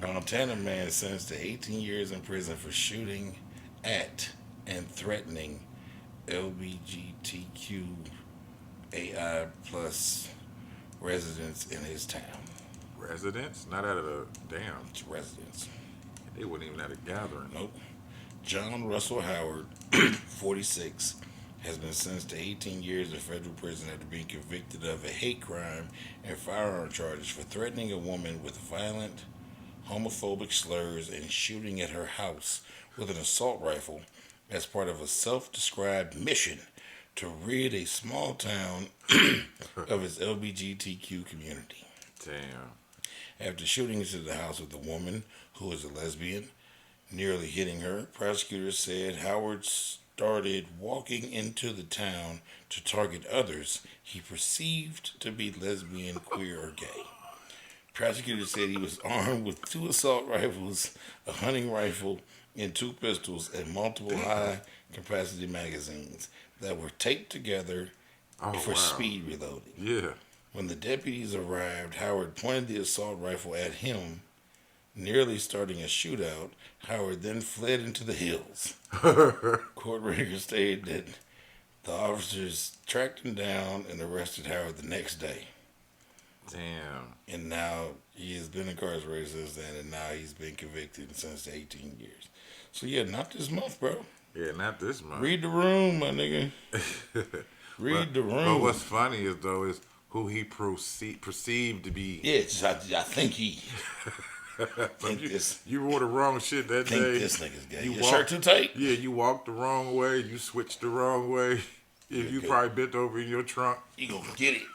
Montana man sentenced to 18 years in prison for shooting at and threatening LGBTQAI plus residents in his town. Residents? Not out of the dam. It's residents. They wasn't even at a gathering. Nope. John Russell Howard, 46, has been sentenced to 18 years in federal prison after being convicted of a hate crime and firearm charges for threatening a woman with violent homophobic slurs, and shooting at her house with an assault rifle as part of a self-described mission to rid a small town of its LGBTQ community. Damn. After shooting into the house with a woman who was a lesbian, nearly hitting her, prosecutors said Howard started walking into the town to target others he perceived to be lesbian, queer, or gay. Prosecutors said he was armed with 2 assault rifles, a hunting rifle, and 2 pistols, and multiple high-capacity magazines that were taped together Oh, for wow. speed reloading. Yeah. When the deputies arrived, Howard pointed the assault rifle at him, nearly starting a shootout. Howard then fled into the hills. Court records stated that the officers tracked him down and arrested Howard the next day. Damn. And now he has been incarcerated since then, and now he's been convicted since 18 years. So yeah, not this month, bro. Yeah, not this month. Read the room, my nigga. Read the room. But what's funny is who he perceived to be. Yeah, I think he. You wore the wrong shit that think day. this nigga's gay. You Your shirt too tight? Yeah, you walked the wrong way. You switched the wrong way. If you good. probably bent over in your trunk. You gonna get it.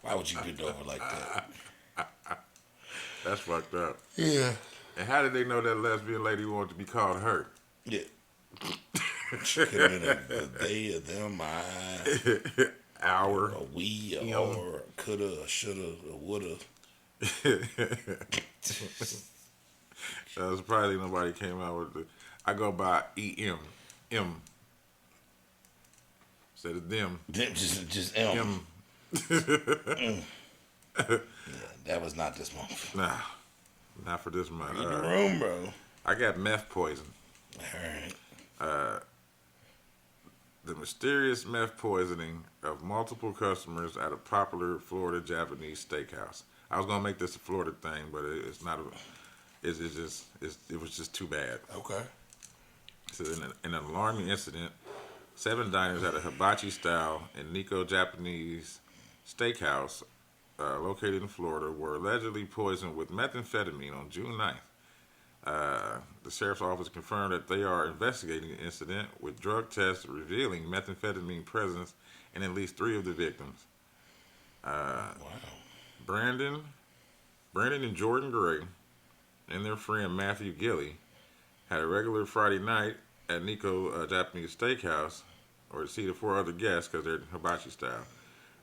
Why would you bend over like that? That's fucked up. Yeah. And how did they know that lesbian lady wanted to be called her? Yeah. Could have been a they, a them, I, Our. a we, a Him. or, a coulda, a shoulda, a woulda. Surprisingly, nobody came out with the. I go by EM. M. Instead of them. Them, just M. M. Yeah, that was not this month. Nah. Not for this month. Read the room, bro. I got meth poison. Alright. The mysterious meth poisoning of multiple customers at a popular Florida Japanese steakhouse. I was gonna make this a Florida thing, but it's not. It was just too bad. Okay. So in an alarming incident, 7 diners at a hibachi-style and Nico Japanese steakhouse located in Florida were allegedly poisoned with methamphetamine on June 9th. The sheriff's office confirmed that they are investigating the incident, with drug tests revealing methamphetamine presence in at least 3 of the victims. Wow. Brandon and Jordan Gray and their friend Matthew Gilly had a regular Friday night at Nico Japanese Steakhouse, or to see the 4 other guests because they're hibachi style.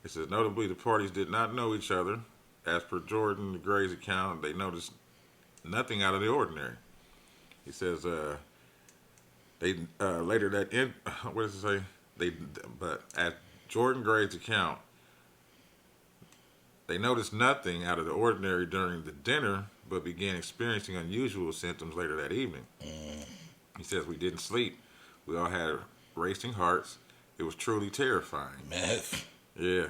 It says notably the parties did not know each other. As per Jordan Gray's account, they noticed nothing out of the ordinary. He says they later that in what does it say? But at Jordan Gray's account, they noticed nothing out of the ordinary during the dinner, but began experiencing unusual symptoms later that evening. He says, we didn't sleep. We all had racing hearts. It was truly terrifying. Meth. Yeah.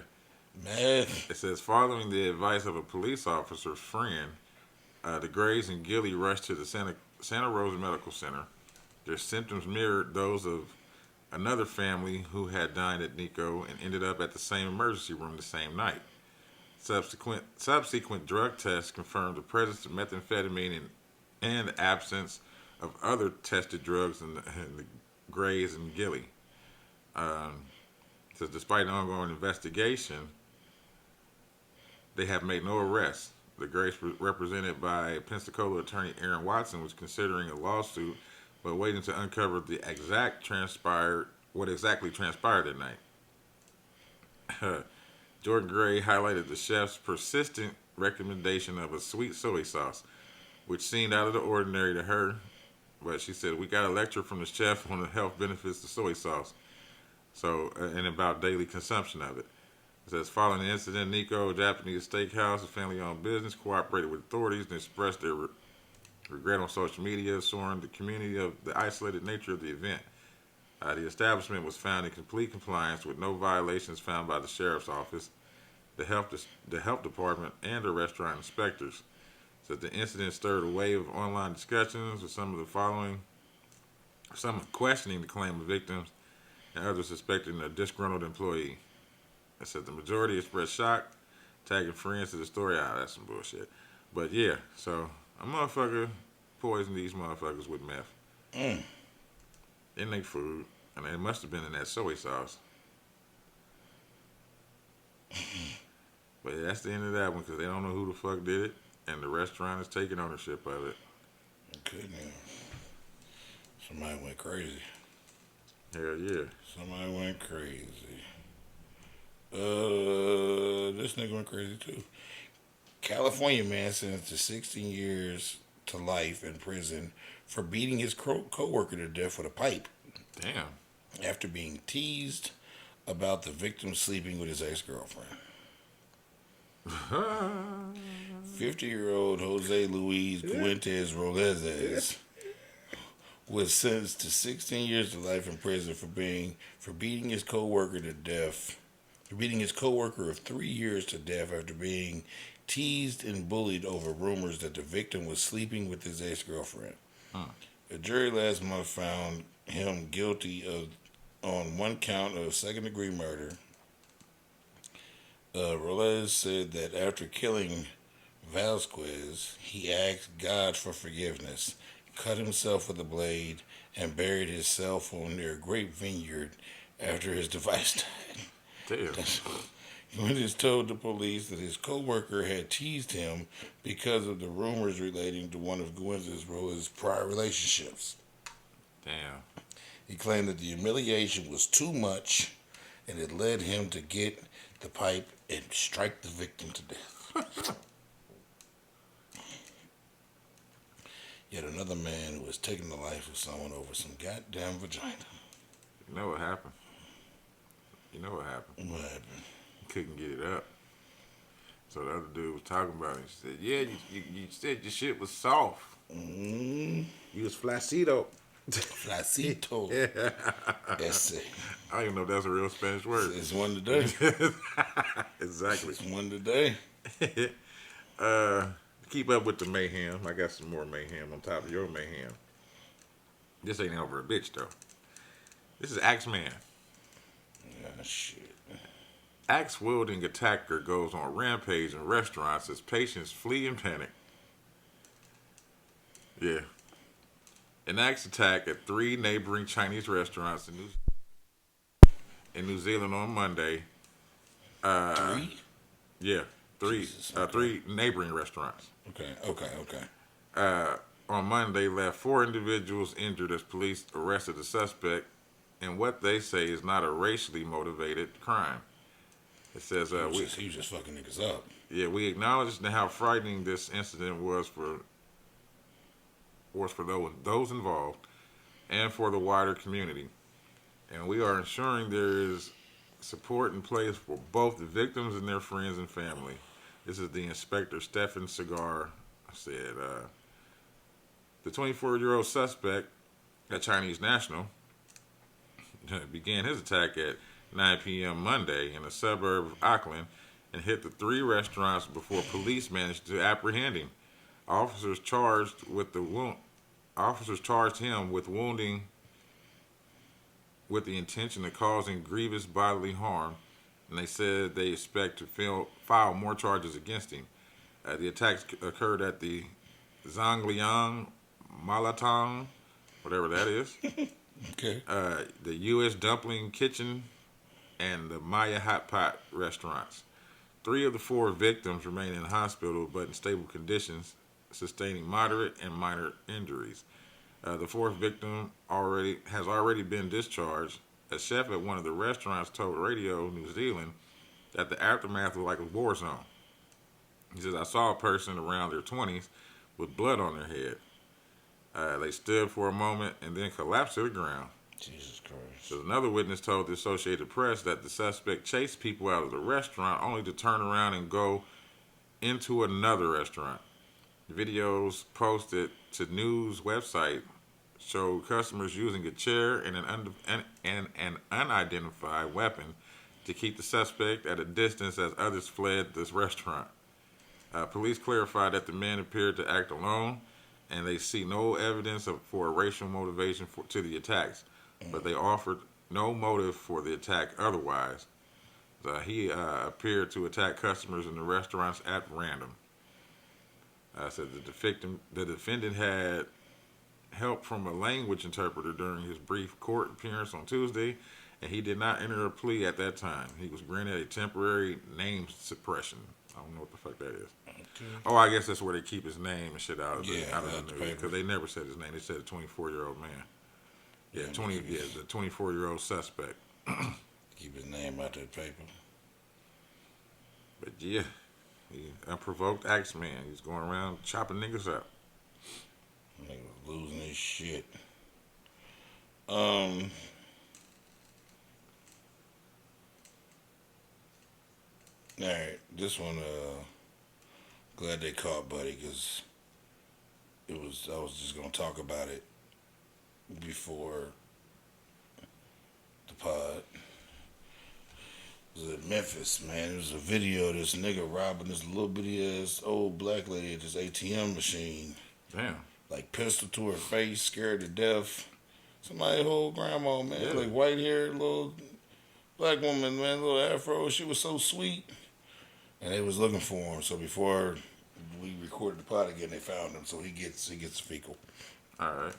Meth. It says, following the advice of a police officer's friend, the Grays and Gilly rushed to the Santa Rosa Medical Center. Their symptoms mirrored those of another family who had dined at Nico and ended up at the same emergency room the same night. Subsequent drug tests confirmed the presence of methamphetamine and the absence of other tested drugs in the Grays and Gilly. Says despite an ongoing investigation, they have made no arrests. The Grays, represented by Pensacola attorney Aaron Watson, was considering a lawsuit, but waiting to uncover what exactly transpired that night. Jordan Gray highlighted the chef's persistent recommendation of a sweet soy sauce, which seemed out of the ordinary to her, but she said, we got a lecture from the chef on the health benefits of soy sauce, and about daily consumption of it. It says, following the incident, Nico Japanese Steakhouse, a family-owned business, cooperated with authorities and expressed their regret on social media, assuring the community of the isolated nature of the event. The establishment was found in complete compliance with no violations found by the sheriff's office, the health department, and the restaurant inspectors. So the incident stirred a wave of online discussions with some questioning the claim of victims and others suspecting a disgruntled employee. It said the majority expressed shock, tagging friends to the story. That's some bullshit. But yeah, so A motherfucker poisoned these motherfuckers with meth Mm. in their food, and it must have been in that soy sauce. But that's the end of that one because they don't know who the fuck did it, and the restaurant is taking ownership of it. Good man. Somebody went crazy. Hell yeah. Somebody went crazy. This nigga went crazy too. California man sentenced to 16 years to life in prison for beating his co-worker to death with a pipe Damn. after being teased about the victim sleeping with his ex-girlfriend. 50-year-old Jose Luis Fuentes Rolezes was sentenced to 16 years to life in prison for beating his co-worker to death. For beating his co-worker of 3 years to death after being teased and bullied over rumors that the victim was sleeping with his ex-girlfriend. A jury last month found him guilty on one count of second-degree murder. Rolez said that after killing Vasquez, he asked God for forgiveness, cut himself with a blade, and buried his cell phone near a grape vineyard after his device died. Damn. Fuentes told the police that his co-worker had teased him because of the rumors relating to one of Rolez's prior relationships. Damn. He claimed that the humiliation was too much and it led him to get the pipe and strike the victim to death. Yet another man who has taken the life of someone over some goddamn vagina. You know what happened? You know what happened? What happened? Couldn't get it up. So the other dude was talking about it. He said, yeah, you said your shit was soft. Mm. You was flacito. Flacito. Ese. I don't even know if that's a real Spanish word. It's one today. Exactly. It's one today. Keep up with the mayhem. I got some more mayhem on top of your mayhem. This ain't over a bitch, though. This is Axeman. Ah, shit. Axe-wielding attacker goes on rampage in restaurants as patients flee in panic. Yeah. An axe attack at 3 neighboring Chinese restaurants in New Zealand on Monday. 3? Yeah, 3. Jesus, okay. 3 neighboring restaurants. Okay. On Monday, left 4 individuals injured as police arrested a suspect in what they say is not a racially motivated crime. It says, He was just fucking niggas up. yeah, we acknowledge how frightening this incident was for those involved and for the wider community. And we are ensuring there is support in place for both the victims and their friends and family. This is the Inspector Stephen Segar said. The 24-year-old suspect, a Chinese national, began his attack at 9 p.m. Monday in a suburb of Auckland and hit the 3 restaurants before police managed to apprehend him. Officers charged him with wounding with the intention of causing grievous bodily harm, and they said they expect to file more charges against him. The attacks occurred at the Zhangliang Malatang, whatever that is, Okay. the U.S. Dumpling Kitchen, and the Maya Hot Pot restaurants. 3 of the 4 victims remain in the hospital but in stable conditions, sustaining moderate and minor injuries. The 4th victim has already been discharged. A chef at one of the restaurants told Radio New Zealand that the aftermath was like a war zone. He says, I saw a person around their 20s with blood on their head. They stood for a moment and then collapsed to the ground. Jesus Christ. So another witness told the Associated Press that the suspect chased people out of the restaurant only to turn around and go into another restaurant. Videos posted to news website showed customers using a chair and an unidentified weapon to keep the suspect at a distance as others fled this restaurant. Police clarified that the men appeared to act alone, and they see no evidence for a racial motivation to the attacks, but they offered no motive for the attack otherwise. He appeared to attack customers in the restaurants at random. Said the defendant had help from a language interpreter during his brief court appearance on Tuesday, and he did not enter a plea at that time. He was granted a temporary name suppression. I don't know what the fuck that is. Okay. Oh, I guess that's where they keep his name and shit out of Yeah, out of out the the news, paper. because they never said his name. They said a 24-year-old man. Yeah, Yeah, the 24-year-old suspect. Keep his name out that paper. But yeah, he unprovoked axe man. He's going around chopping niggas up. Nigga was losing his shit. All right, this one. Glad they caught Buddy, because I was just gonna talk about it before the pod. It was in Memphis, man. It was a video of this nigga robbing this little bitty ass old black lady at this ATM machine. Damn. Like pistol to her face, scared to death. Somebody whole grandma, man. Yeah. Like white haired little black woman, man, little afro. She was so sweet. And they was looking for him. So before we recorded the pod again, they found him. So he gets fecal. All right.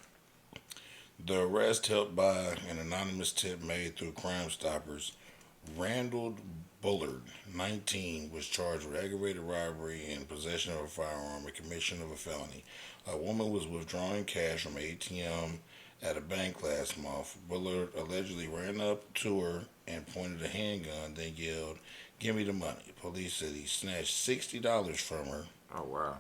The arrest helped by an anonymous tip made through Crime Stoppers. Randall Bullard, 19, was charged with aggravated robbery and possession of a firearm and commission of a felony. A woman was withdrawing cash from an ATM at a bank last month. Bullard allegedly ran up to her and pointed a handgun, then yelled, "Give me the money." Police said he snatched $60 from her, Oh wow.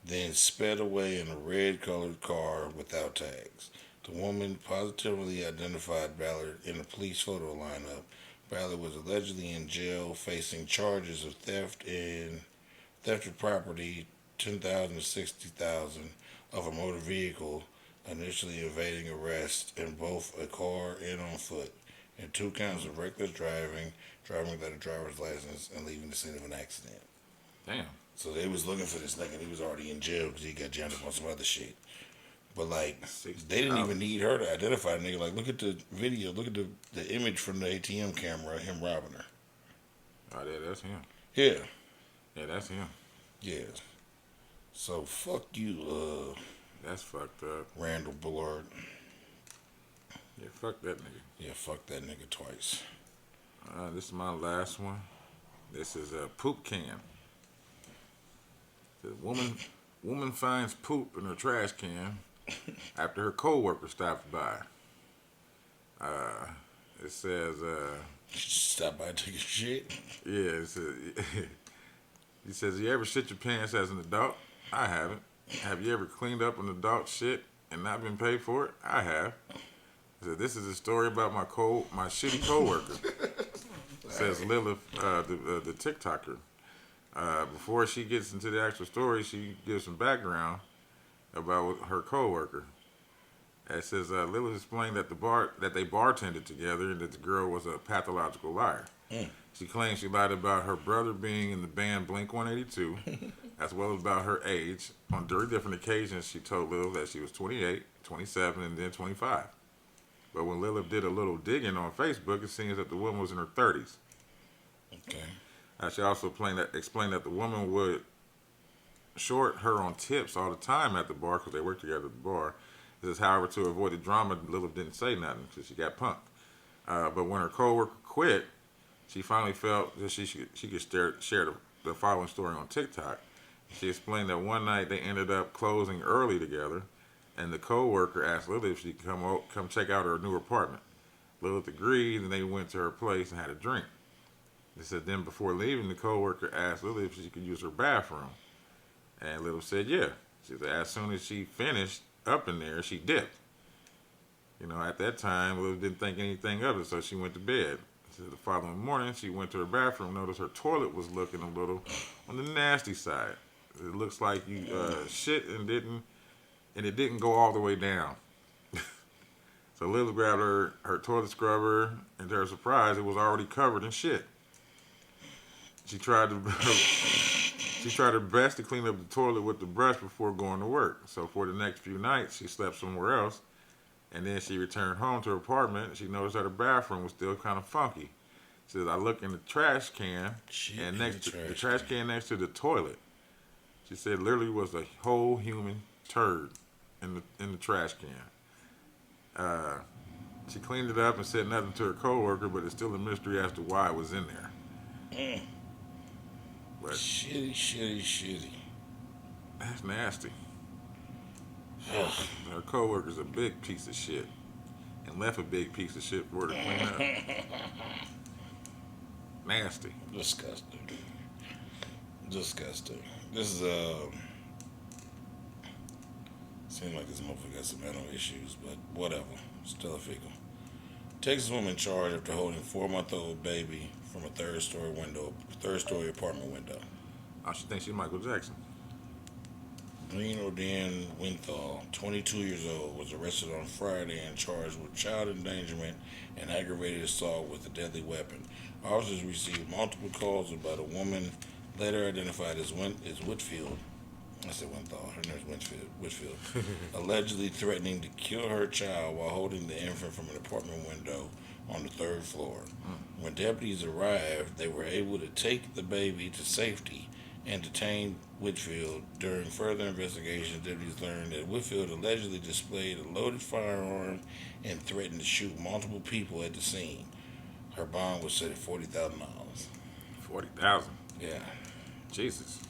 then sped away in a red-colored car without tags. The woman positively identified Ballard in a police photo lineup. Ballard was allegedly in jail facing charges of theft of property, $10,000 to $60,000 of a motor vehicle, initially evading arrest in both a car and on foot, and 2 counts of reckless driving without a driver's license, and leaving the scene of an accident. Damn. So they was looking for this nigga, and he was already in jail because he got jammed up on some other shit. But like, they didn't even need her to identify the nigga. Like, look at the video, look at the image from the ATM camera of him robbing her. Oh yeah, that's him. Yeah, Yeah, that's him. yeah. So fuck you, That's fucked up. Randall Bullard. Yeah, fuck that nigga. Yeah, fuck that nigga twice. This is my last one. This is a poop can. The woman finds poop in her trash can after her coworker stops by. It says, Stop by and take a shit. yeah, it says, he says, "You ever shit your pants as an adult? I haven't. Have you ever cleaned up an adult shit and not been paid for it? I have." He said, "This is a story about my shitty coworker." Says Lilith, the TikToker. Before she gets into the actual story, she gives some background about her coworker. It says Lilith explained that they bartended together and that the girl was a pathological liar. She claims she lied about her brother being in the band Blink-182, as well as about her age. On 3 different occasions, she told Lilith that she was 28, 27, and then 25. But when Lilith did a little digging on Facebook, it seems that the woman was in her 30s. Okay. She also explained that the woman would short her on tips all the time at the bar because they worked together at the bar. This is, however, to avoid the drama, Lilith didn't say nothing because she got punked. But when her coworker quit, she finally felt that she could share the following story on TikTok. She explained that one night they ended up closing early together, and the coworker asked Lilith if she could come check out her new apartment. Lilith agreed, and they went to her place and had a drink. They said then before leaving, the coworker asked Lilith if she could use her bathroom. And Lilith said yeah. She said as soon as she finished up in there, she dipped. You know, at that time, Lilith didn't think anything of it, so she went to bed. So the following morning, she went to her bathroom, noticed her toilet was looking a little on the nasty side. It looks like you shit and it didn't go all the way down. So Lilith grabbed her toilet scrubber, and to her surprise, it was already covered in shit. She tried her best to clean up the toilet with the brush before going to work. So for the next few nights, she slept somewhere else, and then she returned home to her apartment. And she noticed that her bathroom was still kind of funky. She says, "I look in the trash can, and the trash can next to the toilet, She said literally was a whole human turd in the trash can. She cleaned it up and said nothing to her coworker, but it's still a mystery as to why it was in there. But Shitty. that's nasty. Ugh. Her coworker's a big piece of shit and left a big piece of shit for her to clean up. Nasty. Disgusting. This is seems like this motherfucker got some mental issues, but whatever. Still a fickle. Texas woman charged after holding 4-month-old baby from a third story apartment window. Oh, she thinks she's Michael Jackson. Green O'Dan Winthal, 22 years old, was arrested on Friday and charged with child endangerment and aggravated assault with a deadly weapon. Officers received multiple calls about a woman later identified as Whitfield. I said Winthal. Her name is Whitfield. Allegedly threatening to kill her child while holding the infant from an apartment window on the third floor. When deputies arrived, they were able to take the baby to safety and detain Whitfield. During further investigation, deputies learned that Whitfield allegedly displayed a loaded firearm and threatened to shoot multiple people at the scene. Her bond was set at $40,000. 40,000. Yeah. Jesus.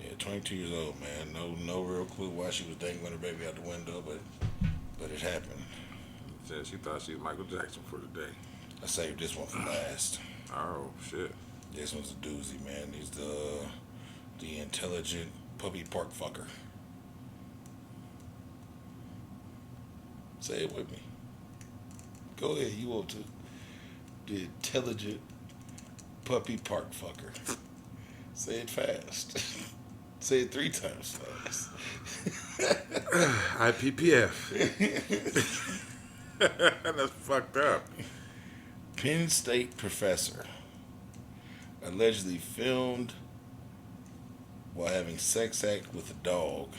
Yeah, 22 years old, man. No real clue why she was dangling her baby out the window, but it happened. Said she thought she was Michael Jackson for the day. I saved this one for last. Oh shit. This one's a doozy, man. He's the intelligent puppy park fucker. Say it with me. Go ahead, you want to. The intelligent puppy park fucker. Say it fast. Say it 3 times fast. IPPF. That's fucked up. Penn State professor allegedly filmed while having sex act with a dog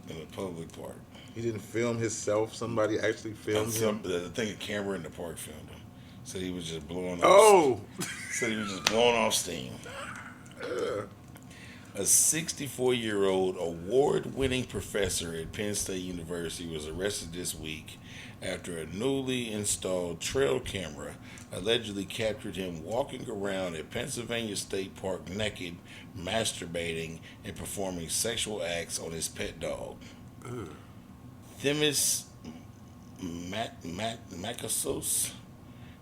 in a public park. He didn't film himself. Somebody actually filmed him. I think a camera in the park filmed him. Said he was just blowing off. Oh. Said he was just blowing off steam. A 64-year-old award-winning professor at Penn State University was arrested this week after a newly installed trail camera allegedly captured him walking around at Pennsylvania State Park naked, masturbating, and performing sexual acts on his pet dog. Themis Makasos,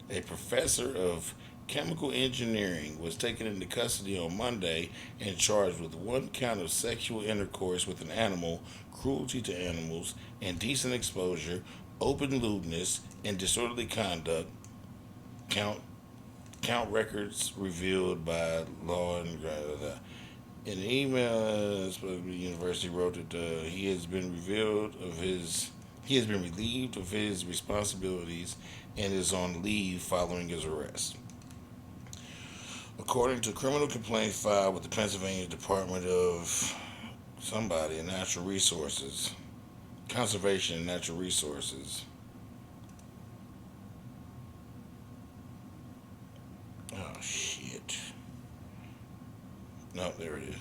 a professor of chemical engineering, was taken into custody on Monday and charged with 1 count of sexual intercourse with an animal, cruelty to animals, indecent exposure, open lewdness, and disorderly conduct. Count records revealed by law and in an email, the university wrote that he has been relieved of his responsibilities and is on leave following his arrest. According to a criminal complaint filed with the Pennsylvania Department of Natural Resources, Conservation and Natural Resources. Oh, shit. No, there it is.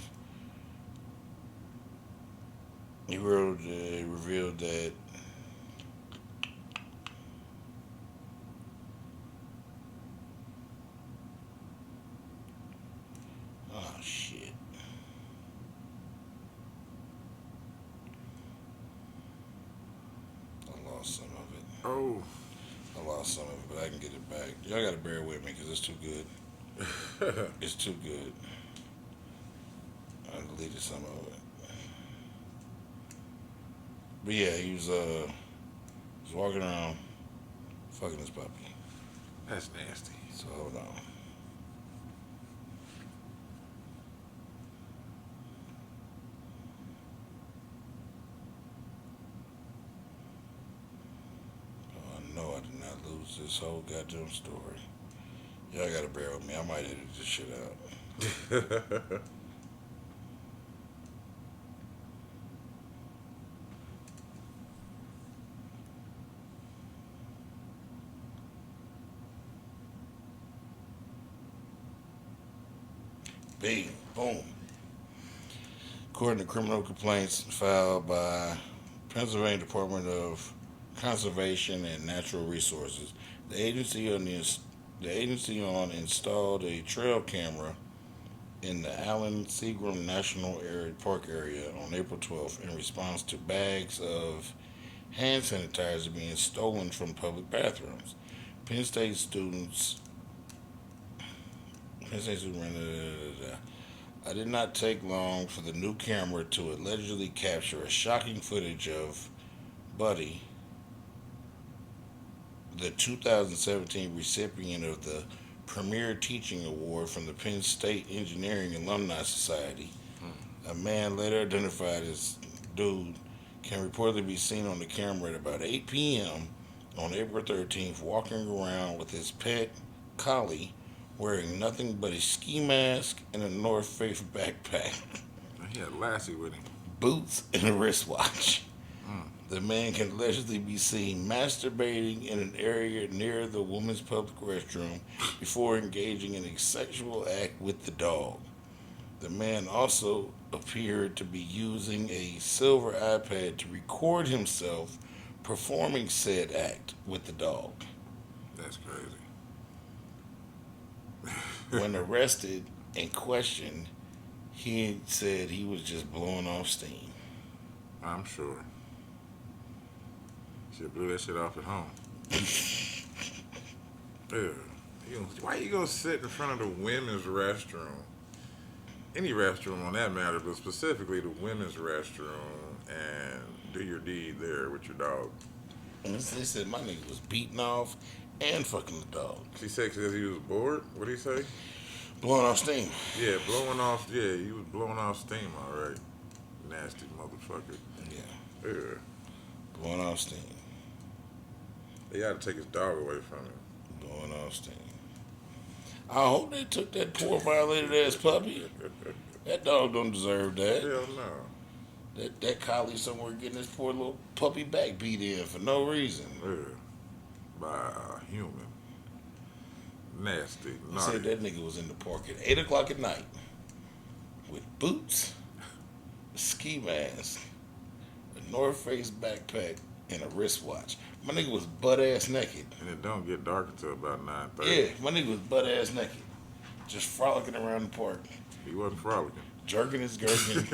He revealed that oh, shit. I lost some of it. Oh. I lost some of it, but I can get it back. Y'all gotta bear with me because it's too good. It's too good. I deleted some of it. But yeah, he was walking around fucking his puppy. That's nasty. So hold on. Oh, I know I did not lose this whole goddamn story. Y'all gotta bear with me. I might edit this shit out. Bing, boom. According to criminal complaints filed by Pennsylvania Department of Conservation and Natural Resources, the agency installed a trail camera in the Allen Seagram National Park area on April 12th in response to bags of hand sanitizer being stolen from public bathrooms. Penn State students. Penn State student. I did not take long for the new camera to allegedly capture a shocking footage of Buddy, the 2017 recipient of the Premier Teaching Award from the Penn State Engineering Alumni Society. A man later identified as Dude can reportedly be seen on the camera at about 8 p.m. on April 13th walking around with his pet collie wearing nothing but a ski mask and a North Face backpack, He had Lassie with him. boots, and a wristwatch. The man can allegedly be seen masturbating in an area near the woman's public restroom before engaging in a sexual act with the dog. The man also appeared to be using a silver iPad to record himself performing said act with the dog. That's crazy. When arrested and questioned, he said he was just blowing off steam. I'm sure. Should blew that shit off at home. Why you gonna sit in front of the women's restroom? Any restroom on that matter, but specifically the women's restroom, and do your deed there with your dog. And they said my nigga was beating off and fucking the dog. She said because he was bored. What did he say? Blowing off steam. Yeah, blowing off. Yeah, he was blowing off steam. All right, nasty motherfucker. Yeah. Yeah, Blowing off steam. they got to take his dog away from him. Blowing off steam. I hope they took that poor violated ass puppy. That dog don't deserve that. Hell no. That collie somewhere getting this poor little puppy back beat in for no reason. Yeah, by a human. Nasty. He Naughty. said that nigga was in the park at 8 o'clock at night with boots, a ski mask, a North Face backpack, and a wristwatch. My nigga was butt ass naked. And it don't get dark until about 9:30. Yeah, my nigga was butt ass naked. Just frolicking around the park, He wasn't frolicking. jerking his gherkin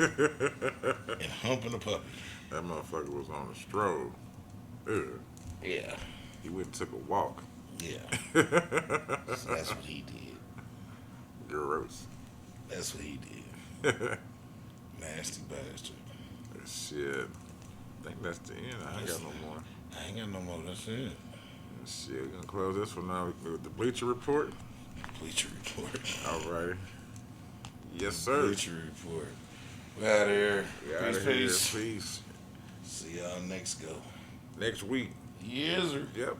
and humping the puppy. That motherfucker was on a stroll. Ugh. Yeah, He went and took a walk. yeah. So that's what he did. Gross. That's what he did. Nasty bastard. Shit. I think that's the end. I ain't got no more. I ain't got no more. That's it. Shit, we're gonna close this one now with the Bleacher Report. Bleacher Report. Alrighty. Yes, sir. Bleacher Report. We out of here. We outta Peace, here. peace. Peace. See y'all next go. Next week. Yes, sir. Yep.